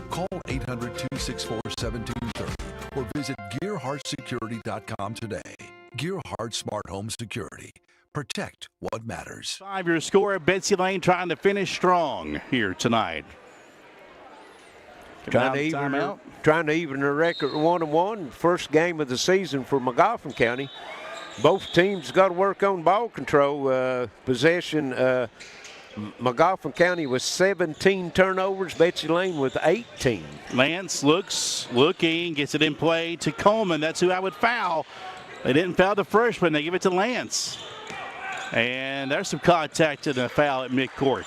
Call 800-264-1730 or visit GerhardtSecurity.com today. Gerhardt Smart Home Security. Protect what matters. 5-year score. Betsy Layne trying to finish strong here tonight. Trying to even the record 1-1. First game of the season for Magoffin County. Both teams got to work on ball control. Possession. Magoffin County with 17 turnovers. Betsy Layne with 18. Lance looking, gets it in play to Coleman. That's who I would foul. They didn't foul the freshman. They give it to Lance. And there's some contact and a foul at midcourt.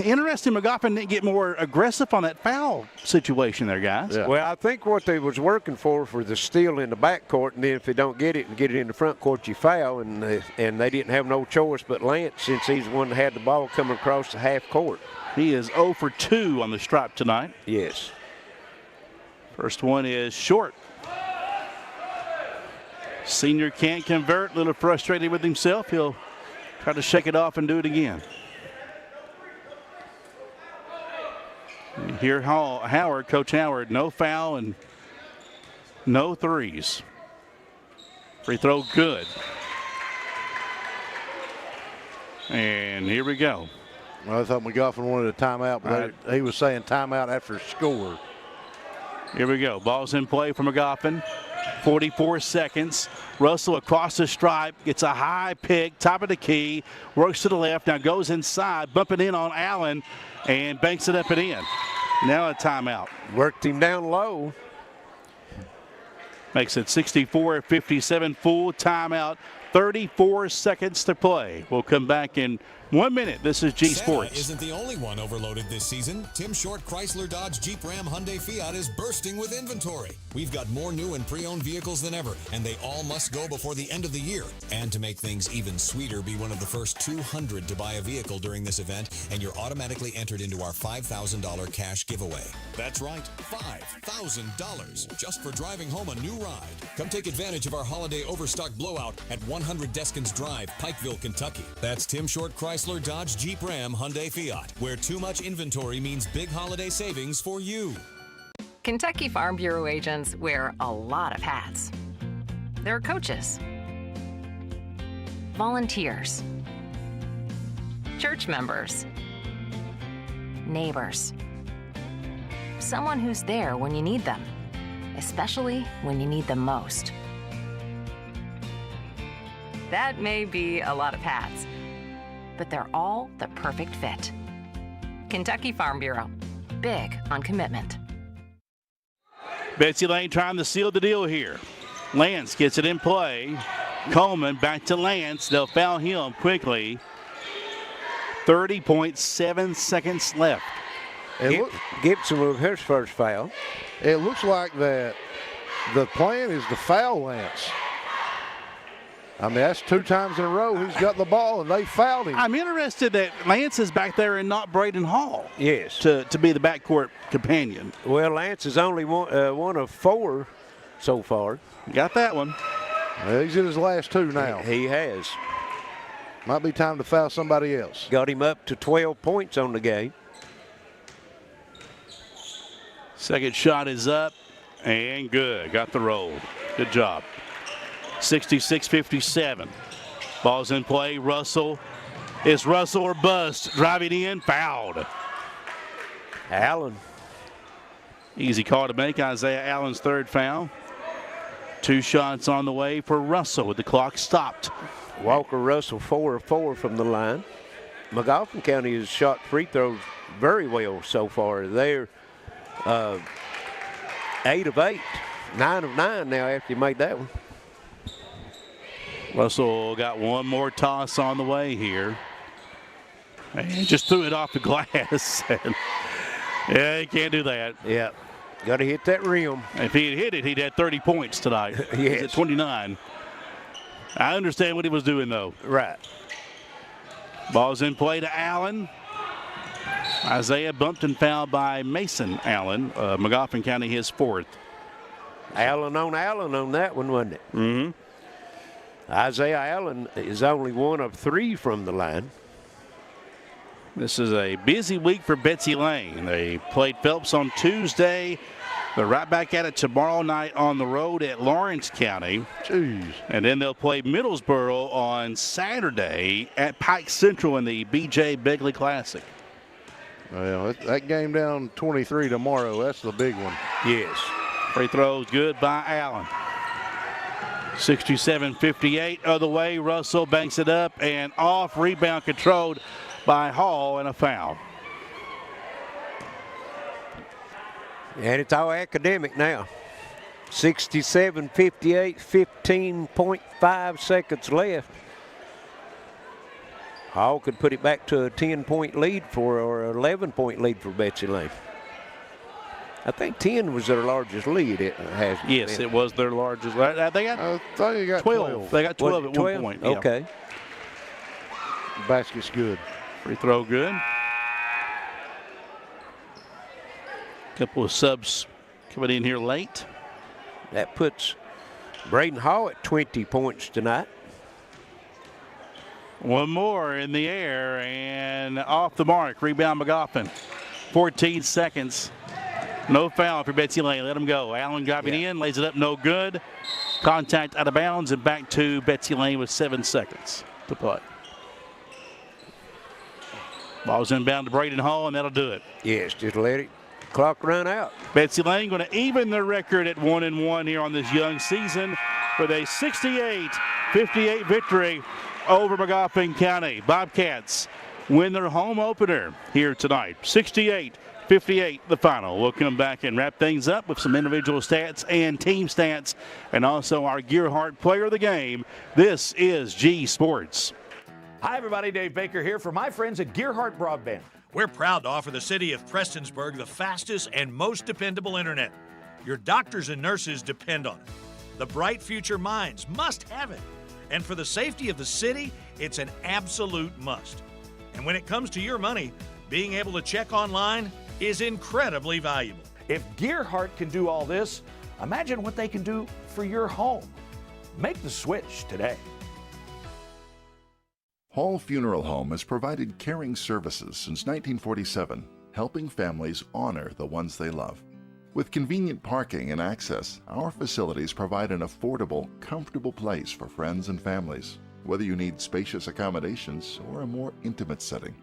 Interesting, Magoffin didn't get more aggressive on that foul situation there, guys. Yeah. Well, I think what they was working for the steal in the backcourt, and then if they don't get it and get it in the front court, you foul, and they didn't have no choice but Lance, since he's the one that had the ball coming across the half court. He is 0 for 2 on the stripe tonight. Yes. First one is short. Senior can't convert, a little frustrated with himself. He'll try to shake it off and do it again. You hear Howard, Coach Howard, no foul and no threes. Free throw good. And here we go. Well, I thought Magoffin wanted a timeout, but he was saying timeout after score. Here we go. Ball's in play for Magoffin. 44 seconds. Russell across the stripe, gets a high pick, top of the key, works to the left, now goes inside, bumping in on Allen, and banks it up and in. Now a timeout. Worked him down low. Makes it 64-57, full timeout. 34 seconds to play. We'll come back in 1 minute. This is G Sports. Santa isn't the only one overloaded this season. Tim Short Chrysler Dodge Jeep Ram Hyundai Fiat is bursting with inventory. We've got more new and pre-owned vehicles than ever, and they all must go before the end of the year. And to make things even sweeter, be one of the first 200 to buy a vehicle during this event, and you're automatically entered into our $5,000 cash giveaway. That's right, $5,000 just for driving home a new ride. Come take advantage of our holiday overstock blowout at 100 Deskins Drive, Pikeville, Kentucky. That's Tim Short Chrysler Dodge Jeep Ram Hyundai Fiat, where too much inventory means big holiday savings for you. Kentucky Farm Bureau agents wear a lot of hats. They're coaches, volunteers, church members, neighbors, someone who's there when you need them, especially when you need them most. That may be a lot of hats, but they're all the perfect fit. Kentucky Farm Bureau, big on commitment. Betsy Layne trying to seal the deal here. Lance gets it in play. Coleman back to Lance. They'll foul him quickly. 30.7 seconds left. Gibson with his first foul. It looks like that the plan is to foul Lance. I mean, that's 2 times in a row he's got the ball, and they fouled him. I'm interested that Lance is back there and not Braden Hall. Yes. To be the backcourt companion. Well, Lance is only one of 4 so far. Got that one. Well, he's in his last 2 now. He has. Might be time to foul somebody else. Got him up to 12 points on the game. Second shot is up and good. Got the roll. Good job. 66-57. Ball's in play. Russell. It's Russell or bust. Driving in. Fouled. Allen. Easy call to make. Isaiah Allen's 3rd foul. 2 shots on the way for Russell with the clock stopped. Walker Russell 4 of 4 from the line. Magoffin County has shot free throws very well so far. They're 8 of 8. 9 of 9 now after you made that one. Russell got one more toss on the way here. And just threw it off the glass. Yeah, he can't do that. Yeah, got to hit that rim. If he had hit it, he'd had 30 points tonight. Yes. He's at 29. I understand what he was doing, though. Right. Ball's in play to Allen. Isaiah bumped and fouled by Mason Allen. Magoffin County his 4th. Allen on that one, wasn't it? Mm-hmm. Isaiah Allen is only 1 of 3 from the line. This is a busy week for Betsy Layne. They played Phelps on Tuesday. They're right back at it tomorrow night on the road at Lawrence County. Jeez. And then they'll play Middlesboro on Saturday at Pike Central in the B.J. Begley Classic. Well, that game down 23 tomorrow, that's the big one. Yes. Free throws good by Allen. 67-58 other way. Russell banks it up and off. Rebound controlled by Hall and a foul. And it's all academic now. 67-58, 15.5 seconds left. Hall could put it back to a 10-point lead or an 11-point lead for Betsy Layne. I think 10 was their largest lead. It has. Yes, it was their largest. They got, they got 12. They got 12 at 12? one point. Okay. Yeah. Basket's good. Free throw good. Couple of subs coming in here late. That puts Braden Hall at 20 points tonight. One more in the air and off the mark. Rebound Magoffin. 14 seconds. No foul for Betsy Layne. Let him go. Allen driving in, lays it up, no good. Contact out of bounds and back to Betsy Layne with 7 seconds to play. Ball's inbound to Braden Hall, and that'll do it. Yes, just let it clock run out. Betsy Layne going to even their record at 1-1 here on this young season with a 68-58 victory over Magoffin County. Bobcats win their home opener here tonight. 68-58 the final. We'll come back and wrap things up with some individual stats and team stats and also our Gearhart player of the game. This is G Sports. Hi everybody, Dave Baker here for my friends at Gearhart Broadband. We're proud to offer the city of Prestonsburg the fastest and most dependable internet. Your doctors and nurses depend on it. The bright future minds must have it. And for the safety of the city, it's an absolute must. And when it comes to your money, being able to check online is incredibly valuable. If Gearhart can do all this, imagine what they can do for your home. Make the switch today. Hall Funeral Home has provided caring services since 1947, helping families honor the ones they love. With convenient parking and access, our facilities provide an affordable, comfortable place for friends and families, whether you need spacious accommodations or a more intimate setting.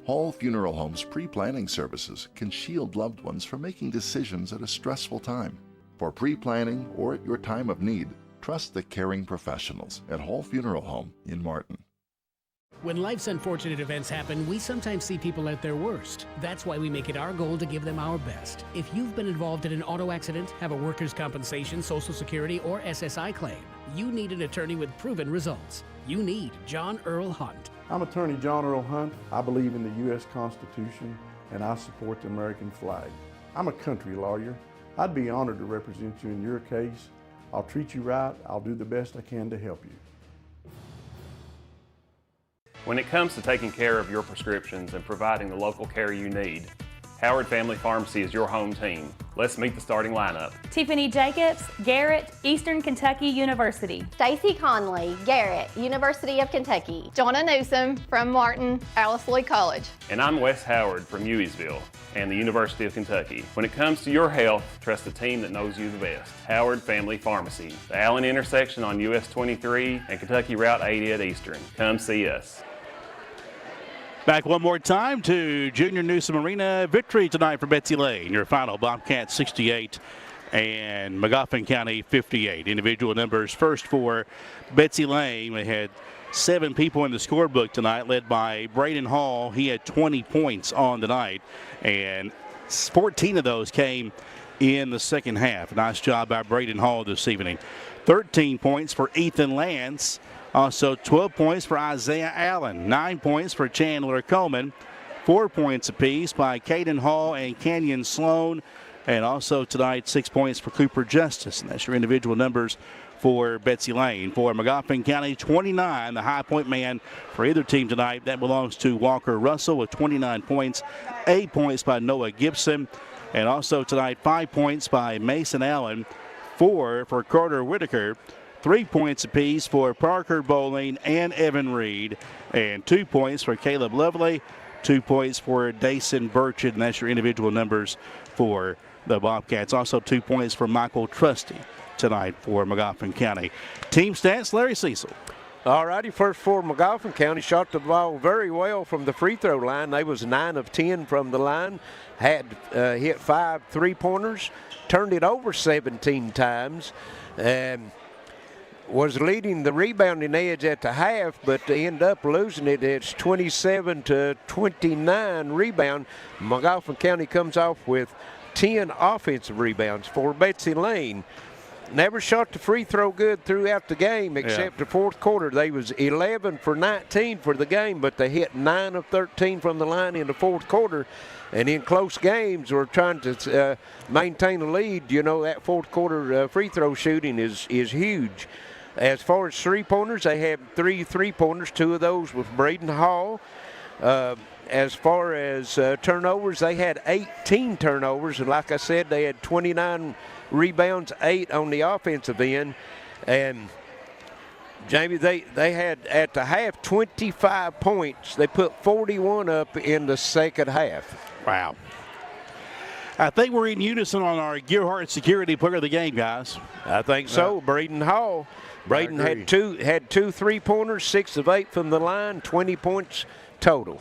Hall Funeral Home's pre-planning services can shield loved ones from making decisions at a stressful time. For pre-planning or at your time of need, trust the caring professionals at Hall Funeral Home in Martin. When life's unfortunate events happen, we sometimes see people at their worst. That's why we make it our goal to give them our best. If you've been involved in an auto accident, have a workers' compensation, Social Security, or SSI claim, you need an attorney with proven results. You need John Earl Hunt. I'm attorney John Earl Hunt. I believe in the U.S. Constitution, and I support the American flag. I'm a country lawyer. I'd be honored to represent you in your case. I'll treat you right. I'll do the best I can to help you. When it comes to taking care of your prescriptions and providing the local care you need, Howard Family Pharmacy is your home team. Let's meet the starting lineup. Tiffany Jacobs, Garrett, Eastern Kentucky University. Stacy Conley, Garrett, University of Kentucky. Jonna Newsom from Martin, Alice Lloyd College. And I'm Wes Howard from Hueysville and the University of Kentucky. When it comes to your health, trust the team that knows you the best. Howard Family Pharmacy, the Allen intersection on US 23 and Kentucky Route 80 at Eastern. Come see us. Back one more time to Junior Newsom Arena. Victory tonight for Betsy Layne. Your final, Bobcats 68 and Magoffin County 58. Individual numbers first for Betsy Layne. We had 7 people in the scorebook tonight, led by Braden Hall. He had 20 points on the night, and 14 of those came in the second half. Nice job by Braden Hall this evening. 13 points for Ethan Lance. Also 12 points for Isaiah Allen, 9 points for Chandler Coleman, 4 points apiece by Caden Hall and Kenyon Sloan, and also tonight 6 points for Cooper Justice. And that's your individual numbers for Betsy Layne. For Magoffin County, 29, the high point man for either team tonight. That belongs to Walker Russell with 29 points, 8 points by Noah Gibson, and also tonight 5 points by Mason Allen, 4 for Carter Whitaker, 3 points apiece for Parker Bowling and Evan Reed, and 2 points for Caleb Lovely, 2 points for Dason Burchett, and that's your individual numbers for the Bobcats. Also 2 points for Michael Trusty tonight for Magoffin County. Team stats, Larry Cecil. All righty, first for Magoffin County, shot the ball very well from the free throw line. They was 9 of 10 from the line, had hit 5 3-pointers, turned it over 17 times, was leading the rebounding edge at the half, but to end up losing it, it's 27-29 rebound. Magoffin County comes off with 10 offensive rebounds for Betsy Layne. Never shot the free throw good throughout the game except the fourth quarter. They was 11 for 19 for the game, but they hit 9 of 13 from the line in the fourth quarter. And in close games, we're trying to maintain a lead. You know, that fourth quarter free throw shooting is huge. As far as 3-pointers, they had 3 3-pointers, 2 of those with Braden Hall. As far as turnovers, they had 18 turnovers, and like I said, they had 29 rebounds, 8 on the offensive end. And Jamie, they had at the half 25 points. They put 41 up in the second half. Wow. I think we're in unison on our Gearhart Security Player of the Game, guys. I think so. Braden Hall. Braden had 2 3-pointers, 6 of 8 from the line, 20 points total.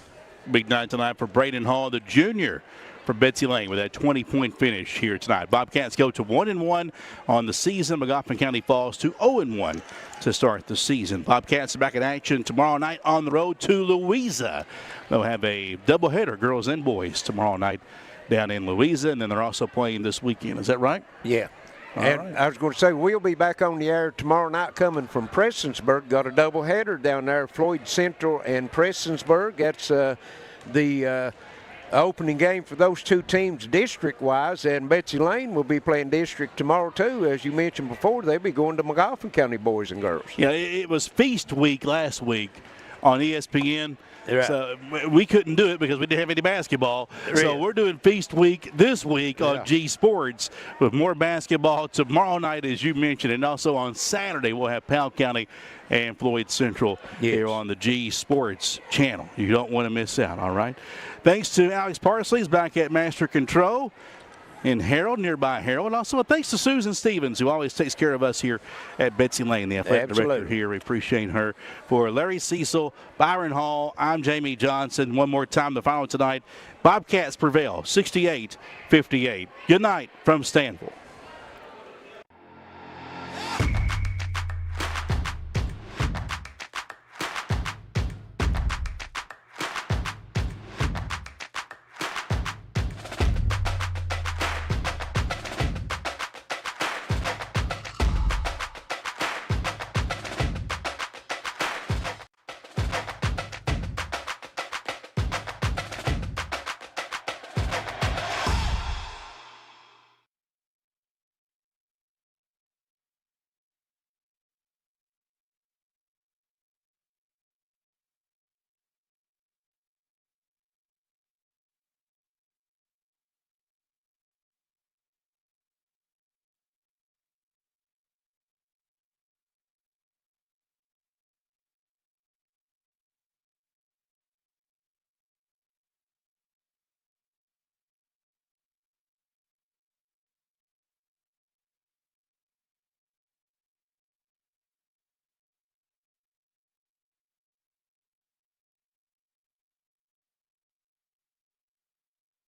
Big night tonight for Braden Hall, the junior for Betsy Layne, with that 20-point finish here tonight. Bobcats go to 1-1 on the season. Magoffin County falls to 0-1 to start the season. Bobcats are back in action tomorrow night on the road to Louisa. They'll have a doubleheader, girls and boys, tomorrow night down in Louisa, and then they're also playing this weekend. Is that right? Yeah. And I was going to say, we'll be back on the air tomorrow night coming from Prestonsburg. Got a doubleheader down there, Floyd Central and Prestonsburg. That's the opening game for those two teams district-wise. And Betsy Layne will be playing district tomorrow, too. As you mentioned before, they'll be going to Magoffin County boys and girls. Yeah, it was Feast Week last week on ESPN. Right. So we couldn't do it because we didn't have any basketball. Right. So we're doing Feast Week this week on G Sports with more basketball tomorrow night, as you mentioned, and also on Saturday we'll have Powell County and Floyd Central here on the G Sports channel. You don't want to miss out, all right? Thanks to Alex Parsley, he's back at Master Control in Harold, nearby Harold. And also thanks to Susan Stevens, who always takes care of us here at Betsy Layne, the athletic director here. We appreciate her. For Larry Cecil, Byron Hall, I'm Jamie Johnson. One more time, the final tonight. Bobcats prevail, 68-58. Good night from Stanville.